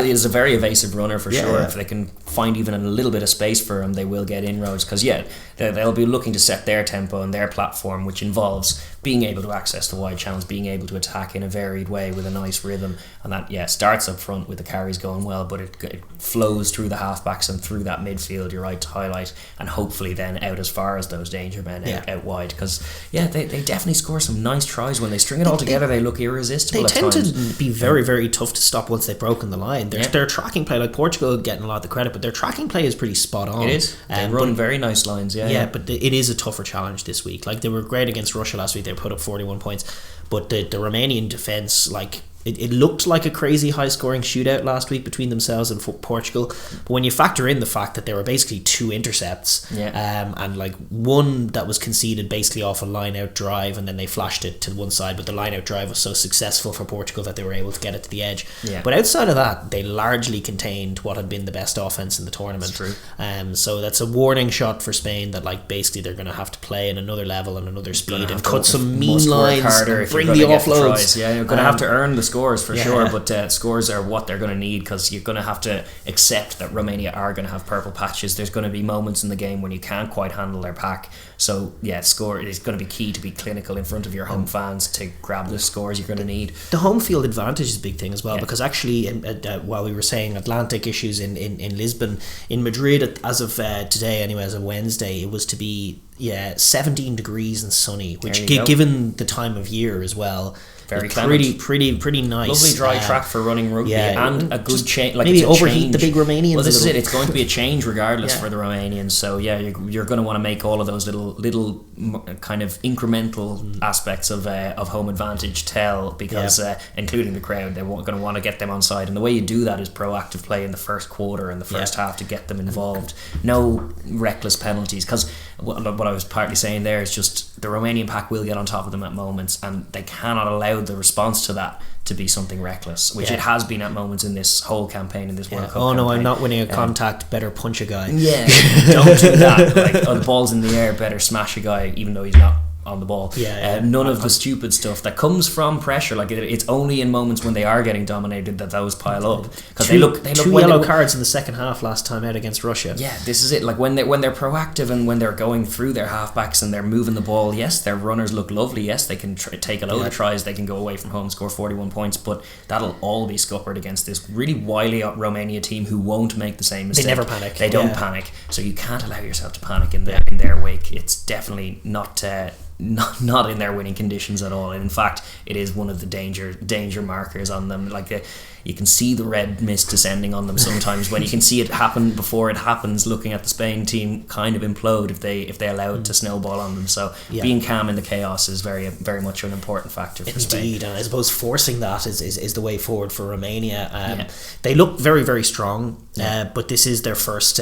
He's a very evasive runner for sure. If they can find even a little bit of space for him, they will get inroads, because they'll be looking to set their tempo and their platform, which involves being able to access the wide channels, being able to attack in a varied way with a nice rhythm, and that starts up front with the carries going well, but it flows through the halfbacks and through that midfield, you're right to highlight, and hopefully then out as far as those danger men out wide, because they definitely score some nice tries. When they string it all together, they look irresistible. They tend to be very, very tough to stop once they've broken the line. Their tracking play, Portugal getting a lot of the credit, but their tracking play is pretty spot on. It is. They run very nice lines. But it is a tougher challenge this week. They were great against Russia last week. They put up 41 points, but the Romanian defence, it looked like a crazy high-scoring shootout last week between themselves and Portugal. But when you factor in the fact that there were basically 2 intercepts, and like one that was conceded basically off a line-out drive, and then they flashed it to one side, but the line-out drive was so successful for Portugal that they were able to get it to the edge. Yeah. But outside of that, they largely contained what had been the best offense in the tournament. That's true. So that's a warning shot for Spain that like basically they're going to have to play in another level and another speed and cut some mean lines and bring the offloads. You're going to have to earn the scores for sure, but scores are what they're going to need, because you're going to have to accept that Romania are going to have purple patches. There's going to be moments in the game when you can't quite handle their pack. So score is going to be key to be clinical in front of your home fans to grab the scores you're going to need. The home field advantage is a big thing as well, because actually while we were saying Atlantic issues in Lisbon, in Madrid as of today anyway, as of Wednesday, it was to be 17 degrees and sunny, which given the time of year as well, very pretty nice. Lovely dry track for running rugby, and a good change. Like maybe overheat the big Romanians. Well, this is it. It's going to be a change regardless for the Romanians. So you're going to want to make all of those little kind of incremental aspects of home advantage tell, because including the crowd, they're going to want to get them on side. And the way you do that is proactive play in the first quarter and the first half to get them involved. No reckless penalties, because what I was partly saying there is just the Romanian pack will get on top of them at moments, and they cannot allow the response to that to be something reckless, which it has been at moments in this whole campaign, in this World Cup campaign. I'm not winning a contact, better punch a guy. Don't do that. Like, the ball's in the air, better smash a guy even though he's not on the ball. None of the stupid stuff that comes from pressure. Like it's only in moments when they are getting dominated that those pile up, because they look 2 yellow cards in the second half last time out against Russia. This is it. Like when they're proactive and when they're going through their halfbacks and they're moving the ball, yes, their runners look lovely, yes, they can take a load of tries, they can go away from home, score 41 points, but that'll all be scuppered against this really wily Romania team who won't make the same mistake. They never panic. They don't panic, so you can't allow yourself to panic in their wake. It's definitely not in their winning conditions at all, and in fact it is one of the danger markers on them. Like you can see the red mist descending on them sometimes when you can see it happen before it happens, looking at the Spain team kind of implode if they allow it to snowball on them. So being calm in the chaos is very, very much an important factor for Spain. Indeed, and I suppose forcing that is the way forward for Romania. They look very, very strong, but this is their first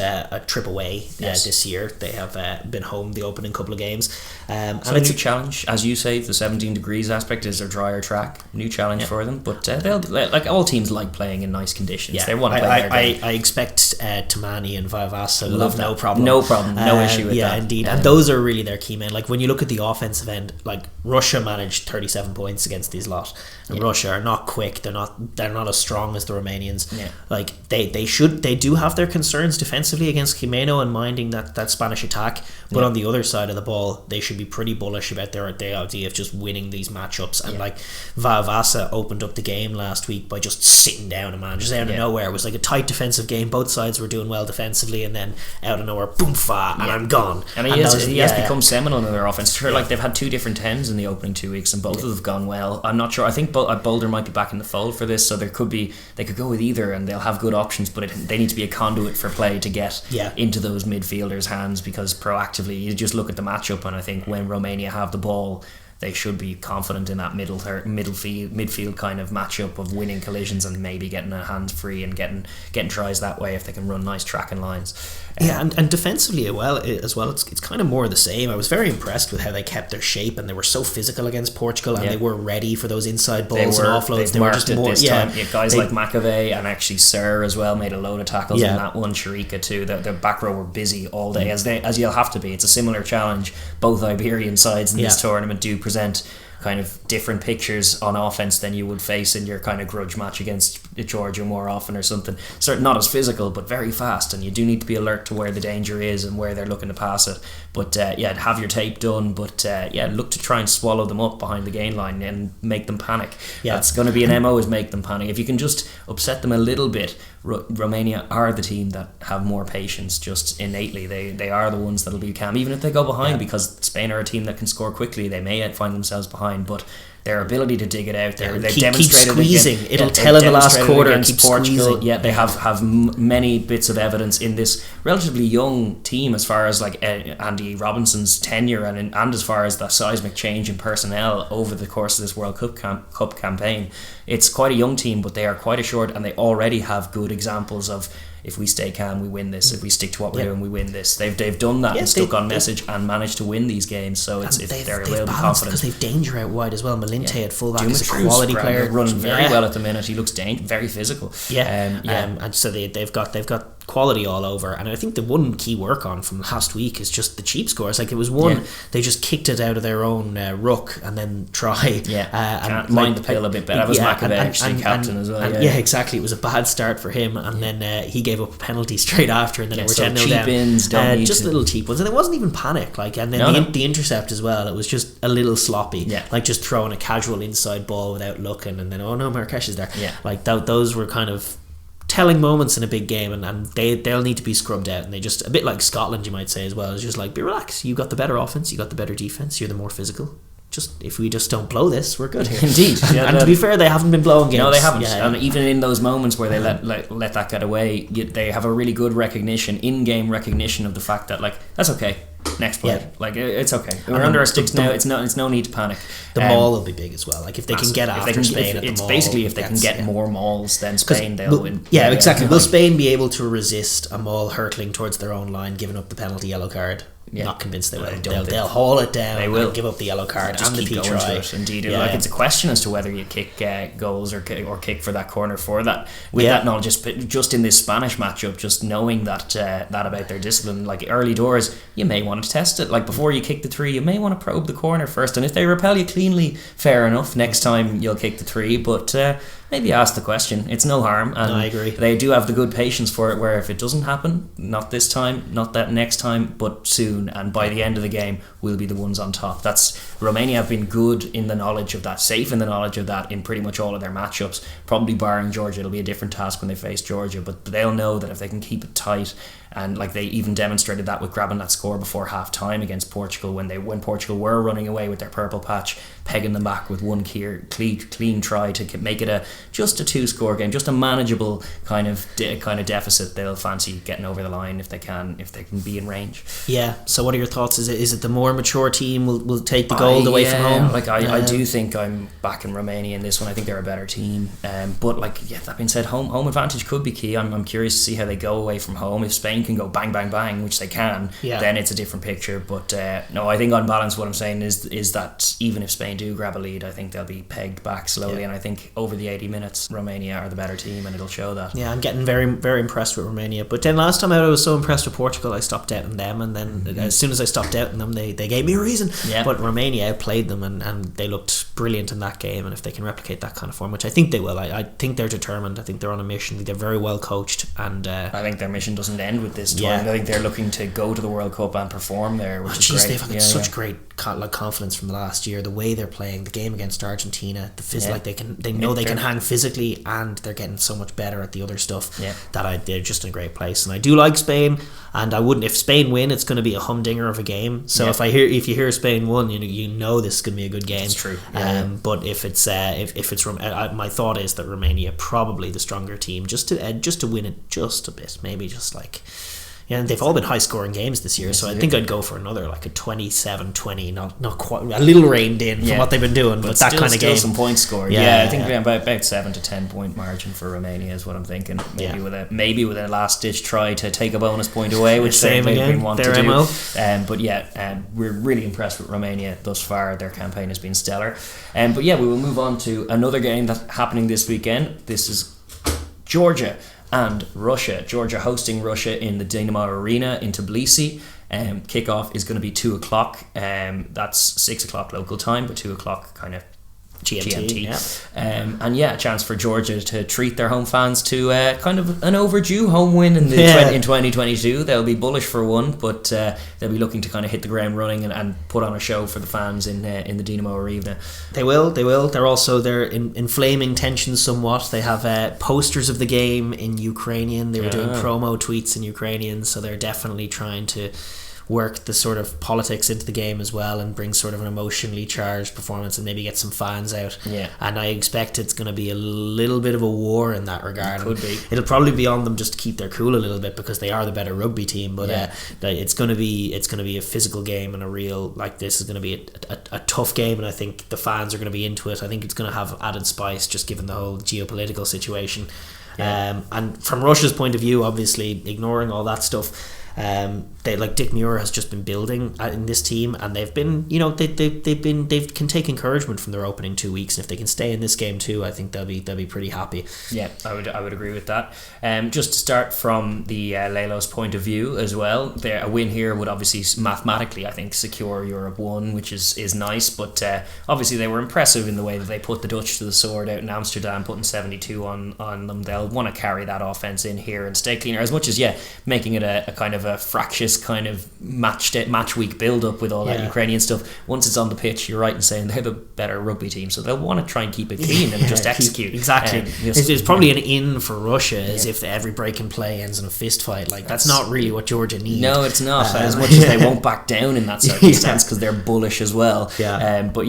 trip away this year. They have been home the opening couple of games, and it's a challenge, as you say. The 17 degrees aspect is a drier track, new challenge for them, but they'll, like all teams, like playing in nice conditions. They want to play their game. I expect Tamani and Vavasa will have no problem, no issue with that. Indeed, and those are really their key men. Like when you look at the offensive end, like Russia managed 37 points against these lot, and Russia are not quick. They're not as strong as the Romanians. Like they do have their concerns defensively against Jimeno and minding that Spanish attack, but on the other side of the ball, they should be pretty bullish about their idea of just winning these matchups. And like Vavasa opened up the game last week by just sitting down a man just out of nowhere. It was like a tight defensive game. Both sides were doing well defensively, and then out of nowhere, boom, and I'm gone. And he has become seminal in their offense. Sure, like they've had 2 different 10s in the opening 2 weeks, and both of them have gone well. I'm not sure. I think Boulder might be back in the fold for this, so they could go with either, and they'll have good options. But they need to be a conduit for play to get into those midfielders' hands, because proactively you just look at the matchup, and I think when Romania have the ball, they should be confident in that midfield kind of matchup of winning collisions and maybe getting a hand free and getting tries that way if they can run nice tracking lines. And defensively as well, it's kind of more of the same. I was very impressed with how they kept their shape, and they were so physical against Portugal, and they were ready for those inside balls and offloads. They were just more this time. Guys like McAvey and actually Sir as well made a load of tackles in that one. Sharika too. The back row were busy all day, as you'll have to be. It's a similar challenge. Both Iberian sides in this tournament do present kind of different pictures on offense than you would face in your kind of grudge match against Georgia more often or something. Certainly not as physical, but very fast, and you do need to be alert to where the danger is and where they're looking to pass it. But have your tape done, but look to try and swallow them up behind the gain line and make them panic. That's going to be an MO, is make them panic. If you can just upset them a little bit, Romania are the team that have more patience just innately. They are the ones that'll be calm, even if they go behind, because Spain are a team that can score quickly. They may find themselves behind, but their ability to dig it out. They've keep demonstrated squeezing. It'll tell in the last quarter. Keep Portugal. squeezing. Yeah, they have many bits of evidence in this relatively young team as far as like Andy Robinson's tenure and as far as the seismic change in personnel over the course of this World Cup campaign. It's quite a young team, but they are quite assured, and they already have good examples of, if we stay calm, we win this. If we stick to what we're doing, we win this. They've done that and stuck on message and managed to win these games. So they're a little bit confident because they've danger out wide as well. Malinte at fullback is a quality player, running very well at the minute. He looks very physical. And so they've got quality all over. And I think the one key work on from last week is just the cheap scores. Like it was one, they just kicked it out of their own ruck and then try. And mind the pill a bit better. That was McAvey actually captain as well. Exactly. It was a bad start for him, and then he gave up a penalty straight after, and then we're 10-0 down. Just little cheap ones, and it wasn't even panic. Like, and then the intercept as well. It was just a little sloppy. Like just throwing a casual inside ball without looking, and then Marrakesh is there. Like those were kind of telling moments in a big game, and they'll need to be scrubbed out, and they just, a bit like Scotland you might say as well, it's just like, be relaxed, you got the better offense, you got the better defense, you're the more physical. Just if we just don't blow this, we're good here. Indeed. And to be fair, they haven't been blowing games. No, they haven't. And even in those moments where they let that get away, they have a really good in-game recognition of the fact that, like, that's okay. Next play, like it's okay. We're under our sticks now. It's no need to panic. The maul will be big as well. Like if they can get after Spain, it's basically if they can get more mauls than Spain, they'll win. Yeah, exactly. Will Spain be able to resist a maul hurtling towards their own line, giving up the penalty yellow card? Not convinced they will. They'll haul it down. They will and give up the yellow card just and the keep going to it. Indeed, like it's a question as to whether you kick goals or kick for that corner for that. With that knowledge, just in this Spanish matchup, just knowing that about their discipline, like early doors, you may want to test it. Like before you kick the 3, you may want to probe the corner first, and if they repel you cleanly, fair enough. Next time you'll kick the 3, but maybe ask the question. It's no harm, and I agree. They do have the good patience for it, where if it doesn't happen, not this time, not that next time, but soon, and by the end of the game, we'll be the ones on top. Romania have been good in the knowledge of that, safe in the knowledge of that in pretty much all of their matchups. Probably barring Georgia, it'll be a different task when they face Georgia, but they'll know that if they can keep it tight, and like they even demonstrated that with grabbing that score before half time against Portugal when Portugal were running away with their purple patch, pegging them back with one clean try to make it just a 2-score game, just a manageable kind of deficit. They'll fancy getting over the line if they can be in range. So what are your thoughts? Is it the more mature team will take the gold away from home? Like I do think I'm backing Romania in this one. I think they're a better team, but that being said, home advantage could be key. I'm curious to see how they go away from home. If Spain can go bang bang bang, which they can, then it's a different picture. But no, I think on balance what I'm saying is that even if Spain do grab a lead, I think they'll be pegged back slowly, and I think over the 80 minutes Romania are the better team, and it'll show that. I'm getting very, very impressed with Romania. But then last time out I was so impressed with Portugal, I stopped doubting them, and then as soon as I stopped doubting them, they gave me a reason. But Romania outplayed them, and they looked brilliant in that game, and if they can replicate that kind of form, which I think they will, I think they're determined. I think they're on a mission. They're very well coached, and I think their mission doesn't end with this tournament. I think they're looking to go to the World Cup and perform there, which is great. They've had such great confidence from the last year, the way they're playing, the game against Argentina, like they can hang physically, and they're getting so much better at the other stuff that they're just in a great place. And I do like Spain, and I wouldn't, if Spain win, it's going to be a humdinger of a game. So if you hear Spain won, you know this is going to be a good game. It's true. But if it's my thought is that Romania probably the stronger team, just to win it just a bit, maybe just like. Yeah, and they've all been high-scoring games this year, so I think I'd go for another, like a 27-20, not quite, a little reined in from what they've been doing, but that kind of game. Some points scored. I think about 7 to 10 point margin for Romania is what I'm thinking. Maybe with a last-ditch try to take a bonus point away, which they've been wanting to do. We're really impressed with Romania thus far. Their campaign has been stellar. We will move on to another game that's happening this weekend. This is Georgia and Russia. Georgia hosting Russia in the Dinamo Arena in Tbilisi. Kickoff is going to be 2:00. That's 6:00 local time, but 2:00 kind of GMT. A chance for Georgia to treat their home fans to kind of an overdue home win in 2022. They'll be bullish for one, but they'll be looking to kind of hit the ground running and put on a show for the fans in the Dinamo Arena. They will. They're inflaming tensions somewhat. They have posters of the game in Ukrainian. They were doing promo tweets in Ukrainian, so they're definitely trying to work the sort of politics into the game as well and bring sort of an emotionally charged performance and maybe get some fans out. Yeah. And I expect it's going to be a little bit of a war in that regard. It could be. It'll probably be on them just to keep their cool a little bit because they are the better rugby team. But it's going to be a physical game and a real, like, this is going to be a tough game, and I think the fans are going to be into it. I think it's going to have added spice just given the whole geopolitical situation. And from Russia's point of view, obviously ignoring all that stuff, they, like, Dick Muir has just been building in this team, and they've been, you know, they can take encouragement from their opening 2 weeks, and if they can stay in this game too, I think they'll be pretty happy. Yeah, I would agree with that. Just to start from the Lelos point of view as well, a win here would obviously mathematically, I think, secure Europe 1, which is nice, but obviously they were impressive in the way that they put the Dutch to the sword out in Amsterdam, putting 72 on them. They'll want to carry that offense in here and stay cleaner, as much as making it a kind of a fractious kind of match week build up with all that Ukrainian stuff. Once it's on the pitch, you're right in saying they're the better rugby team, so they'll want to try and keep it clean and just execute. Exactly. It's probably an in for Russia is if every break and play ends in a fist fight. Like, that's not really what Georgia need. No, it's not. As much as they won't back down in that circumstance because they're bullish as well. But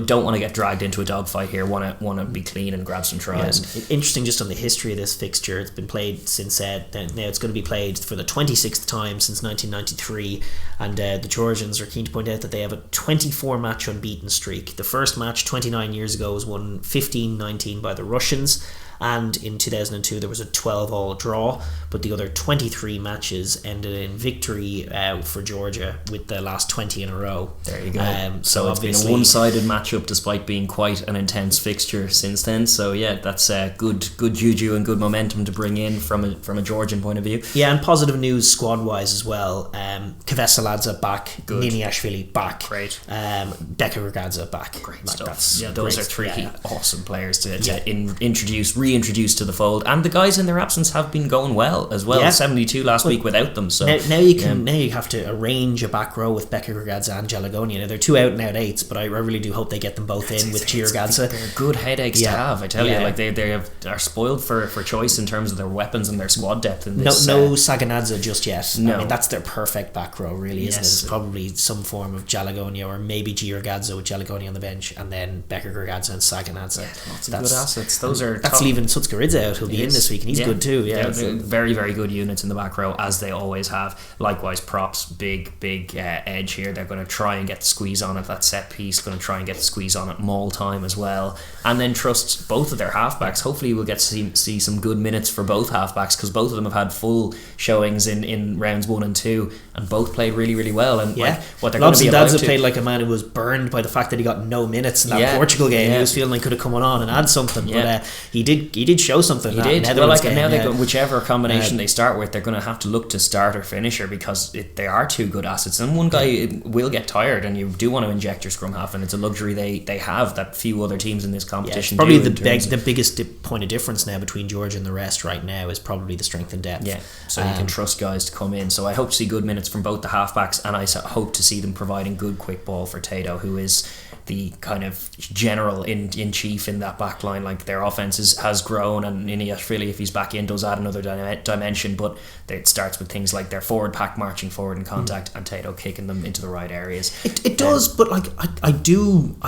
don't want to get dragged into a dogfight here. Want to be clean and grab some tries. Interesting, just on the history of this fixture, it's been played since now it's going to be played for the 26th time since 1993, and the Georgians are keen to point out that they have a 24 match unbeaten streak. The first match 29 years ago was won 15-19 by the Russians, and in 2002 there was a 12-all draw, but the other 23 matches ended in victory for Georgia with the last 20 in a row. There you go. So it's been a one-sided matchup despite being quite an intense fixture since then. So that's good juju and good momentum to bring in from a Georgian point of view. Yeah, and positive news squad-wise as well. Kvesaladze back, good. Niniashvili back, great. Beka Raggadze back. Great stuff. Those are three awesome players to reintroduce to the fold, and the guys in their absence have been going well as well. 72 last week without them. So now you have to arrange a back row with Beka Raggadze and Jalagonia. Now they're two out and out eights, but I really do hope they get them both in with Raggadze. They're good headaches to have, I tell you. Like they are spoiled for choice in terms of their weapons and their squad depth in this. No Saganadze just yet. No. I mean, that's their perfect back row, really, isn't it? It's probably some form of Jalagonia or maybe Raggadze with Jalagonia on the bench, and then Beka Raggadze and Saganadze. Lots of good assets. That's leaving Sutskaridze out, who'll be in this week, and he's good too. They're very, very good units in the back row, as they always have. Likewise, props, big edge here. They're going to try and get the squeeze on it. That set piece, going to try and get the squeeze on it maul time as well, and then trust both of their halfbacks. Hopefully we'll get to see some good minutes for both halfbacks, because both of them have had full showings in rounds 1 and 2, and both played really, really well. And what they're going to be about to played like a man who was burned by the fact that he got no minutes in that Portugal game. He was feeling like he could have come on and add something, but he did show something. He did. Well, like, now they go, whichever combination they start with, they're going to have to look to start or finisher, because they are two good assets, and one guy will get tired, and you do want to inject your scrum half, and it's a luxury they have that few other teams in this competition probably do. The biggest point of difference now between Georgia and the rest right now is probably the strength and depth. So you can trust guys to come in. So I hope to see good minutes from both the halfbacks, and I hope to see them providing good quick ball for Tato, who is the kind of general in chief in that back line. Like, their offense has grown, and Niniashvili, if he's back in, does add another dimension, but it starts with things like their forward pack marching forward in contact and Tato kicking them into the right areas. It does, but like I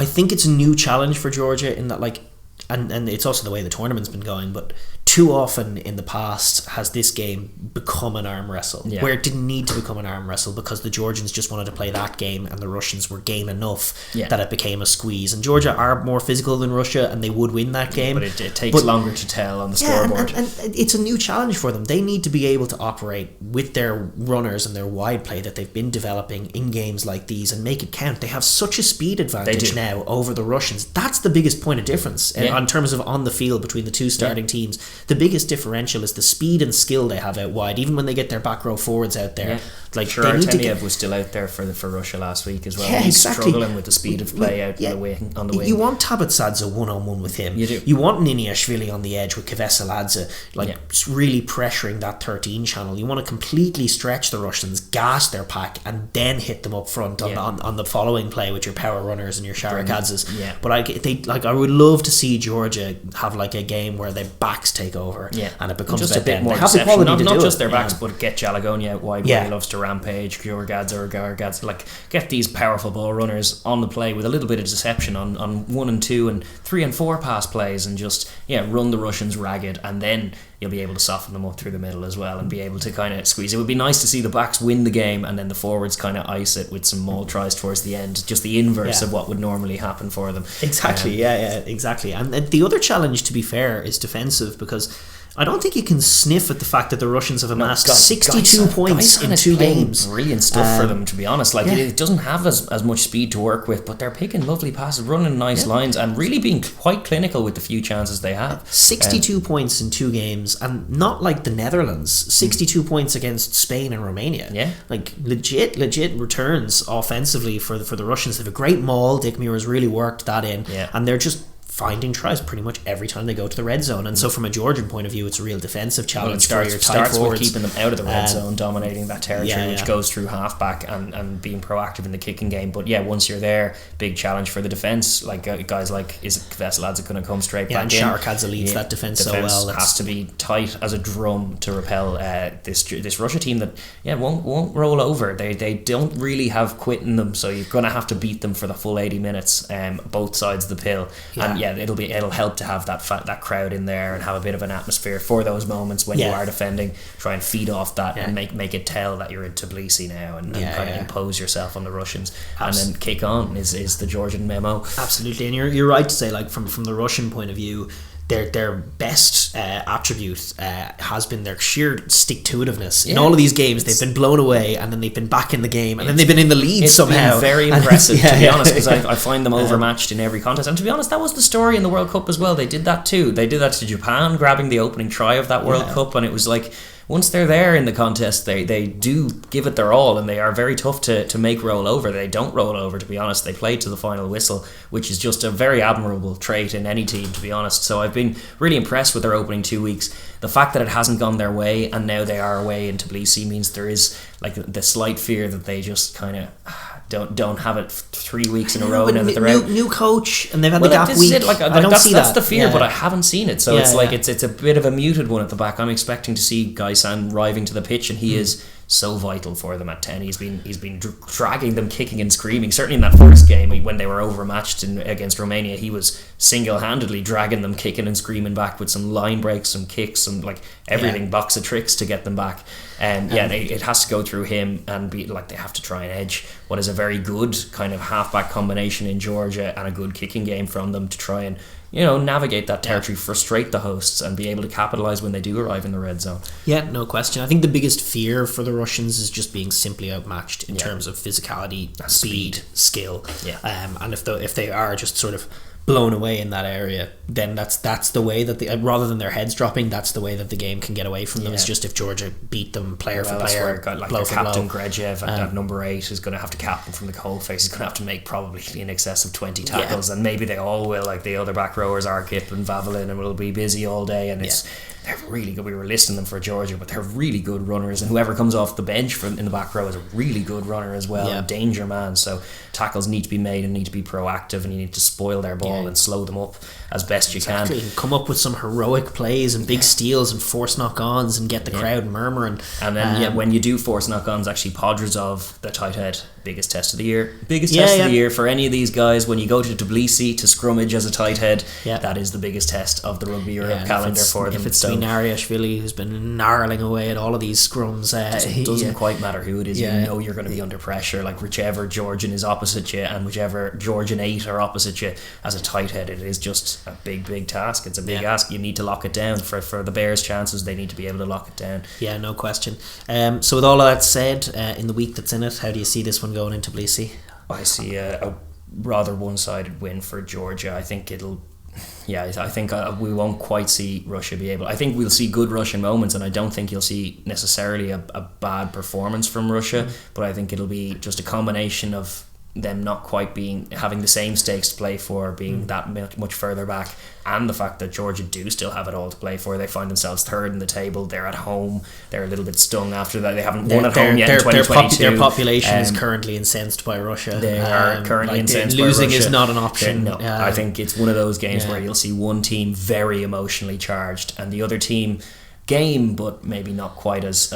think it's a new challenge for Georgia in that, like, and it's also the way the tournament's been going, but too often in the past has this game become an arm wrestle, where it didn't need to become an arm wrestle, because the Georgians just wanted to play that game and the Russians were game enough that it became a squeeze. And Georgia are more physical than Russia, and they would win that game, but it takes longer to tell on the scoreboard. And it's a new challenge for them. They need to be able to operate with their runners and their wide play that they've been developing in games like these and make it count. They have such a speed advantage now over the Russians. That's the biggest point of difference in terms of on the field between the two starting teams. The biggest differential is the speed and skill they have out wide, even when they get their back row forwards out there. Like, Artemiev was still out there for Russia last week as well. He's struggling with the speed of play on the wing. You want Tabitsadze one-on-one with him. You do. You want Niniashvili on the edge with Kvesaladze, really pressuring that 13 channel. You want to completely stretch the Russians, gas their pack, and then hit them up front on the following play with your power runners and your Sharakadzes. But I would love to see Georgia have like a game where their backs take take over, Yeah. and it becomes just a bit them. more They have the deception. quality to Not do just it. their backs, but get Jalagonia out wide where he loves to rampage, Gjorgads or Gargads, like get these powerful ball runners on the play with a little bit of deception on 1 and 2 and 3 and 4 pass plays, and just run the Russians ragged, and then you'll be able to soften them up through the middle as well and be able to kind of squeeze. It would be nice to see the backs win the game and then the forwards kind of ice it with some maul tries towards the end, just the inverse of what would normally happen for them. Exactly, exactly. And the other challenge, to be fair, is defensive, because I don't think you can sniff at the fact that the Russians have amassed 62 points in 2 games. Brilliant stuff for them, to be honest. Like it doesn't have as much speed to work with, but they're picking lovely passes, running nice lines, and really being quite clinical with the few chances they have. 62 points in 2 games, and not like the Netherlands. 62 points against Spain and Romania. Yeah, like legit returns offensively for the Russians. They have a great maul. Dick Muir's really worked that in, and they're just finding tries pretty much every time they go to the red zone. And so from a Georgian point of view, it's a real defensive challenge for your tight forwards. With keeping them out of the red zone, dominating that territory, which goes through halfback and being proactive in the kicking game. But once you're there, big challenge for the defence. Like guys like Veseladze are going to come straight back in. And Sharkadze leads that defence so well. Has to be tight as a drum to repel this Russia team that won't roll over. They don't really have quit in them, so you're going to have to beat them for the full 80 minutes, both sides of the pill. And it'll help to have that crowd in there and have a bit of an atmosphere for those moments when you are defending. Try and feed off that and make it tell that you're in Tbilisi now and kind of impose yourself on the Russians. And then kick on is the Georgian memo. Absolutely, and you're right to say, like, from the Russian point of view, their best attribute has been their sheer stick-to-itiveness. In all of these games, they've been blown away, and then they've been back in the game, and then they've been in the lead somehow. It's been very impressive, to be honest, because I find them overmatched in every contest. And to be honest, that was the story in the World Cup as well. They did that too. They did that to Japan, grabbing the opening try of that World Cup, and it was like, once they're there in the contest, they do give it their all, and they are very tough to make roll over. They don't roll over, to be honest. They play to the final whistle, which is just a very admirable trait in any team, to be honest. So I've been really impressed with their opening 2 weeks. The fact that it hasn't gone their way, and now they are away in Tbilisi, means there is like the slight fear that they just kind of don't have it 3 weeks in a row now that they're out. New coach, and they've had the gap week. I don't see that. That's the fear, but I haven't seen it. So it's a bit of a muted one at the back. I'm expecting to see Gaisan arriving to the pitch, and he is so vital for them at 10. He's been dragging them, kicking and screaming. Certainly in that first game when they were overmatched against Romania, he was single-handedly dragging them, kicking and screaming back with some line breaks, some kicks, and like everything, box of tricks to get them back. And it has to go through him, and be like, they have to try and edge what is a very good kind of halfback combination in Georgia and a good kicking game from them to try and navigate that territory, frustrate the hosts, and be able to capitalise when they do arrive in the red zone. Yeah, no question. I think the biggest fear for the Russians is just being simply outmatched in terms of physicality, speed, skill. Yeah. And if they are just sort of blown away in that area, then that's the way that rather than their heads dropping, that's the way that the game can get away from them. It's just if Georgia beat them player for player, blow for captain blow. Gregev at number 8 is going to have to captain from the cold face. He's going to have to make probably in excess of 20 tackles, and maybe they all will. Like the other back rowers, Arkip and Vavelin, and will be busy all day, and they're really good. We were listing them for Georgia, but they're really good runners, and whoever comes off the bench in the back row is a really good runner as well, a danger man. So tackles need to be made and need to be proactive, and you need to spoil their ball and slow them up as best you can. Come up with some heroic plays and big steals and force knock-ons and get the crowd murmuring. And then when you do force knock-ons, actually Podrazov, the tight head, biggest test of the year. Biggest test of the year for any of these guys. When you go to Tbilisi to scrummage as a tight head, that is the biggest test of the Rugby Europe calendar for them. If it's Nariashvili, who's been gnarling away at all of these scrums, it doesn't quite matter who it is. You know you're going to be under pressure. Like whichever Georgian is opposite you and whichever Georgian 8 are opposite you as a tight head, it is just a big task. It's a big ask. You need to lock it down. For the Bears' chances, they need to be able to lock it down. Yeah, no question. So with all of that said, in the week that's in it, how do you see this one going into Tbilisi? I see a rather one-sided win for Georgia. I think it'll... Yeah, I think we won't quite see Russia be able... I think we'll see good Russian moments, and I don't think you'll see necessarily a bad performance from Russia, but I think it'll be just a combination of them not quite having the same stakes to play for, being that much further back, and the fact that Georgia do still have it all to play for. They find themselves third in the table. They're at home. They're a little bit stung after that. They haven't won at home yet in 2022. Their population is currently incensed by Russia. They are currently incensed by Russia. Losing is not an option. No, I think it's one of those games where you'll see one team very emotionally charged and the other team game, but maybe not quite as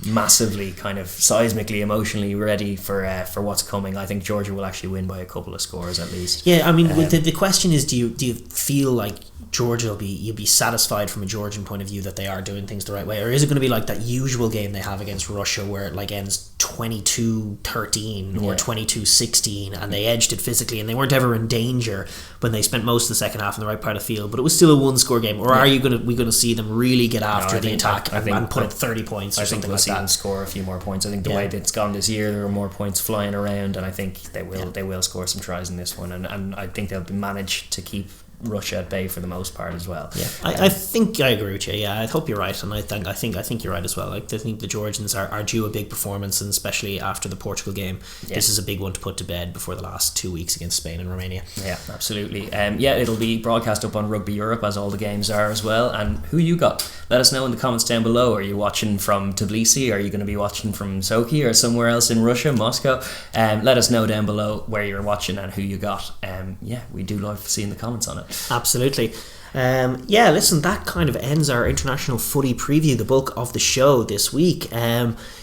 massively kind of seismically emotionally ready for what's coming. I think Georgia will actually win by a couple of scores at least. Yeah, I mean, the question is, do you feel like Georgia you'll be satisfied from a Georgian point of view that they are doing things the right way, or is it going to be like that usual game they have against Russia where it like ends 22-13 or 22-16 and they edged it physically and they weren't ever in danger when they spent most of the second half in the right part of the field, but it was still a one-score game? Or are we going to see them really get after the attack and put up 30 points or something like that? I think we'll see them score a few more points. I think the way that it's gone this year, there are more points flying around, and I think they will score some tries in this one, and I think they'll manage to keep Russia at bay for the most part as well. Yeah, I think I agree with you. Yeah, I hope you're right, and I think you're right as well. Like, I think the Georgians are due a big performance, and especially after the Portugal game, this is a big one to put to bed before the last 2 weeks against Spain and Romania. Yeah, absolutely. It'll be broadcast up on Rugby Europe, as all the games are as well. And who you got? Let us know in the comments down below. Are you watching from Tbilisi? Are you going to be watching from Sochi or somewhere else in Russia, Moscow? Let us know down below where you're watching and who you got. We do love seeing the comments on it. Absolutely. Listen, that kind of ends our international footy preview, the bulk of the show this week.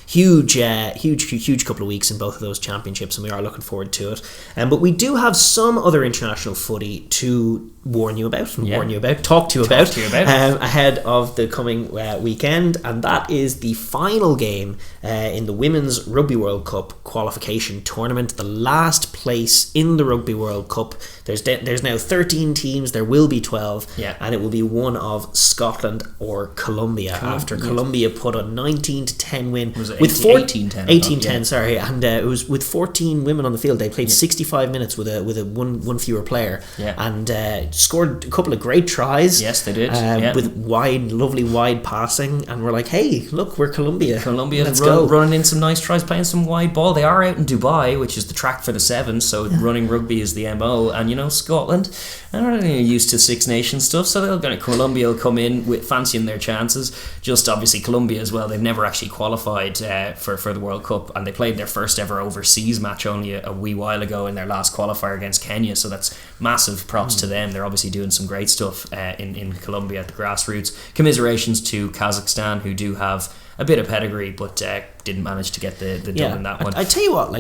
Huge couple of weeks in both of those championships, and we are looking forward to it. But we do have some other international footy to talk to you about ahead of the coming weekend, and that is the final game in the Women's Rugby World Cup qualification tournament, the last place in the Rugby World Cup. There's now 13 teams. There will be 12, and it will be one of Scotland or Colombia after Colombia put a 19-10 win. With 18-10, sorry, and it was with 14 women on the field. They played 65 minutes with a one fewer player, and scored a couple of great tries. Yes, they did. With lovely wide passing, and we're like, hey, look, we're Colombia. Let's go. Running in some nice tries, playing some wide ball. They are out in Dubai, which is the track for the sevens, so running rugby is the MO. And Scotland, they're not really used to Six Nations stuff, so Colombia will come in with fancying their chances. Just obviously Colombia as well. They've never actually qualified for the World Cup, and they played their first ever overseas match only a wee while ago in their last qualifier against Kenya, so that's massive props to them. They're obviously doing some great stuff in Colombia at the grassroots. Commiserations to Kazakhstan, who do have a bit of pedigree, but didn't manage to get the done in that one. I tell you what,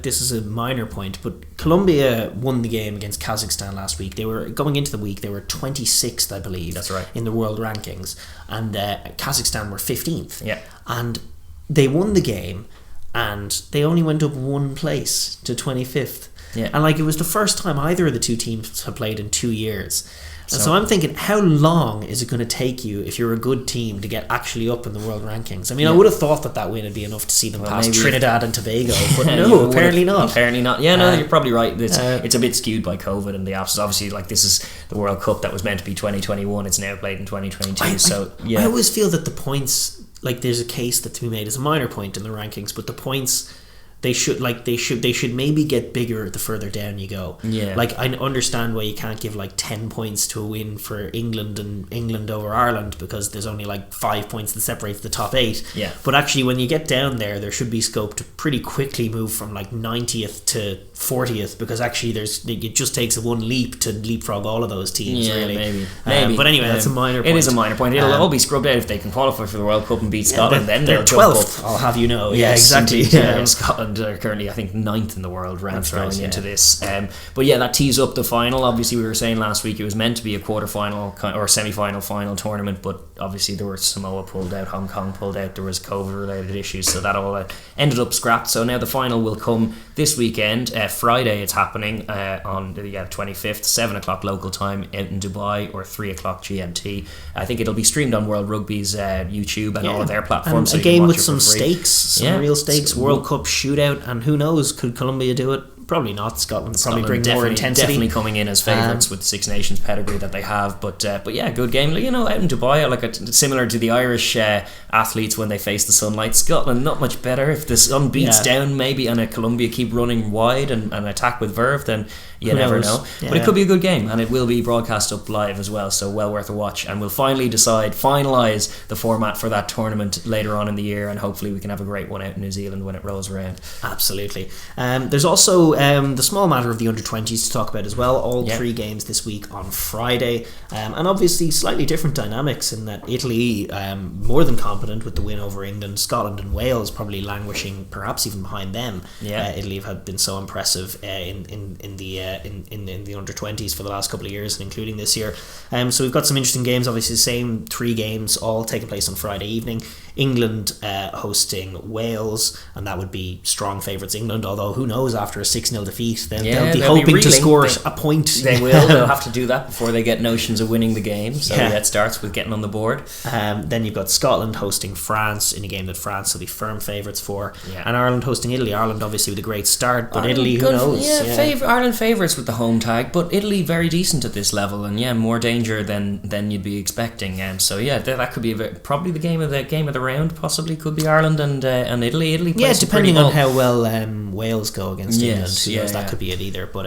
this is a minor point, but Colombia won the game against Kazakhstan last week. They were going into the week, they were 26th, I believe. That's right. In the world rankings, and Kazakhstan were 15th. Yeah. And they won the game, and they only went up one place to 25th. Yeah. And it was the first time either of the two teams have played in 2 years. And so I'm thinking, how long is it going to take you, if you're a good team, to get actually up in the world rankings? I mean, I would have thought that win would be enough to see them pass Trinidad and Tobago, but no, apparently not. Apparently not. Yeah, no, you're probably right. It's a bit skewed by COVID and the absence. Obviously, this is the World Cup that was meant to be 2021. It's now played in 2022. I always feel that the points, there's a case that to be made as a minor point in the rankings, but the points, they should maybe get bigger the further down you go. Yeah. I understand why you can't give 10 points to a win for England and England over Ireland, because there's only 5 points that separates the top 8. Yeah. But actually, when you get down there should be scope to pretty quickly move from 90th to 40th, because actually it just takes one leap to leapfrog all of those teams. Really. Maybe. But anyway, that's a minor point. It is a minor point. It'll all be scrubbed out if they can qualify for the World Cup and beat Scotland. Then they'll 12th. Jump up. I'll have you know. Yes, exactly. Scotland are currently, I think, 9th in the world ranked going into this. But that tees up the final. Obviously, we were saying last week it was meant to be a quarter-final or semi-final final tournament, but obviously there were Samoa pulled out, Hong Kong pulled out, there was COVID-related issues, so that all ended up scrapped. So now the final will come this weekend. Friday it's happening on the 25th, 7 o'clock local time out in Dubai, or 3 o'clock GMT. I think it'll be streamed on World Rugby's YouTube and all of their platforms. And a game with some stakes, real stakes, World Cup shootout, and who knows, could Colombia do it? Probably not. Scotland probably bring more intensity. Definitely coming in as favourites with the Six Nations pedigree that they have. But yeah, good game. You know, out in Dubai, like similar to the Irish athletes when they face the sunlight. Scotland not much better. If the sun beats down maybe and a Colombia keep running wide and attack with verve, then you never know. But it could be a good game, and it will be broadcast up live as well, so well worth a watch. And we'll finalise the format for that tournament later on in the year, and hopefully we can have a great one out in New Zealand when it rolls around. Absolutely. There's also the small matter of the under-20s to talk about as well. All 3 games this week on Friday, and obviously slightly different dynamics in that Italy more than competent with the win over England. Scotland and Wales probably languishing perhaps even behind them. Italy have been so impressive in the under-20s for the last couple of years, and including this year. So we've got some interesting games. Obviously the same 3 games all taking place on Friday evening. England hosting Wales, and that would be strong favourites England, although who knows, after a 6-0 defeat they'll be hoping to score a point. They'll have to do that before they get notions of winning the game, so it starts with getting on the board. Then you've got Scotland hosting France in a game that France will be firm favourites for, and Ireland hosting Italy. Ireland obviously with a great start, but Italy, who knows? Ireland favourites with the home tag, but Italy very decent at this level, and more danger than you'd be expecting. So that could be probably the game of the round. Possibly could be Ireland and Italy. Italy plays depending on how well Wales go against England. Who knows, that could be it either. But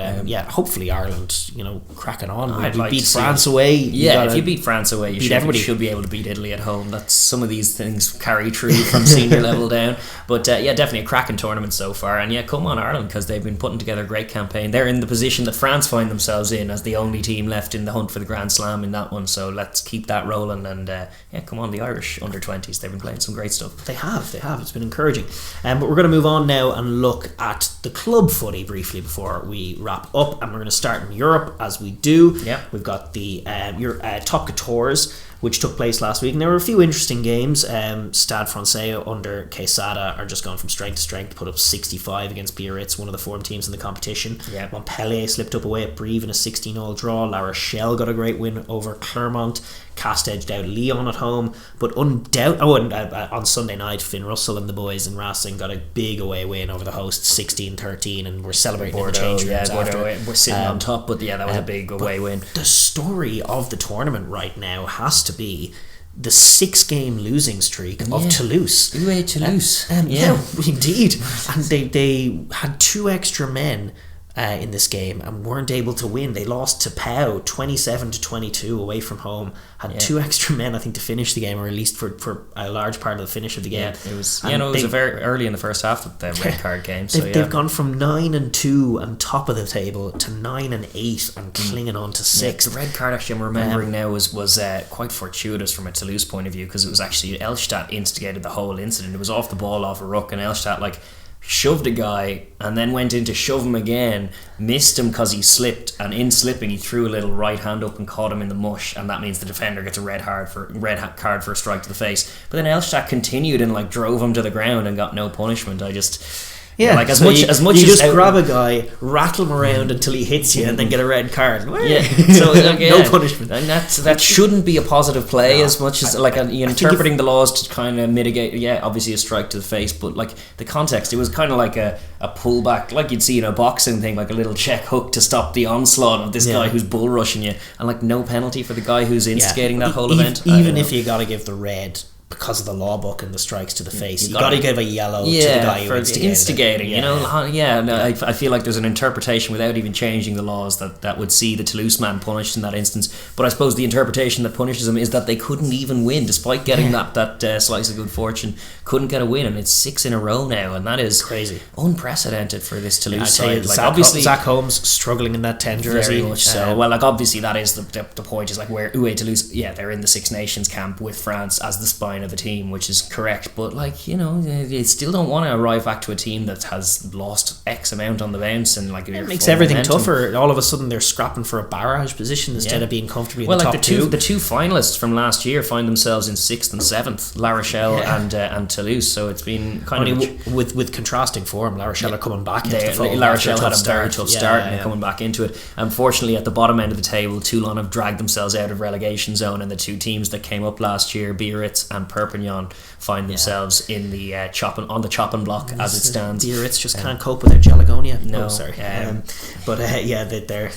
hopefully Ireland, cracking on. We beat France away. If you beat France away, you should be able to beat Italy at home. That's some of these things carry through from senior level down. But definitely a cracking tournament so far. And come on Ireland, because they've been putting together a great campaign. They're in the position that France find themselves in as the only team left in the hunt for the Grand Slam in that one. So let's keep that rolling. And come on, the Irish under-20s. They've been playing some great stuff. They have. It's been encouraging. But we're going to move on now and look at the club footy briefly before we wrap up. And we're going to start in Europe as we do. We've got the Top 14, which took place last week, and there were a few interesting games. Stade Francais under Quesada are just going from strength to strength, put up 65 against Biarritz, one of the form teams in the competition. Montpellier slipped up away at Brive in a 16-all draw. La Rochelle got a great win over Clermont. Cast edged out Lyon at home, but on Sunday night, Finn Russell and the boys in Racing got a big away win over the hosts, 16-13, and we're celebrating Bordeaux, in the change rooms after. We're sitting on top, but that was a big away win. The story of the tournament right now has to be the 6-game losing streak of Toulouse. Toulouse. Indeed. And they had 2 extra men in this game and weren't able to win. They lost to Pau 27-22 away from home. Had 2 extra men, I think, to finish the game, or at least for a large part of the finish of the game. It was. It was a very early in the first half of the red card game. So they've gone from 9-2 and top of the table to 9-8 and clinging on to 6. The red card, actually, I'm remembering now, was quite fortuitous from a Toulouse point of view, because it was actually Elstadt instigated the whole incident. It was off the ball, off a ruck, and Elstadt shoved a guy and then went in to shove him again, missed him because he slipped, and in slipping he threw a little right hand up and caught him in the mush, and that means the defender gets a red card for a strike to the face. But then Elstadt continued and drove him to the ground and got no punishment. As much as you just grab a guy, rattle him around until he hits you, and then get a red card. So no punishment. And that shouldn't be a positive play, as much as you're interpreting the laws to kind of mitigate. Obviously a strike to the face, but the context, it was kind of like a pullback, like you'd see in a boxing thing, like a little check hook to stop the onslaught of this guy who's bull rushing you, and no penalty for the guy who's instigating that whole event. Even if you got to give the red, because of the law book and the strikes to the face, you got to give a yellow to the guy who instigating. I feel like there's an interpretation without even changing the laws that would see the Toulouse man punished in that instance. But I suppose the interpretation that punishes him is that they couldn't even win, despite getting that slice of good fortune. Couldn't get a win, and it's 6 in a row now, and that is crazy, unprecedented for this Toulouse side. Obviously, Zach Holmes struggling in that 10 jersey. Very much so. Obviously that is the point, is where UE Toulouse, they're in the Six Nations camp with France as the spine of the team, which is correct, but you still don't want to arrive back to a team that has lost X amount on the bounce, and it makes everything tougher. All of a sudden they're scrapping for a barrage position instead of being comfortably in the top two. The two finalists from last year find themselves in 6th and 7th, La Rochelle and Toulouse, so it's been kind of with contrasting form. La Rochelle are coming back into the fold. La Rochelle had a very tough start and coming back into it. Unfortunately, at the bottom end of the table, Toulon have dragged themselves out of relegation zone, and the 2 teams that came up last year, Biarritz and Perpignan, find themselves in the chopping block as it stands. Biarritz just can't cope with their Jalagon Polonia? No, sorry. But they're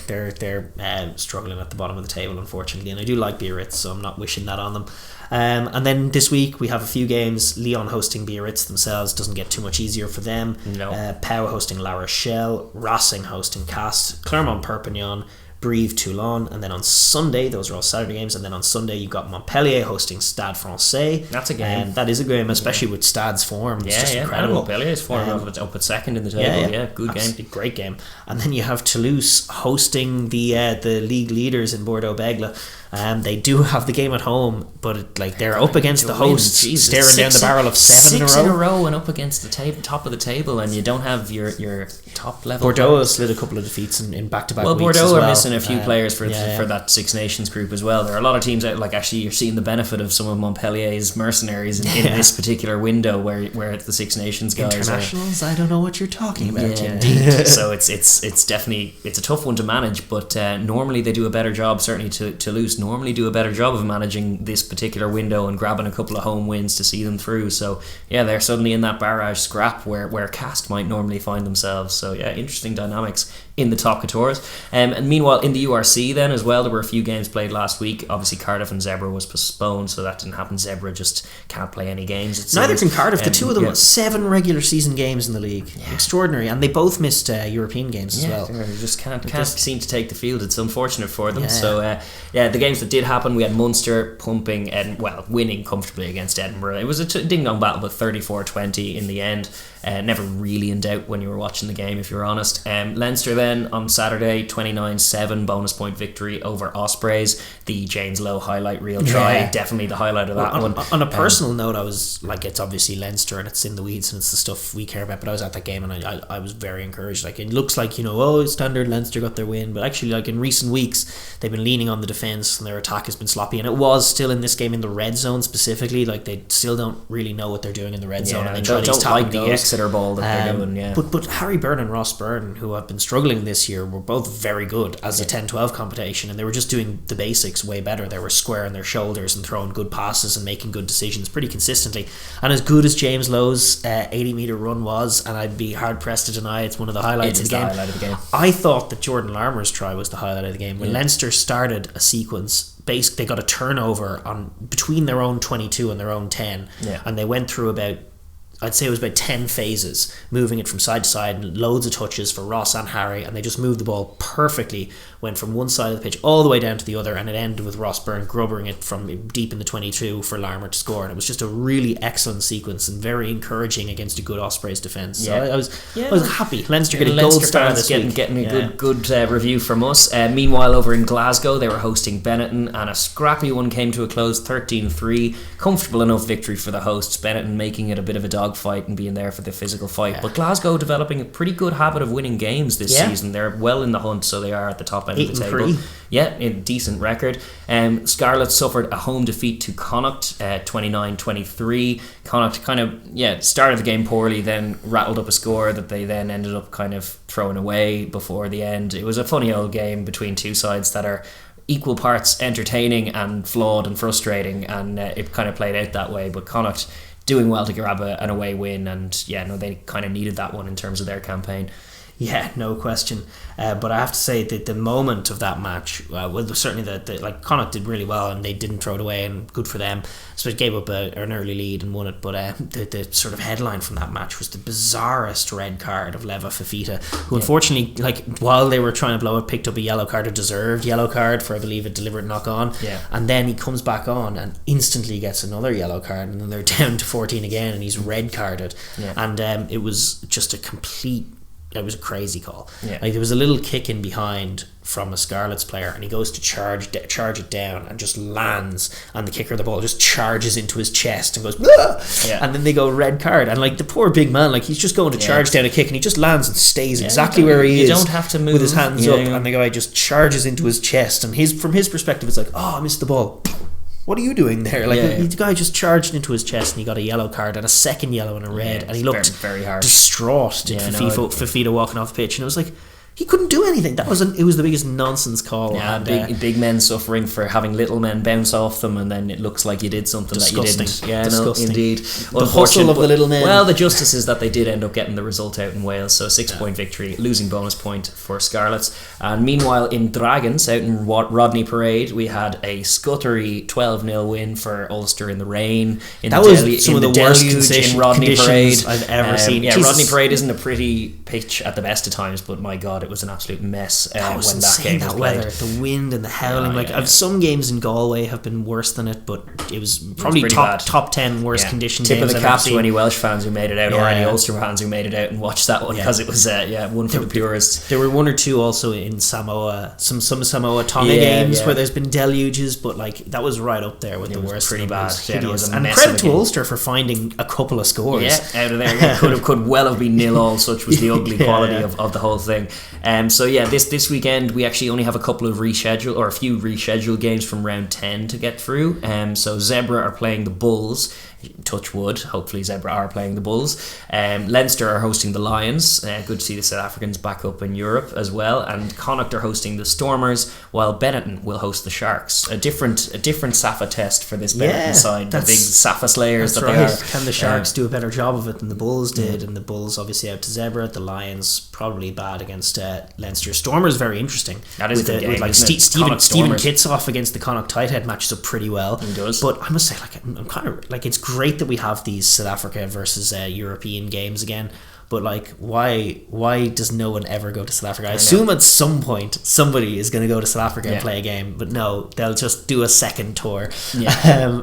struggling at the bottom of the table, unfortunately. And I do like Biarritz, so I'm not wishing that on them. And then this week we have a few games. Lyon hosting Biarritz themselves doesn't get too much easier for them. No. Pau hosting La Rochelle, Racing hosting Castres, Clermont-Perpignan, Brive, Toulon, and then on Sunday, those are all Saturday games, and then on Sunday you've got Montpellier hosting Stade Francais. That's a game. That is a game, especially with Stade's form. It's just incredible. Montpellier's form up at second in the table. Good game. Great game. And then you have Toulouse hosting the league leaders in Bordeaux-Bègles. They do have the game at home, but they're up against the hosts, staring down the barrel of seven in a row and up against the top of the table, and you don't have your top level. Bordeaux has slid a couple of defeats in back-to-back weeks. Bordeaux are missing a few players for that Six Nations group as well. There are a lot of teams out, actually you're seeing the benefit of some of Montpellier's mercenaries in this particular window where the Six Nations guys internationals. I don't know what you're talking about. Indeed. So it's definitely a tough one to manage, but normally they do a better job. Certainly Toulouse normally do a better job of managing this particular window and grabbing a couple of home wins to see them through. So they're suddenly in that barrage scrap where Cast might normally find themselves. So interesting dynamics in the top Quatorze. And meanwhile in the URC then as well, there were a few games played last week. Obviously Cardiff and Zebra was postponed, so that didn't happen. Zebra just can't play any games. Neither can Cardiff. The two of them 7 regular season games in the league. Extraordinary. And they both missed European games as well. They just can't seem to take the field. It's unfortunate for them. So the games that did happen, we had Munster winning comfortably against Edinburgh. It was a ding-dong battle, but 34-20 in the end. Never really in doubt when you were watching the game, if you're honest. Leinster then on Saturday, 29-7 bonus point victory over Ospreys. The James Lowe highlight reel try, definitely the highlight of that one. On a personal note, I was it's obviously Leinster and it's in the weeds and it's the stuff we care about, but I was at that game and I was very encouraged. It looks like standard Leinster got their win, but actually in recent weeks they've been leaning on the defence and their attack has been sloppy, and it was still in this game in the red zone specifically. They still don't really know what they're doing in the red zone, and they try these tap and goes. Exeter ball that they're doing. But Harry Byrne and Ross Byrne, who have been struggling this year, were both very good as a 10-12 competition, and they were just doing the basics way better. They were squaring their shoulders and throwing good passes and making good decisions pretty consistently. And as good as James Lowe's 80-metre run was, and I'd be hard pressed to deny it's one of the highlights of the game, I thought that Jordan Larmour's try was the highlight of the game. When Leinster started a sequence, they got a turnover on between their own 22 and their own 10, and they went through I'd say it was about 10 phases, moving it from side to side, and loads of touches for Ross and Harry, and they just moved the ball perfectly, went from one side of the pitch all the way down to the other, and it ended with Ross Byrne grubbering it from deep in the 22 for Larmour to score. And it was just a really excellent sequence and very encouraging against a good Ospreys defence. So I was happy. Leinster get a gold star this week. Getting a good review from us. Meanwhile, over in Glasgow, they were hosting Benetton, and a scrappy one came to a close, 13-3. Comfortable enough victory for the hosts. Benetton making it a bit of a dogfight and being there for the physical fight. But Glasgow developing a pretty good habit of winning games this season. They're well in the hunt, so they are at the top end of the table. 8-3. Yeah, a decent record. Scarlets suffered a home defeat to Connacht, 29-23. Connacht kind of started the game poorly, then rattled up a score that they then ended up kind of throwing away before the end. It was a funny old game between two sides that are equal parts entertaining and flawed and frustrating, and it kind of played out that way. But Connacht doing well to grab an away win, and they kind of needed that one in terms of their campaign. Yeah, no question. But I have to say that the moment of that match, certainly Connacht did really well and they didn't throw it away, and good for them. So it gave up an early lead and won it. But the sort of headline from that match was the bizarrest red card of Leva Fifita, who unfortunately, while they were trying to blow it, picked up a yellow card, a deserved yellow card for, I believe, a deliberate knock on. Yeah. And then he comes back on and instantly gets another yellow card, and then they're down to 14 again and he's red carded. Yeah. And it was just it was a crazy call. Yeah. There was a little kick in behind from a Scarlets player, and he goes to charge it down and just lands, and the kicker of the ball just charges into his chest and goes, and then they go red card, and the poor big man, he's just going to charge down a kick, and he just lands and stays exactly where he is. You don't have to move with his hands up, and the guy just charges into his chest, and from his perspective it's I missed the ball. What are you doing there? The guy just charged into his chest and he got a yellow card and a second yellow and a red, and he looked very hard, distraught. Fifita walking off the pitch, and it was He couldn't do anything. It was the biggest nonsense call. Yeah, and, big men suffering for having little men bounce off them, and then it looks like you did something disgusting. that you didn't. Yeah, disgusting. No, indeed. The hustle of the little men. Well, the justice is that they did end up getting the result out in Wales, so a 6-point victory, losing bonus point for Scarlets. And meanwhile, in Dragons, out in Rodney Parade, we had a scuttery 12-0 win for Ulster in the rain. That was some of the worst conditions I've ever seen. Yeah, Rodney Parade isn't a pretty pitch at the best of times, but my God, it was an absolute mess when that game was played. Weather, the wind and the howling. Some games in Galway have been worse than it, but it was probably top 10 worst condition Tip games of the cap to any Welsh fans who made it out, or any Ulster fans who made it out and watched that one, because it was one for the purists. There were one or two also in Samoa, some Samoa Tonga games where there's been deluges, but that was right up there with the worst. Pretty bad. It was and credit to Ulster for finding a couple of scores. Yeah, out of there. Could well have been 0-0. Such was the ugly quality of the whole thing. So this weekend we actually only have a few rescheduled games from round 10 to get through. So Zebra are playing the Bulls. Touch wood, hopefully Zebra are playing the Bulls. Leinster are hosting the Lions. Good to see the South Africans back up in Europe as well. And Connacht are hosting the Stormers, while Benetton will host the Sharks. A different Safa test for this Benetton side. The big Safa slayers that they are. Can the Sharks do a better job of it than the Bulls did? And the Bulls obviously out to Zebra. The Lions probably bad against Leinster. Stormers very interesting. That is a good game. With Stephen Kitsoff against the Connacht Tighthead matches up pretty well. He does. But I must say, I'm kind of it's great that we have these South Africa versus European games again, but why does no one ever go to South Africa? I assume at some point somebody is going to go to South Africa and play a game, but no, they'll just do a second tour. I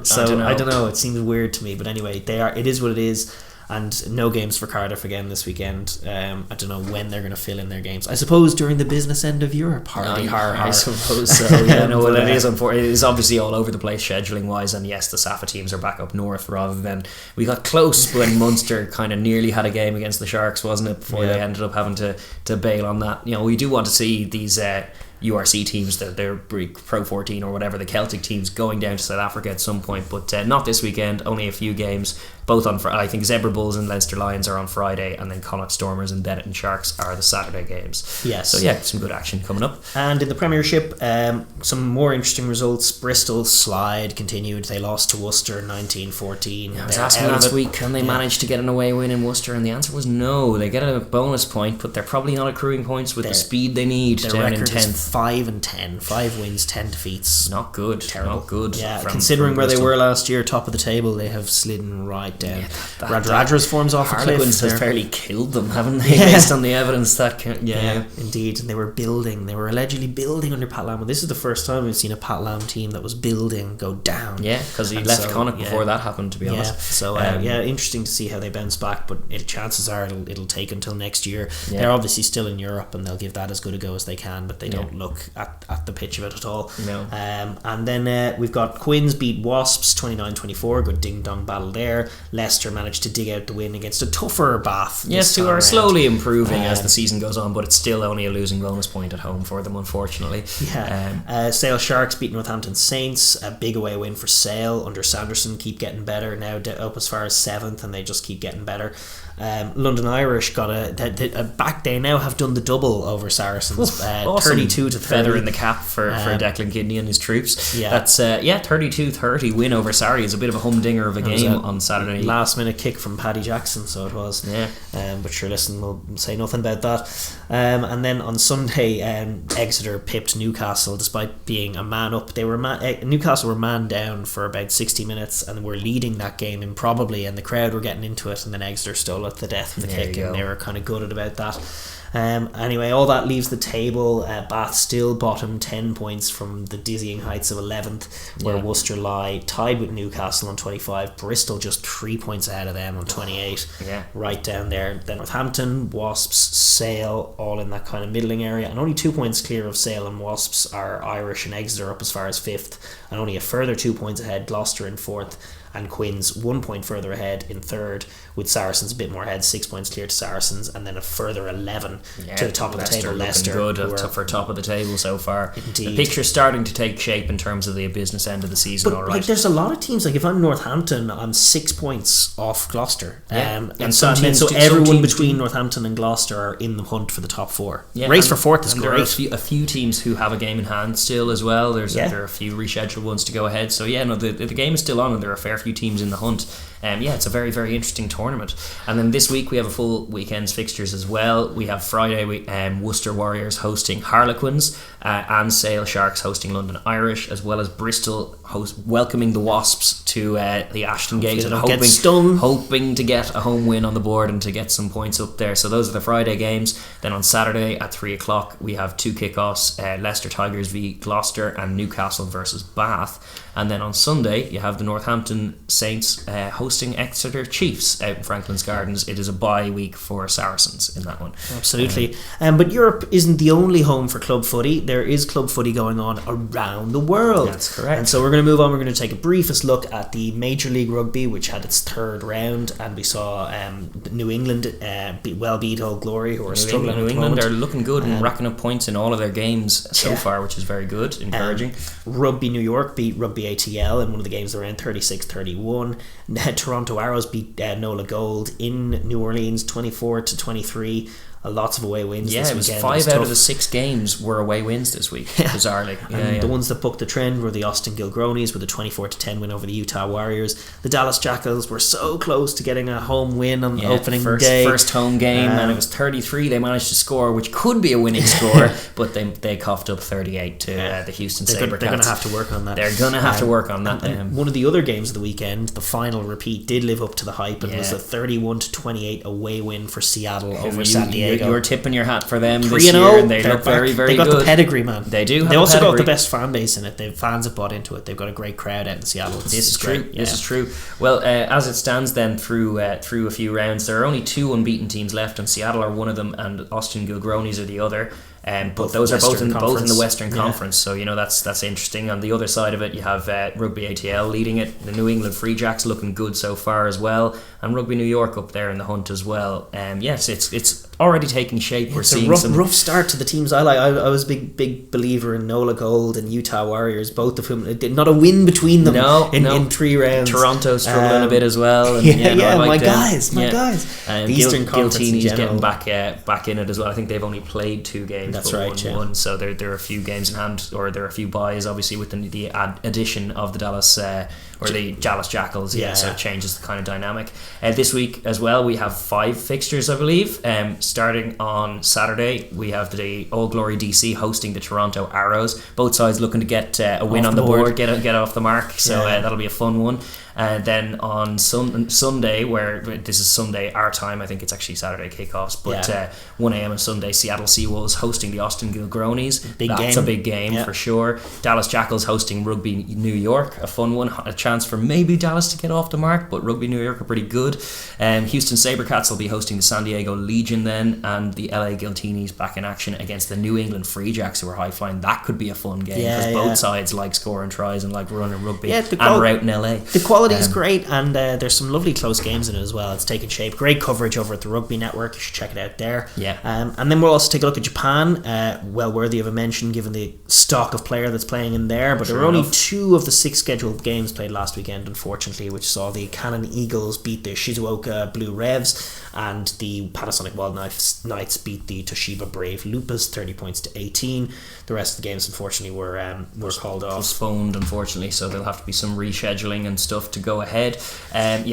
don't know, it seems weird to me, but anyway, it is what it is. And no games for Cardiff again this weekend. I don't know when they're going to fill in their games. I suppose during the business end of Europe. I suppose so. It is obviously all over the place scheduling wise. And yes, the Safa teams are back up north rather than... We got close when Munster kind of nearly had a game against the Sharks, wasn't it? Before they ended up having to bail on that. We do want to see these... URC teams, they're Pro 14 or whatever, the Celtic teams going down to South Africa at some point, but not this weekend. Only a few games, both on Friday. I think Zebra Bulls and Leinster Lions are on Friday, and then Connacht Stormers and Benetton Sharks are the Saturday games. Yes. So some good action coming up. And in the Premiership, some more interesting results. Bristol slide continued. They lost to Worcester 19-14. I was asking last week, can they manage to get an away win in Worcester? And the answer was no. They get a bonus point, but they're probably not accruing points with the speed they need down in 10th. 5-10, 5 wins, 10 defeats. Not good. Terrible. Not good. Yeah, considering where they were last year, top of the table, they have slidden right down. Radradra's forms off a cliff. Harlequins has fairly killed them, haven't they? Based on the evidence that indeed. And they were allegedly building under Pat Lam. Well, this is the first time we've seen a Pat Lam team that was building go down. Yeah, because he left Connacht before that happened, to be honest. So interesting to see how they bounce back, but chances are it'll take until next year. They're obviously still in Europe and they'll give that as good a go as they can, but they don't look at the pitch of it at all. No. And then we've got Quins beat Wasps 29-24. Good ding dong battle there. Leicester managed to dig out the win against a tougher Bath. Yes, who are slowly improving as the season goes on, but it's still only a losing bonus point at home for them, unfortunately. Sale Sharks beat Northampton Saints. A big away win for Sale under Sanderson. Keep getting better now, up as far as 7th, and they just keep getting better. London Irish got a back. They now have done the double over Saracens. Awesome. 32-30. Feather in the cap for Declan Kidney and his troops. That's 32-30 win over Sarri is a bit of a humdinger of a game on Saturday. Last minute kick from Paddy Jackson, so it was. But sure, listen, we'll say nothing about that. And then on Sunday, Exeter pipped Newcastle despite being a man up. Newcastle were man down for about 60 minutes and were leading that game improbably, and the crowd were getting into it, and then Exeter stole it to death with the kick, and they were kind of gutted about that. Anyway, all that leaves the table. Bath still bottom 10 points from the dizzying heights of 11th, where Worcester lie tied with Newcastle on 25. Bristol just 3 points ahead of them on 28. Right down there. Then Northampton, Wasps, Sale, all in that kind of middling area, and only 2 points clear of Sale and Wasps are Irish and Exeter up as far as 5th, and only a further 2 points ahead Gloucester in 4th, and Quins 1 point further ahead in third, with Saracens a bit more ahead, 6 points clear to Saracens, and then a further 11 to the top of the table. Leicester good for top of the table so far. Indeed. The picture's starting to take shape in terms of the business end of the season. But all right, like, there's a lot of teams. Like if I'm Northampton, I'm 6 points off Gloucester, and some so, teams so do- everyone some teams between Northampton and Gloucester are in the hunt for the top four. Yeah, Race for fourth is and great. there are a few teams who have a game in hand still as well. There are a few rescheduled ones to go ahead. So the game is still on, and there are a fair few teams in the hunt. It's a very, very interesting tournament. And then this week we have a full weekend's fixtures as well. We have Friday, Worcester Warriors hosting Harlequins, and Sale Sharks hosting London Irish, as well as Bristol welcoming the Wasps to the Ashton Gate, and hoping to get a home win on the board and to get some points up there. So those are the Friday games. Then on Saturday at 3 o'clock we have two kickoffs: Leicester Tigers v Gloucester and Newcastle versus Bath. And then on Sunday you have the Northampton Saints hosting Exeter Chiefs out in Franklin's Gardens. It is a bye week for Saracens in that one. Absolutely. But Europe isn't the only home for club footy. There is club footy going on around the world. That's correct. And so we're going to move on. We're going to take a briefest look at the Major League Rugby, which had its third round, and we saw New England beat Old Glory, who are struggling. New England are looking good and racking up points in all of their games so far, which is very good, encouraging. Rugby New York beat Rugby ATL in one of the games around 36-31. Toronto Arrows beat Nola Gold in New Orleans 24-23. Lots of away wins. Yeah, this it was weekend. 5 out of the 6 games were away wins this week, bizarrely. The ones that booked the trend were the Austin Gilgronis with a 24-10 win over the Utah Warriors. The Dallas Jackals were so close to getting a home win on opening day. First home game, and it was 33 they managed to score, which could be a winning score, but they coughed up 38 to the Houston Sabercats. They're going to have to work on that. They're going to have to work on that. And one of the other games of the weekend, the final repeat, did live up to the hype, and was a 31-28 away win for Seattle over San Diego. You're tipping your hat for them this year, and they look very, very good. They got the pedigree, man. They do. They also got the best fan base in it. The fans have bought into it. They've got a great crowd out in Seattle. This is true. Yeah. This is true. Well, as it stands, then through a few rounds, there are only 2 unbeaten teams left, and Seattle are one of them, and Austin Gilgronis are the other. But those are both in the Western Conference, so that's interesting. On the other side of it, you have Rugby ATL leading it, the New England Free Jacks looking good so far as well, and Rugby New York up there in the hunt as well. Yes, it's already taking shape. We're seeing a rough start to the teams I like. I was a big believer in Nola Gold and Utah Warriors, both of whom not a win between them in 3 rounds. Toronto struggling a bit as well. And, my guys. And the Eastern Conference Giltini's getting back in it as well. I think they've only played 2 games. That's right, won. So there are a few games in hand, or there are a few buys, obviously, with the addition of the Dallas Jackals. So it changes the kind of dynamic. This week as well, we have 5 fixtures, I believe. Starting on Saturday, we have the Old Glory DC hosting the Toronto Arrows. Both sides looking to get a win on the board, get off the mark. So that'll be a fun one. Then on Sunday, where this is Sunday our time, I think it's actually Saturday kickoffs, but 1am on Sunday, Seattle Seawolves hosting the Austin Gilgronis. That's a big game for sure. Dallas Jackals hosting Rugby New York, a fun one, a chance for maybe Dallas to get off the mark, but Rugby New York are pretty good. Houston Sabercats will be hosting the San Diego Legion then, and the LA Giltinis back in action against the New England Free Jacks, who are high flying. That could be a fun game because both sides like scoring tries and like running rugby, and we're out in LA. The quality is great, and there's some lovely close games in it as well. It's taken shape. Great coverage over at the Rugby Network. You should check it out there. And then we'll also take a look at Japan. Well worthy of a mention given the stock of player that's playing in there, but there were only 2 of the 6 scheduled games played last weekend, unfortunately, which saw the Cannon Eagles beat the Shizuoka Blue Revs, and the Panasonic Wild Knights beat the Toshiba Brave Lupas 30 points to 18. The rest of the games, unfortunately, were called off, postponed, unfortunately, so there'll have to be some rescheduling and stuff to go ahead.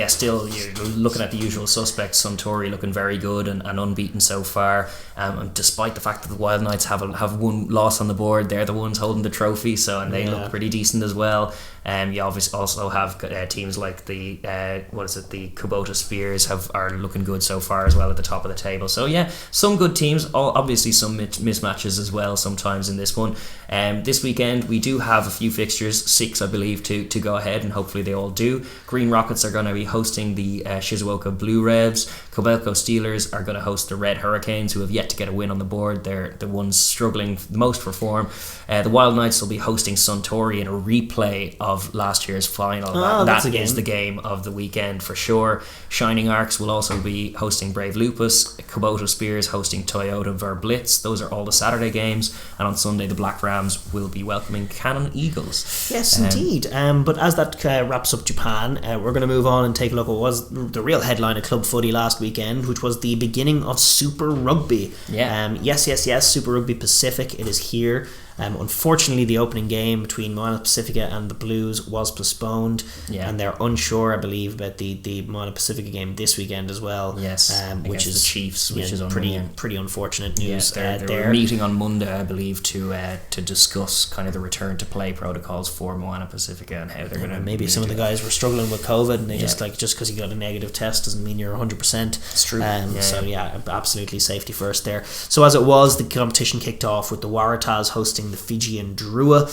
Still you're looking at the usual suspects. Suntory looking very good and unbeaten so far, and despite the fact that the Wild Knights have one loss on the board, they're the ones holding the trophy, and they look pretty decent as well. You obviously also have teams like the Kubota Spears are looking good so far as well at the top of the table. So some good teams, obviously some mismatches as well sometimes in this one. This weekend we do have a few fixtures, 6 I believe, to go ahead, and hopefully they all do. 2. Green Rockets are going to be hosting the Shizuoka Blue Revs. Kobelco Steelers are going to host the Red Hurricanes, who have yet to get a win on the board. They're the ones struggling the most for form. The Wild Knights will be hosting Suntory in a replay of last year's final. That is the game of the weekend for sure. Shining Arcs will also be hosting Brave Lupus. Kubota Spears hosting Toyota Verblitz. Those are all the Saturday games. And on Sunday, the Black Rams will be welcoming Cannon Eagles. Yes, indeed. But as that wraps up Japan, we're going to move on and take a look at what was the real headline of club footy last weekend, which was the beginning of Super Rugby. Yes, Super Rugby Pacific. It is here. Unfortunately, the opening game between Moana Pacifica and the Blues was postponed, and they're unsure, I believe, about the Moana Pacifica game this weekend as well. Which is the Chiefs, which is pretty unfortunate news. They're meeting on Monday, I believe, to discuss kind of the return to play protocols for Moana Pacifica and how they're going to. Maybe some of the guys were struggling with COVID, and they just because you got a negative test doesn't mean you're 100%. It's true. Absolutely safety first there. So as it was, the competition kicked off with the Waratahs hosting the Fijian Drua.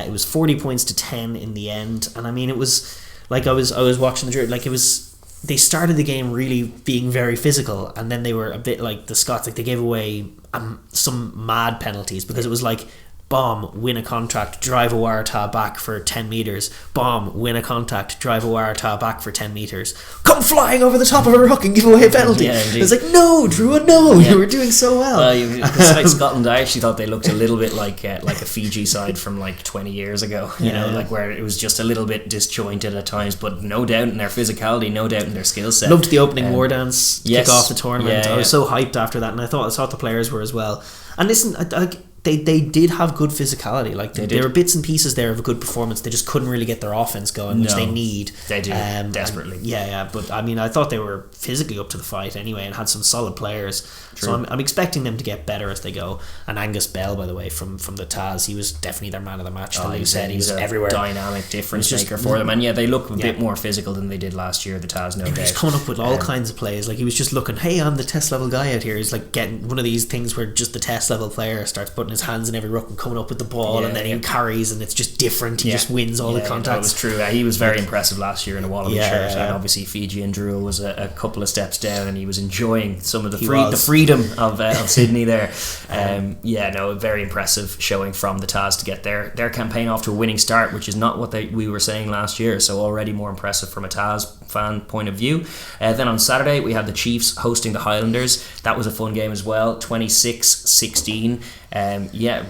It was 40 points to 10 in the end, and I mean, it was like I was watching the Drua, like it was. They started the game really being very physical, and then they were a bit like the Scots, like they gave away some mad penalties because it was like, bomb, win a contact, drive a Waratah back for 10 metres. Bomb, win a contact, drive a Waratah back for 10 metres. Come flying over the top of a ruck and give away a penalty. It's like, no, Drua, no, you were doing so well. Besides Scotland, I actually thought they looked a little bit like a Fiji side from like 20 years ago, like where it was just a little bit disjointed at times, but no doubt in their physicality, no doubt in their skill set. Loved the opening war dance kick off the tournament. I was so hyped after that, and I thought the players were as well. And listen, They did have good physicality. Like there were bits and pieces there of a good performance. They just couldn't really get their offense going, which they need. They do desperately. But I mean, I thought they were physically up to the fight anyway, and had some solid players. True. So I'm expecting them to get better as they go. And Angus Bell, by the way, from the Taz, he was definitely their man of the match. He said he was everywhere, dynamic difference maker for them. And they look a bit more physical than they did last year. The Taz, no doubt. He was coming up with all kinds of plays. Like he was just looking, hey, I'm the test level guy out here. He's like getting one of these things where just the test level player starts putting his hands in every ruck and coming up with the ball, and then he carries, and it's just different. He just wins all the contacts. That was true. He was very impressive last year in a Wallaby shirt, and obviously Fiji and Drua was a couple of steps down, and he was enjoying some of the freedom of Sydney there. Very impressive showing from the Taz to get their campaign off to a winning start, which is not what we were saying last year, so already more impressive from a Taz fan point of view. Then on Saturday we had the Chiefs hosting the Highlanders. That was a fun game as well, 26-16.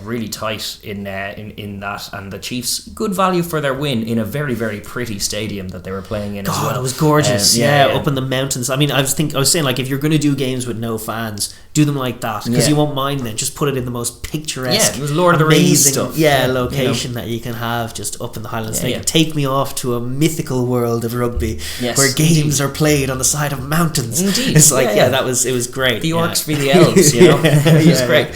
Really tight in that, and the Chiefs, good value for their win in a very, very pretty stadium that they were playing in as well. It was gorgeous. Up in the mountains. I mean, I was saying, like, if you're going to do games with no fans, do them like that, because you won't mind then. Just put it in the most picturesque, it was Lord of the Rings stuff. Location that you can have just up in the Highlands. Take me off to a mythical world of rugby where games are played on the side of mountains. Indeed. It's like, it was great. The Orcs v the Elves, it was great.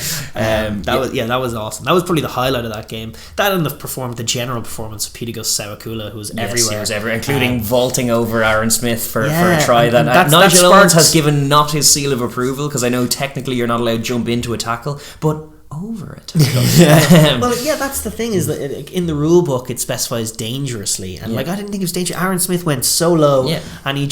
That was awesome. That was probably the highlight of that game. That and the general performance of Pitagus Sawakula, who was everywhere. He was everywhere, including vaulting over Aaron Smith for a try that Nigel Owens has given not his seal of approval, because I know technically you're not allowed to jump into a tackle, but over it. That's the thing, is that in the rule book it specifies dangerously, and I didn't think it was dangerous. Aaron Smith went so low, and he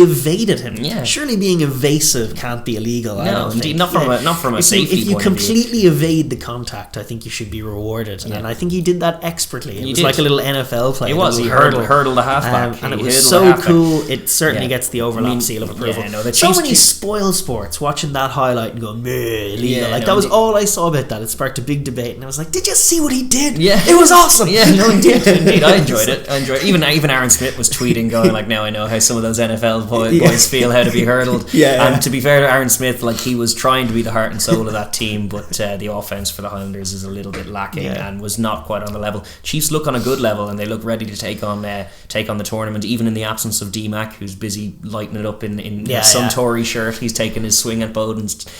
evaded him. Surely being evasive can't be illegal. No, indeed, not from a safety point of view. If you completely evade the contact, I think you should be rewarded, and I think he did that expertly. It was like a little NFL play. It was. He hurdled the halfback, and it was so cool. It certainly gets the overlap seal of approval. So many spoil sports watching that highlight and going, illegal. That was all I saw about that. It sparked a big debate, and I was like, did you see what he did? It was awesome. Indeed. I enjoyed it. Even Aaron Smith was tweeting, going like, now I know how some of those NFL boys feel, how to be hurdled. And to be fair to Aaron Smith, like, he was trying to be the heart and soul of that team, but the offense for the Highlanders is a little bit lacking and was not quite on the level. Chiefs look on a good level, and they look ready to take on the tournament, even in the absence of D-Mac, who's busy lighting it up in a Suntory shirt. He's taking his swing at Bowden's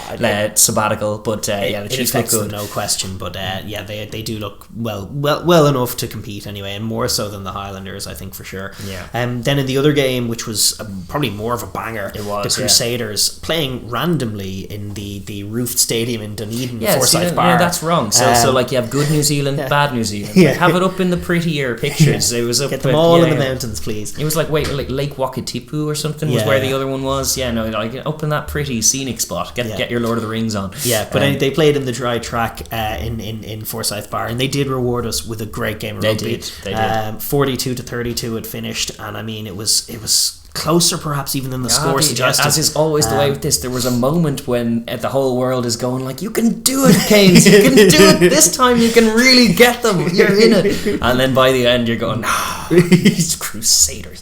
sabbatical, but the Chiefs affects them, no question. But they do look well enough to compete anyway, and more so than the Highlanders, I think, for sure. Yeah. Then in the other game, which was probably more of a banger, it was, the Crusaders playing randomly in the roofed stadium in Dunedin, Forsyth Bar. Yeah, that's wrong. So like you have good New Zealand, bad New Zealand. Yeah. Have it up in the prettier pictures. It was up, get them all in the mountains, please. It was like Lake Wakatipu or something was where the other one was. Yeah, no, like up in that pretty scenic spot. Get your Lord of the Rings on. Yeah, but they played in the dry track in Forsyth Bar, and they did reward us with a great game of rugby. They did. 42-32 it finished, and I mean it was closer perhaps even than the score suggested. As is always the way with this, there was a moment when the whole world is going like, you can do it, Canes, you can do it this time, you can really get them, you're in it. And then by the end you're going, these Crusaders.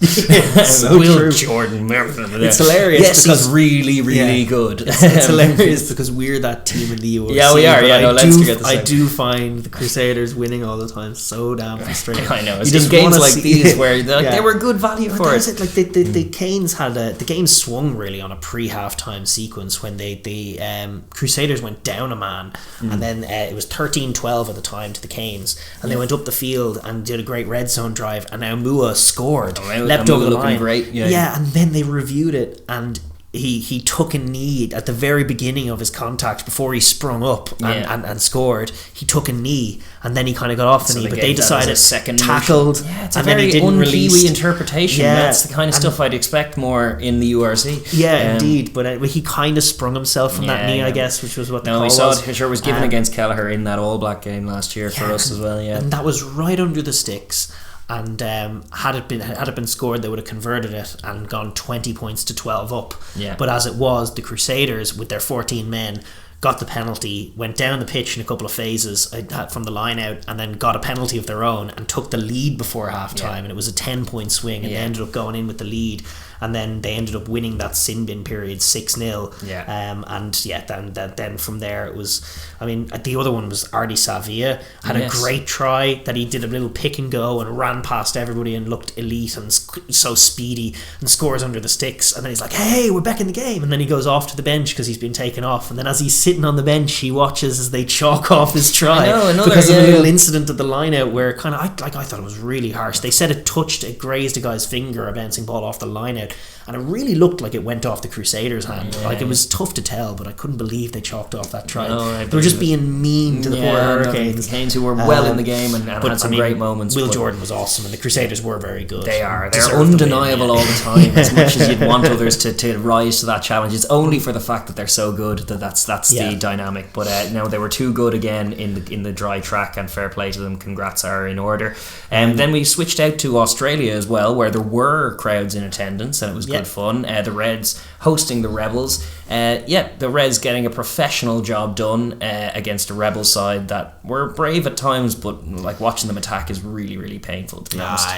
So Will true. Jordan. It's hilarious. Yes, he's really good. It's hilarious because we're that team in the URC. Yeah, we are. Yeah, Leinster get the same. I do find the Crusaders winning all the time so damn frustrating. I know. It's just games like these where they were good value for it. Like the Canes had the game swung really on a pre-halftime sequence when the Crusaders went down a man, and then it was 13-12 at the time to the Canes, and they went up the field and did a great red zone drive, and now Mua scored, leapt over the line. Great. Yeah, and then they reviewed it, and he took a knee at the very beginning of his contact before he sprung up and scored. He took a knee, and then he kind of got off the knee, but they decided tackled, it's a and very then he didn't release. interpretation. That's the kind of stuff I'd expect more in the URC. Yeah, indeed, but he kind of sprung himself from that knee, I guess, which was what the call was. No, we saw it. Sure, was given against Kelleher in that All Black game last year for us as well. Yeah, and that was right under the sticks. And had it been scored, they would have converted it and gone 20 points to 12 up. Yeah. But as it was, the Crusaders with their 14 men got the penalty, went down the pitch in a couple of phases from the line out, and then got a penalty of their own and took the lead before half time. And it was a 10-point swing, and they ended up going in with the lead. And then they ended up winning that sin bin period 6-0. Then from there it was, I mean, the other one was Ardi Savia had a great try that he did a little pick and go and ran past everybody and looked elite and so speedy and scores under the sticks, and then he's like, hey, we're back in the game, and then he goes off to the bench because he's been taken off, and then as he's sitting on the bench he watches as they chalk off his try because of a little incident at the line out where kind of I thought it was really harsh. They said it grazed a guy's finger, a bouncing ball off the line out, and it really looked like it went off the Crusaders' hand. Like, it was tough to tell, but I couldn't believe they chalked off that try. They were just being mean to the poor Hurricanes. The Canes, who were well in the game and had some great moments. Will Jordan was awesome, and the Crusaders were very good. They're undeniable all the time. As much as you'd want others to rise to that challenge, it's only for the fact that they're so good that's the dynamic. But no, they were too good again in the dry track, and fair play to them. Congrats are in order. Then we switched out to Australia as well, where there were crowds in attendance, and it was good fun. The Reds hosting the Rebels. The Reds getting a professional job done against a Rebel side that were brave at times, but like watching them attack is really, really painful, to be honest.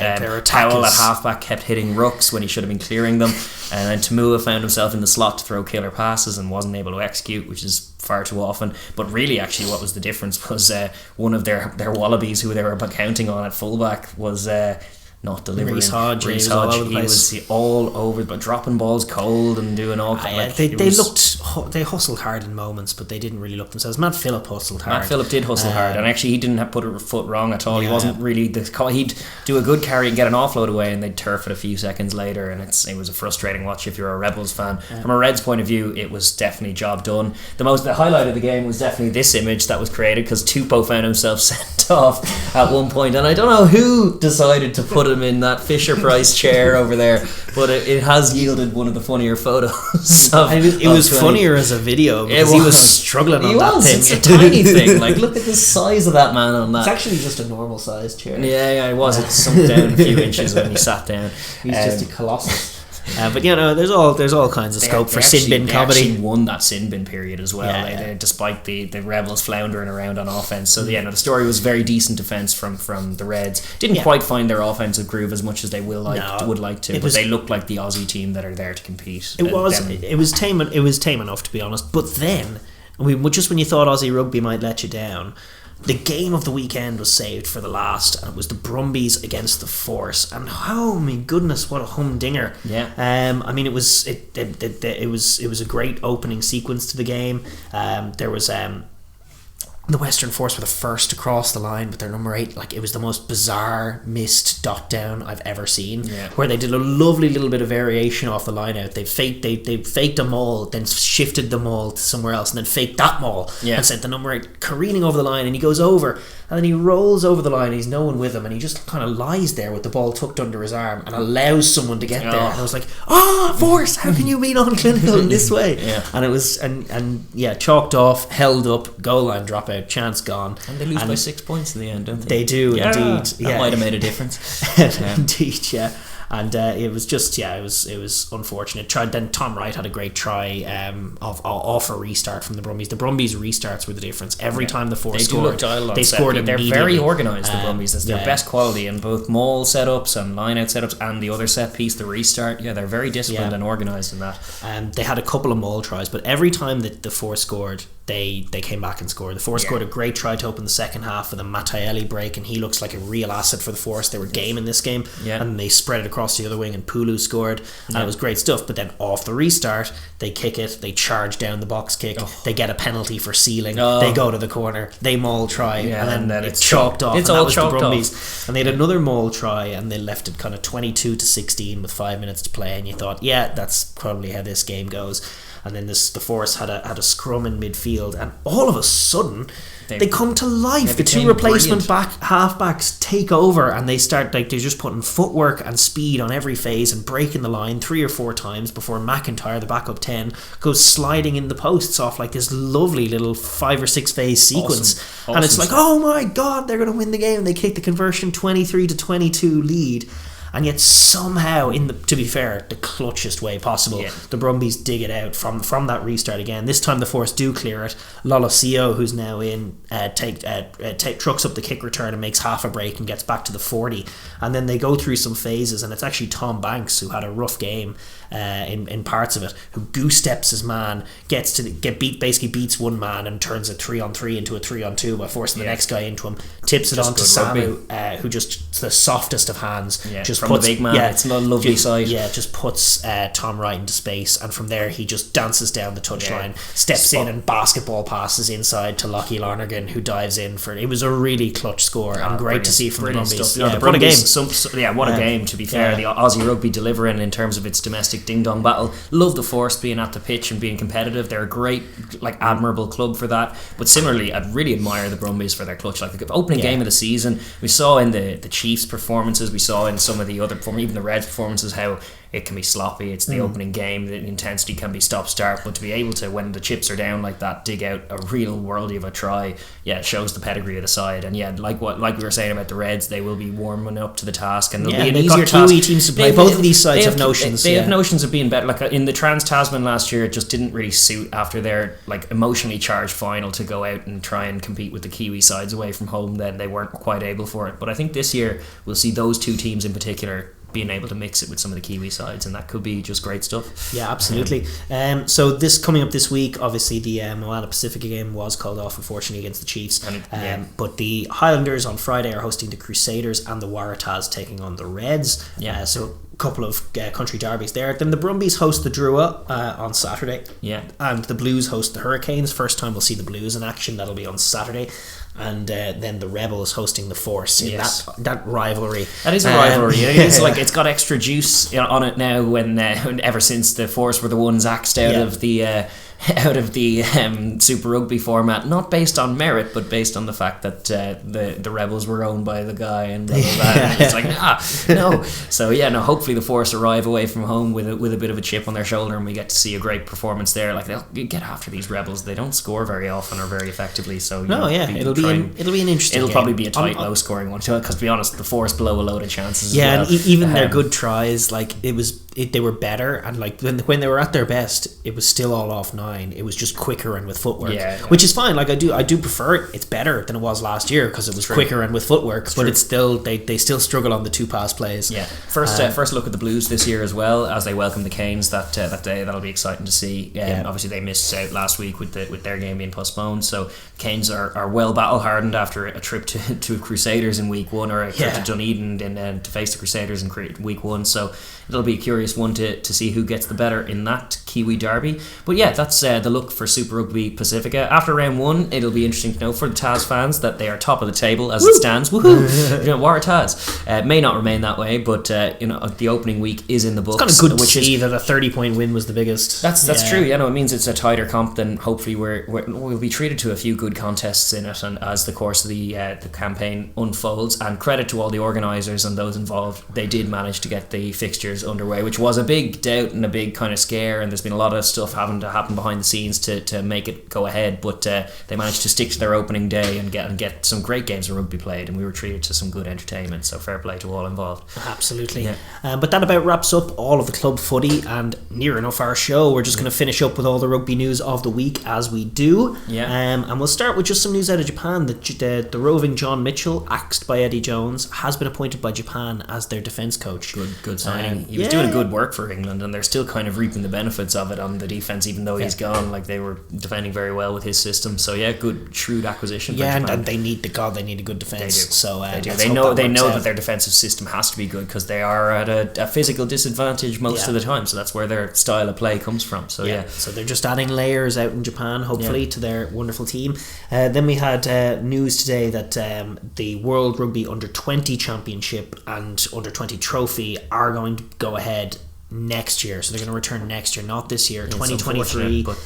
Towell at halfback kept hitting rucks when he should have been clearing them, and then Tamua found himself in the slot to throw killer passes and wasn't able to execute, which is far too often. But really, actually, what was the difference was one of their Wallabies, who they were counting on at fullback, was not delivering. Reece Hodge, he was all over, but dropping balls cold and doing all kinds. They hustled hard in moments, but they didn't really look themselves. Matt Phillip hustled hard. Matt Phillip did hustle hard, and actually he didn't have put a foot wrong at all. He wasn't really he'd do a good carry and get an offload away, and they'd turf it a few seconds later, and it was a frustrating watch if you're a Rebels fan. From a Reds point of view, it was definitely job done. The highlight of the game was definitely this image that was created, because Tupou found himself sent off at one point, and I don't know who decided to put him in that Fisher-Price chair over there, but it has yielded one of the funnier photos. It was funnier as a video because he was struggling on that thing. It's a tiny thing. Like, look at the size of that man on that. It's actually just a normal sized chair. Yeah, it was. It sunk down a few inches when he sat down. He's just a colossus. But there's all kinds of scope for sin bin comedy. They actually won that sin bin period as well. They, despite the Rebels floundering around on offense. So the story was very decent defense from the Reds. Didn't quite find their offensive groove as much as they would like to. But they looked like the Aussie team that are there to compete. It was tame enough, to be honest. But then, just when you thought Aussie rugby might let you down, the game of the weekend was saved for the last, and it was the Brumbies against the Force, and oh my goodness, what a humdinger! It was a great opening sequence to the game. There was the Western Force were the first to cross the line with their number 8. Like, it was the most bizarre missed dot down I've ever seen, where they did a lovely little bit of variation off the line out. They faked a maul, then shifted the maul to somewhere else, and then faked that maul and sent the number 8 careening over the line, and he goes over, and then he rolls over the line, and he's no one with him, and he just kind of lies there with the ball tucked under his arm and allows someone to get there. And I was like, Force, how can you be non-clinical in this way? And it was chalked off, held up, goal line dropout, chance gone, and they lose by 6 points in the end, don't they? They do, indeed. That might have made a difference. Indeed, yeah. And it was just, it was unfortunate. Then Tom Wright had a great try off a restart from the Brumbies. The Brumbies restarts were the difference. Every time the Force scored, they scored immediately. They're very organised, the Brumbies. It's their best quality in both maul setups and line-out setups and the other set piece, the restart. Yeah, they're very disciplined and organised in that. They had a couple of maul tries, but every time that the Force scored, they came back and scored. The Force scored a great try to open the second half with a Mattaelli break, and he looks like a real asset for the Force. They were game in this game, and they spread it across the other wing, and Pulu scored, and it was great stuff. But then off the restart, they kick it, they charge down the box kick, they get a penalty for sealing, they go to the corner, they maul try, and then it's chalked off. It's and all that was chalked the Brumbies. off. And they had another maul try, and they left it kind of 22-16 with 5 minutes to play, and you thought, that's probably how this game goes. And then the Force had a scrum in midfield, and all of a sudden they come to life. The two replacement halfbacks take over, and they start they're just putting footwork and speed on every phase and breaking the line 3 or 4 times before McIntyre, the backup 10, goes sliding in the posts off like this lovely little 5 or 6 phase sequence. Awesome. And it's like, oh my god, they're going to win the game. They kick the conversion 23-22 lead. And yet somehow, to be fair, the clutchest way possible, the Brumbies dig it out from that restart again. This time the Force do clear it. Lolosio, who's now in, trucks up the kick return and makes half a break and gets back to the 40. And then they go through some phases, and it's actually Tom Banks, who had a rough game in parts of it, who goose steps his man, basically beats one man and turns a 3-on-3 into a 3-on-2 by forcing the next guy into him, tips it on to Samu, who just the softest of hands, just from puts the big man. It's not a lovely sight. Just puts Tom Wright into space, and from there he just dances down the touchline, steps in and basketball passes inside to Lockie Lonergan, who dives in for it. It was a really clutch score and great to see from the Brumbies. What a game! What a game! To be fair, the Aussie rugby delivering in terms of its domestic ding-dong battle. Love the Force being at the pitch and being competitive. They're a great, admirable club for that. But similarly, I'd really admire the Brumbies for their clutch. Like the opening game of the season, we saw in the Chiefs' performances, we saw in some of the other performances, even the Reds' performances, how it can be sloppy. It's the opening game, the intensity can be stop-start, but to be able to, when the chips are down like that, dig out a real worldie of a try, it shows the pedigree of the side. And like we were saying about the Reds, they will be warming up to the task, and it'll be an easier task. Kiwi teams to play. Both of these sides have notions. They have notions of being better. Like in the Trans-Tasman last year, it just didn't really suit after their emotionally charged final to go out and try and compete with the Kiwi sides away from home. Then they weren't quite able for it. But I think this year we'll see those two teams in particular being able to mix it with some of the Kiwi sides, and that could be just great stuff. Yeah, absolutely. So this coming up this week, obviously the Moana Pasifika game was called off, unfortunately, against the Chiefs. But the Highlanders on Friday are hosting the Crusaders, and the Waratahs taking on the Reds. So a couple of country derbies there. Then the Brumbies host the Drua on Saturday. And the Blues host the Hurricanes. First time we'll see the Blues in action. That'll be on Saturday. And then the Rebels hosting the Force in that rivalry. That is a rivalry. It's it's got extra juice on it now. When ever since the Force were the ones axed out of the Super Rugby format, not based on merit, but based on the fact that the Rebels were owned by the guy and blah, blah, blah. And it's no. So hopefully the Force arrive away from home with a bit of a chip on their shoulder, and we get to see a great performance there. They'll get after these Rebels. They don't score very often or very effectively. So it'll be an interesting. It'll probably be a tight, low scoring one too. Because to be honest, the Force blow a load of chances. Yeah, and even their good tries, they were better, and when they were at their best, it was still all off 9. It was just quicker and with footwork, which is fine. I do prefer it. It's better than it was last year because it was quicker and with footwork. But it's still they still struggle on the 2 pass plays. First look at the Blues this year as well, as they welcome the Canes that day. That'll be exciting to see. Obviously they missed out last week with their game being postponed. So Canes are well battle hardened after a trip to Crusaders in week 1, or a trip to Dunedin to face the Crusaders in week 1. So it'll be a curious one to see who gets the better in that Kiwi derby. But yeah, that's the look for Super Rugby Pasifika. After round 1, it'll be interesting to know for the Taz fans that they are top of the table as it stands. Woohoo! War Taz. May not remain that way, but the opening week is in the books. It's kind of good to see that a 30-point win was the biggest. That's true. It means it's a tighter comp. Then hopefully we'll be treated to a few good contests in it, and as the course of the campaign unfolds. And credit to all the organisers and those involved, they did manage to get the fixtures underway, which was a big doubt and a big kind of scare, and there's been a lot of stuff having to happen behind the scenes to make it go ahead, but they managed to stick to their opening day and get some great games of rugby played, and we were treated to some good entertainment, so fair play to all involved. Absolutely. But that about wraps up all of the club footy and near enough our show. We're just going to finish up with all the rugby news of the week as we do. And we'll start with just some news out of Japan. The roving John Mitchell, axed by Eddie Jones, has been appointed by Japan as their defence coach. Good signing. He was doing good work for England, and they're still kind of reaping the benefits of it on the defence, even though he's gone. Like, they were defending very well with his system. So good, shrewd acquisition. For Japan. And they need a good defence. They do. So they do. They know that their defensive system has to be good because they are at a physical disadvantage most of the time. So that's where their style of play comes from. So So they're just adding layers out in Japan, hopefully, to their wonderful team. Then we had news today that the World Rugby Under-20 Championship and Under-20 Trophy are going to go ahead next year, so they're going to return next year, not this year, 2023. But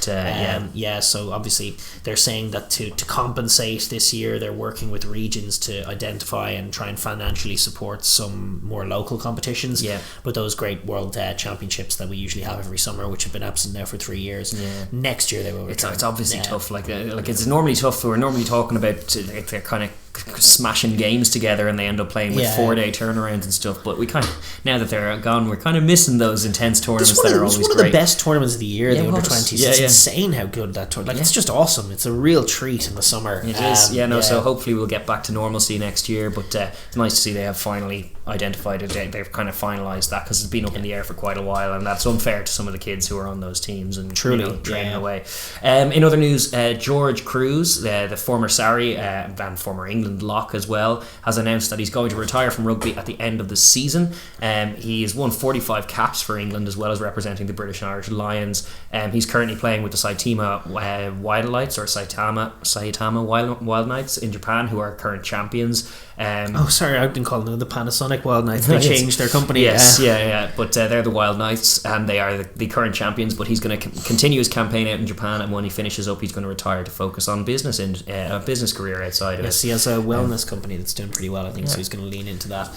so obviously they're saying that to compensate this year, they're working with regions to identify and try and financially support some more local competitions. But those great world championships that we usually have every summer, which have been absent now for 3 years, next year they will return. It's obviously tough. Like it's normally tough. We're normally talking about they're kind of smashing games together and they end up playing with 4-day turnarounds and stuff, but we kind of, now that they're gone, we're kind of missing those intense tournaments that are always great. It's one of the best tournaments of the year, the under-20s. It's insane how good that tournament, it's just awesome. It's a real treat in the summer. It is. So hopefully we'll get back to normalcy next year, but it's nice to see they have finally identified it. They've kind of finalised that, because it's been up in the air for quite a while, and that's unfair to some of the kids who are on those teams and training away. In other news, George Cruz, the former Sarri and former England lock as well, has announced that he's going to retire from rugby at the end of the season. He has won 45 caps for England as well as representing the British and Irish Lions. He's currently playing with the Saitama Wildlights, or Saitama Wild Knights in Japan, who are current champions. I've been calling them the Panasonic Wild Knights. They changed their company. But they're the Wild Knights, and they are the current champions. But he's going to continue his campaign out in Japan, and when he finishes up, he's going to retire to focus on business and a business career outside of it. He has a wellness company that's doing pretty well, I think, so he's going to lean into that.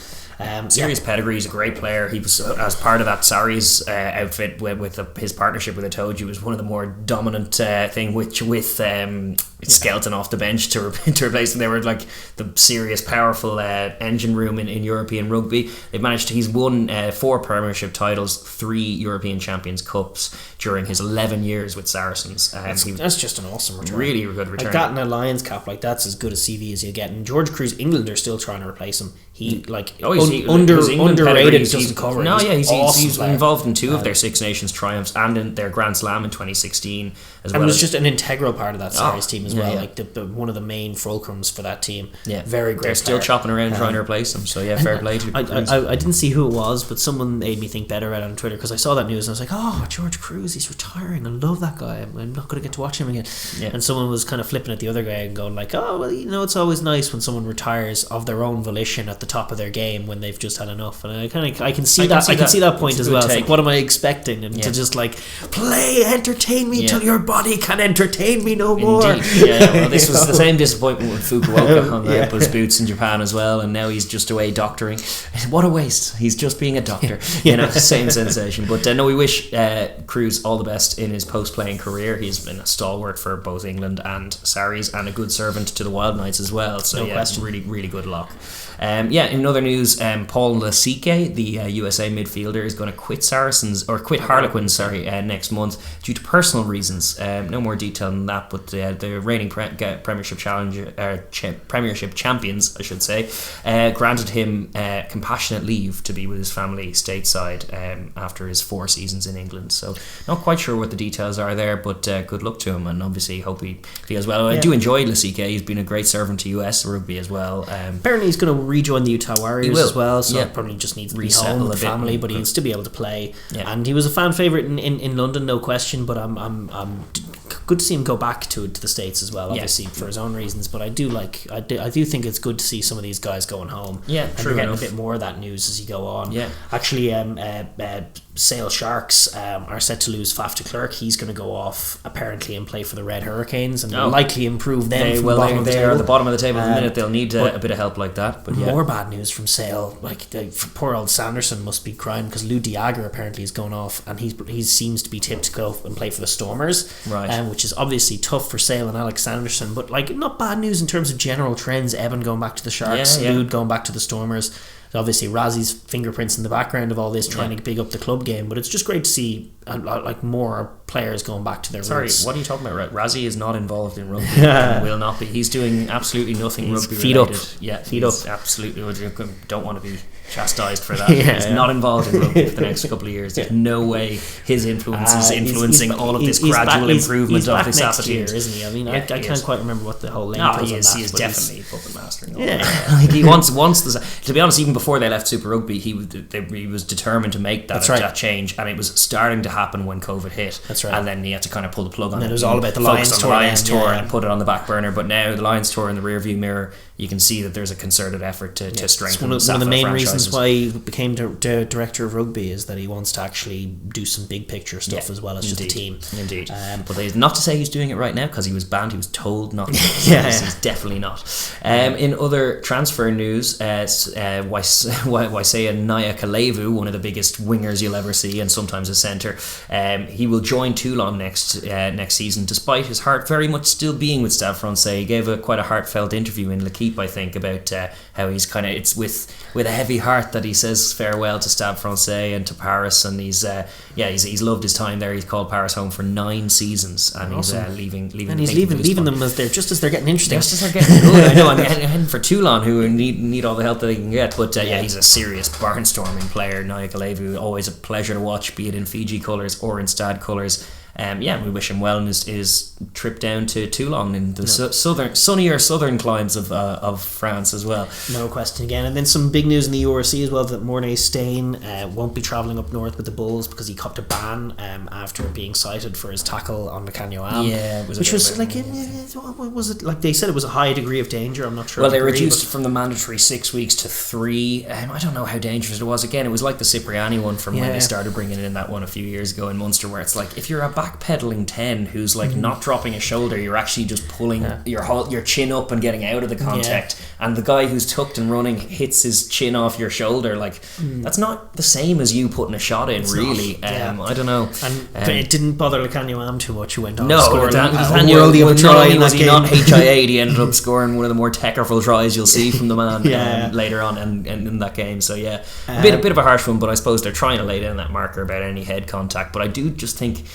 Serious pedigree. He's a great player. He was, as part of that Sarri's outfit with his partnership with Itoji, was one of the more dominant thing with Skelton off the bench to replace him. They were like the serious, powerful engine room in European rugby. He's won 4 Premiership titles, 3 European Champions Cups during his 11 years with Saracens. That's just an awesome return. Really good return. Like that in a Lions cap, like that's as good a CV as you get. And George Cruz, England are still trying to replace him. Underrated, doesn't cover it. He's involved in 2 of their Six Nations triumphs and in their Grand Slam in 2016 as well. And was just an integral part of that Sarri's team as well. Like the one of the main fulcrums for that team. Very great. They're still chopping around trying to replace him. So fair play to Cruz. I didn't see who it was, but someone made me think better on Twitter, because I saw that news and I was like, George Cruz, he's retiring. I love that guy. I'm not going to get to watch him again. And someone was kind of flipping at the other guy and going like, it's always nice when someone retires of their own volition at the top of their game when they've just had enough. And I can see that point as well. It's like, what am I expecting? And to just like entertain me till your body can entertain me no more. Well, this was the same disappointment with Fukuoka on the boots in Japan as well, and now he's just away doctoring. What a waste. He's just being a doctor. Same sensation. But no, we wish Cruz all the best in his post-playing career. He's been a stalwart for both England and Sarries, and a good servant to the Wild Knights as well. So really, really good luck. In other news, Paul Lasike, the USA midfielder, is going to quit Harlequins next month due to personal reasons. No more detail than that, but the reigning Premiership champions, I should say, granted him compassionate leave to be with his family stateside after his 4 seasons in England. So not quite sure what the details are there, but good luck to him, and obviously hope he feels well. I do enjoy Lasike. He's been a great servant to US rugby as well. Apparently he's going to rejoin the Utah Warriors as as well, so probably just needs to be home with family, but he'll still be able to play. And he was a fan favourite in London, no question, but I'm good to see him go back to the States as well, obviously for his own reasons, but I do think it's good to see some of these guys going home. And we're getting a bit more of that news as you go on. Actually, Sale Sharks are set to lose Faf de Klerk. He's going to go off apparently and play for the Red Hurricanes, and will likely improve them. They are at the bottom of the table at the minute. They'll need a bit of help like that. But more bad news from Sale. Poor old Sanderson must be crying because Lou Diager apparently is going off, and he seems to be tipped to go and play for the Stormers, which is obviously tough for Sale and Alex Sanderson, but not bad news in terms of general trends. Evan going back to the Sharks, Lou going back to the Stormers. Obviously Razi's fingerprints in the background of all this, trying to big up the club game, but it's just great to see more players going back to their roots. What are you talking about? Razi is not involved in rugby and will not be. He's doing absolutely nothing rugby related. Feet up. Absolutely. Don't want to be chastised for that. He's not involved in rugby for the next couple of years. There's no way his influence is influencing all of this gradual improvement of this attitude. Year, isn't he? I mean, I can't quite remember what the whole length was on that. He is definitely puppet mastering. He wants to be honest, even before they left Super Rugby, he was determined to make that change, and it was starting to happen when COVID hit. That's right. And then he had to kind of pull the plug on it. And it was all about the Lions Tour and put it on the back burner. But now the Lions Tour in the rearview mirror, you can see that there's a concerted effort to strengthen one of the main reasons why he became the director of rugby is that he wants to actually do some big picture stuff as well as just the team. Indeed. But not to say he's doing it right now, because he was banned. He was told not to. He's definitely not. In other transfer news, Waisea Naya Kalevu, one of the biggest wingers you'll ever see, and sometimes a centre, he will join Toulon next season, despite his heart very much still being with Stade Francais. He gave quite a heartfelt interview in L'Equipe, I think, about how he's it's with a heavy heart that he says farewell to Stade Francais and to Paris, and he's loved his time there. He's called Paris home for 9 seasons, and awesome. He's leaving and he's leaving them as they're getting interesting. Just as they're getting good. I know. I'm heading for Toulon, who need all the help that they can get. But he's a serious barnstorming player. Naya Kalevu, always a pleasure to watch, be it in Fiji colours or in Stade colours. We wish him well in his trip down to Toulon in the sunnier southern climes of France as well. No question again. And then some big news in the URC as well, that Mornay Stain won't be travelling up north with the Bulls because he copped a ban after being cited for his tackle on the Canyoam. Was it like they said it was a high degree of danger? I'm not sure. Well, they reduced from the mandatory 6 weeks to 3. I don't know how dangerous it was. Again, it was like the Cipriani one from when they started bringing in that one a few years ago in Munster, where it's like if you're a backpedaling 10 who's not dropping a shoulder, you're actually just pulling your chin up and getting out of the contact, and the guy who's tucked and running hits his chin off your shoulder. That's not the same as you putting a shot in, really. I don't know. And it didn't bother Canyoam too much, who went on to score worldly of a try in that game. Not HIA, he ended up scoring one of the more technical tries you'll see from the man later on and in that game. So a bit of a harsh one, but I suppose they're trying to lay down that marker about any head contact. But I do just think,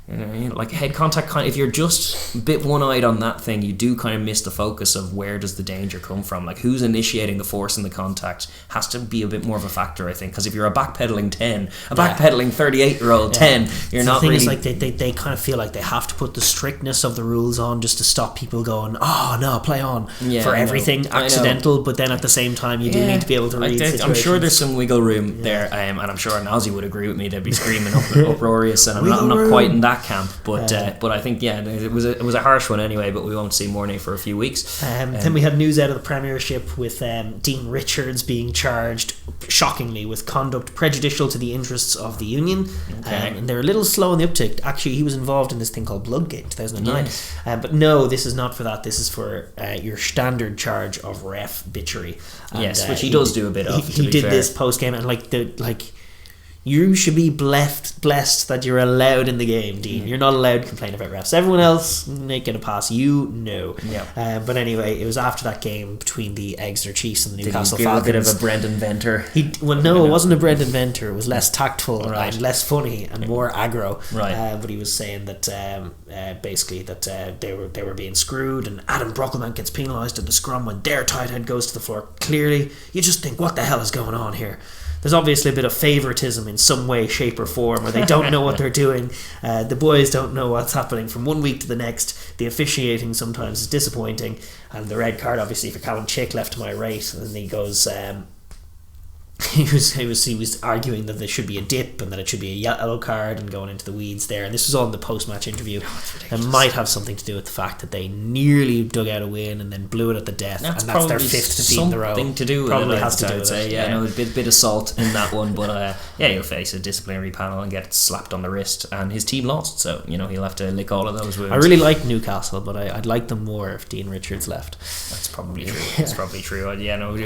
like head contact, if you're just a bit one-eyed on that thing, you do kind of miss the focus of where does the danger come from. Like who's initiating the force in the contact has to be a bit more of a factor, I think, because if you're a backpedaling 10, a backpedaling 38-year-old 10, you're not really... The thing is, they kind of feel like they have to put the strictness of the rules on just to stop people going, oh no, play on for everything accidental, but then at the same time you do need to be able to read situations. I'm sure there's some wiggle room there, and I'm sure Nazi would agree with me. They'd be screaming uproarious, and I'm not quite in that camp, but I think it was a harsh one anyway. But we won't see Mornay for a few weeks. Then we had news out of the Premiership with Dean Richards being charged shockingly with conduct prejudicial to the interests of the union, and they're a little slow on the uptick. Actually, he was involved in this thing called Bloodgate in 2009, but no, this is not for that. This is for your standard charge of ref bitchery, which he does do a bit of. He did this post game, and you should be blessed that you're allowed in the game, Dean. You're not allowed to complain about refs. Everyone else making a pass, but anyway, it was after that game between the Exeter Chiefs and the Newcastle Falcons. A bit of a Brendan Venter. It wasn't a Brendan Venter. It was less tactful and less funny and more aggro. But he was saying that basically that they were being screwed, and Adam Brockelman gets penalised at the scrum when their tight end goes to the floor. Clearly, you just think, what the hell is going on here? There's obviously a bit of favoritism in some way, shape or form, or they don't know what they're doing. The boys don't know what's happening from one week to the next. The officiating sometimes is disappointing, and the red card obviously for Callum Chick left to my right, and he goes he was arguing that there should be a dip and that it should be a yellow card and going into the weeds there. And this was all in the post-match interview. It might have something to do with the fact that they nearly dug out a win and then blew it at the death, and that's their 5th defeat in the row. Something to do with probably it, has to do with it. Yeah, no, a bit of salt in that one, but he'll face a disciplinary panel and get slapped on the wrist, and his team lost, so he'll have to lick all of those wounds. I really like Newcastle, but I'd like them more if Dean Richards left. That's probably true. That's probably true.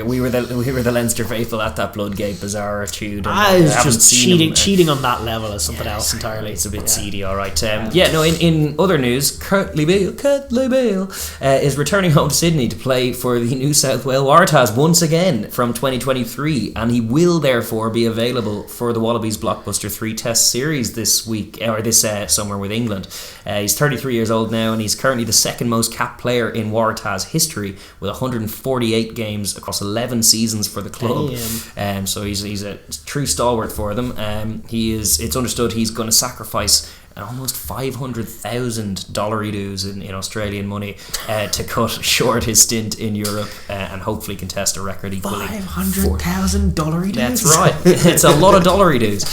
We were the Leinster faithful at that Bloodgate Bazaar attitude. It's just cheating on that level is something else entirely. It's a bit seedy, all right. In other news, Curtly Bale is returning home to Sydney to play for the New South Wales Waratahs once again from 2023, and he will therefore be available for the Wallabies blockbuster 3-test series this week or this summer with England. He's 33 years old now, and he's currently the second most capped player in Waratahs history with 148 games across 11 seasons for the club. So he's a true stalwart for them. It's understood he's going to sacrifice almost $500,000 dues in Australian money to cut short his stint in Europe and hopefully contest a record equaling $500,000 dues. That's right. It's a lot of dollary dues.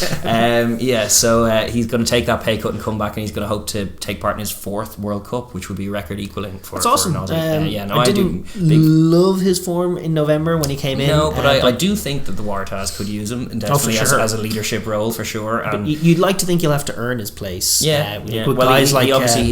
So he's going to take that pay cut and come back, and he's going to hope to take part in his 4th World Cup, which would be record equaling for. That's awesome. I didn't love his form in November when he came in. No, but I do think that the Waratahs could use him, and definitely as a leadership role for sure. But you'd like to think he'll have to earn his place. He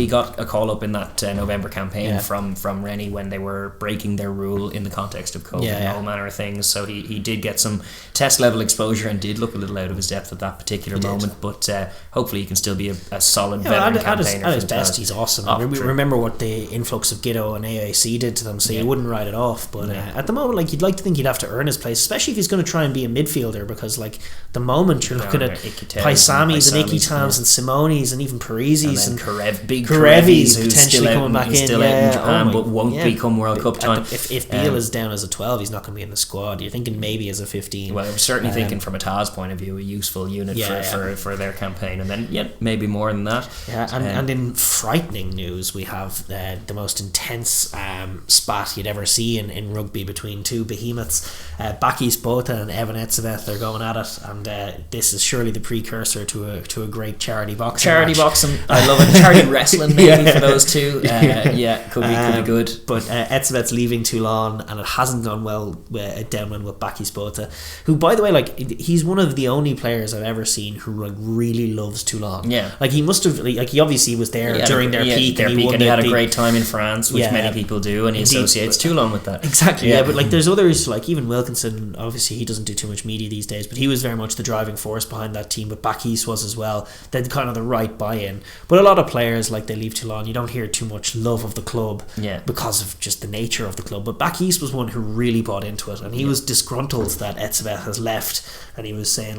got a call up in that November campaign from Rennie when they were breaking their rule in the context of COVID and all manner of things. So he did get some test level exposure and did look a little out of his depth at that particular moment. But hopefully he can still be a solid veteran campaigner. At his best, he's awesome. Remember what the influx of Giddo and AAC did to them, so you wouldn't write it off. But at the moment, you'd like to think he'd have to earn his place, especially if he's going to try and be a midfielder, because the moment you're looking at Paisamis and Ikitams and Simonis and even Parisi's and Karevi's who's potentially coming back in, still out in Japan, but won't become World Cup time. If Beale is down as a 12, he's not going to be in the squad. You're thinking maybe as a 15. Well, I'm certainly thinking from a Taz point of view, a useful unit for their campaign, and then maybe more than that. And in frightening news, we have the most intense spat you'd ever see in rugby between two behemoths. Bakis Botha and Evan Etzebeth are going at it, and this is surely the precursor to a great charity boxing match. I love it. Charity wrestling maybe for those two. Could be good. But Etzebeth's leaving Toulon, and it hasn't gone well down with Bakis Botha, who, by the way, he's one of the only players I've ever seen who really loves Toulon. He must have he obviously was there during their peak, and he had a great time in France, which many people do, and he associates Toulon with that. Exactly. But there's others even Wilkinson. Obviously he doesn't do too much media these days, but he was very much the driving force behind that team. But Bakis was as well. They had kind of the right buy-in. But a lot of players, they leave Toulon, you don't hear too much love of the club because of just the nature of the club. But Bakis was one who really bought into it, and he was disgruntled that Etzebeth has left, and he was saying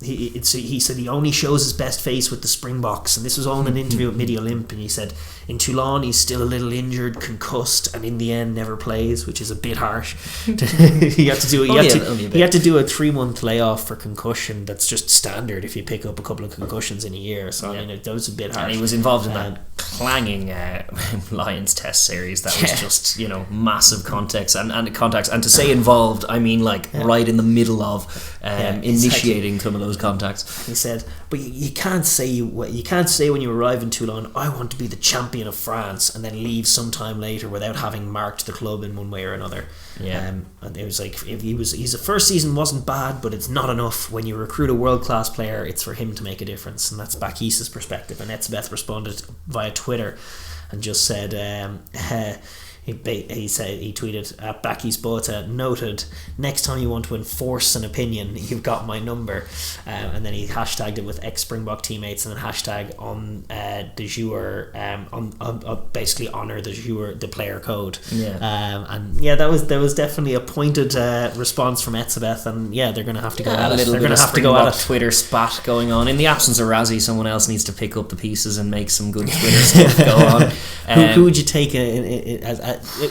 he said he only shows his best face with the Springboks, and this was all in an interview with Midi Olymp, and he said in Toulon he's still a little injured, concussed, and in the end never plays, which is a bit harsh. He had to do a 3-month layoff for concussion. That's just standard if you pick up a couple of concussions in a year. So that was a bit harsh. And he was involved in that clanging Lions Test series that was just massive context and to say involved, I mean right in the middle of initiating some of those contacts. He said, but you can't say when you arrive in Toulon, I want to be the champion of France, and then leave sometime later without having marked the club in one way or another. And it was his first season wasn't bad, but it's not enough. When you recruit a world class player, it's for him to make a difference, and that's Bakis' perspective. And Etzebeth responded via Twitter and just said he tweeted at Bakis Botha, noted, next time you want to enforce an opinion, you've got my number. And then he hashtagged it with ex-Springbok teammates, and then hashtag on de jour, basically honour de jour, the player code. There was definitely a pointed response from Etzebeth, and they're going to have to go at it. They're going to have to go at it. Twitter spat going on. In the absence of Razzie, someone else needs to pick up the pieces and make some good Twitter stuff go on. Who would you take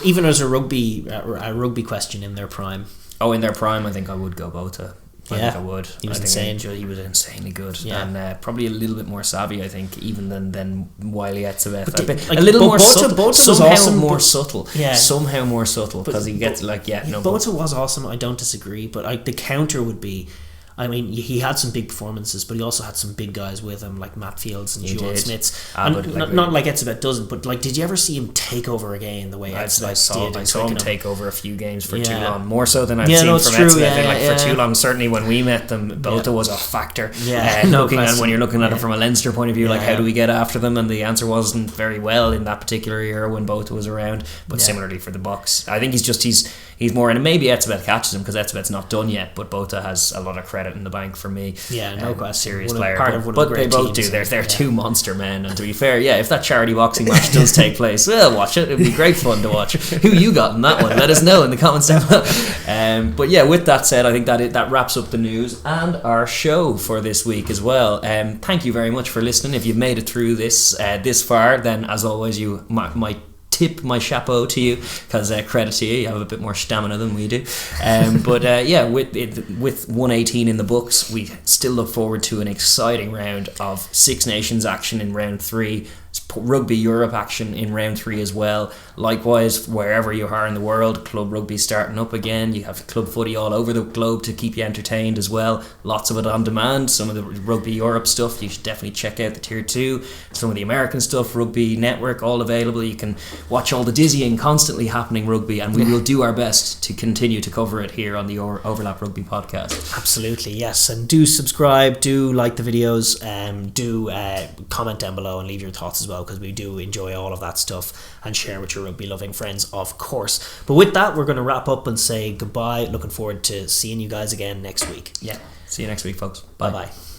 even as a rugby question in their prime? In their prime, I think I would go Botha. I think I would. He was insane. He was insanely good, Yeah. and probably a little bit more savvy, I think, even than Wiley Etzebeff. Like, a little more Bota subtle. was Somehow awesome, more but- subtle. Yeah. Somehow more subtle because he gets Bota was awesome. I don't disagree, but the counter would be, I mean, he had some big performances, but he also had some big guys with him, like Matt Fields and Juan Smits. Not like Etzebeth doesn't, but like, did you ever see him take over a game the way Etzebeth did? I saw him take over a few games for Yeah. Toulon, more so than I've seen from Etzebeth. For Toulon, certainly when we met them, Bota was a factor. When you're looking at it from a Leinster point of view, like how do we get after them? And the answer wasn't very well in that particular era when Bota was around. But similarly for the Bucks, I think he's more, and maybe Etzebeth catches him because Etzebeth's not done yet, but Bota has a lot of credit in the bank for me. Yeah, no question. Serious player. But they both do. They're two monster men, and to be fair, if that charity boxing match does take place, well, watch it. It'd be great fun to watch. Who you got in that one? Let us know in the comments down below. But yeah, with that said, I think that wraps up the news and our show for this week as well. Thank you very much for listening. If you've made it through this far, then as always, you might tip my chapeau to you, because credit to you have a bit more stamina than we do. With 118 in the books, we still look forward to an exciting round of Six Nations action in round 3, Rugby Europe action in round 3 as well. Likewise, wherever you are in the world, club rugby starting up again. You have club footy all over the globe to keep you entertained as well. Lots of it on demand. Some of the Rugby Europe stuff, you should definitely check out the Tier 2. Some of the American stuff, Rugby Network, all available. You can watch all the dizzying, constantly happening rugby, and we will do our best to continue to cover it here on the Overlap Rugby podcast. Absolutely, yes. And do subscribe, do like the videos, do comment down below and leave your thoughts as well, because we do enjoy all of that stuff, and share with your rugby loving friends, of course. But with that, we're going to wrap up and say goodbye. Looking forward to seeing you guys again next week. Yeah, see you next week, folks. Bye bye.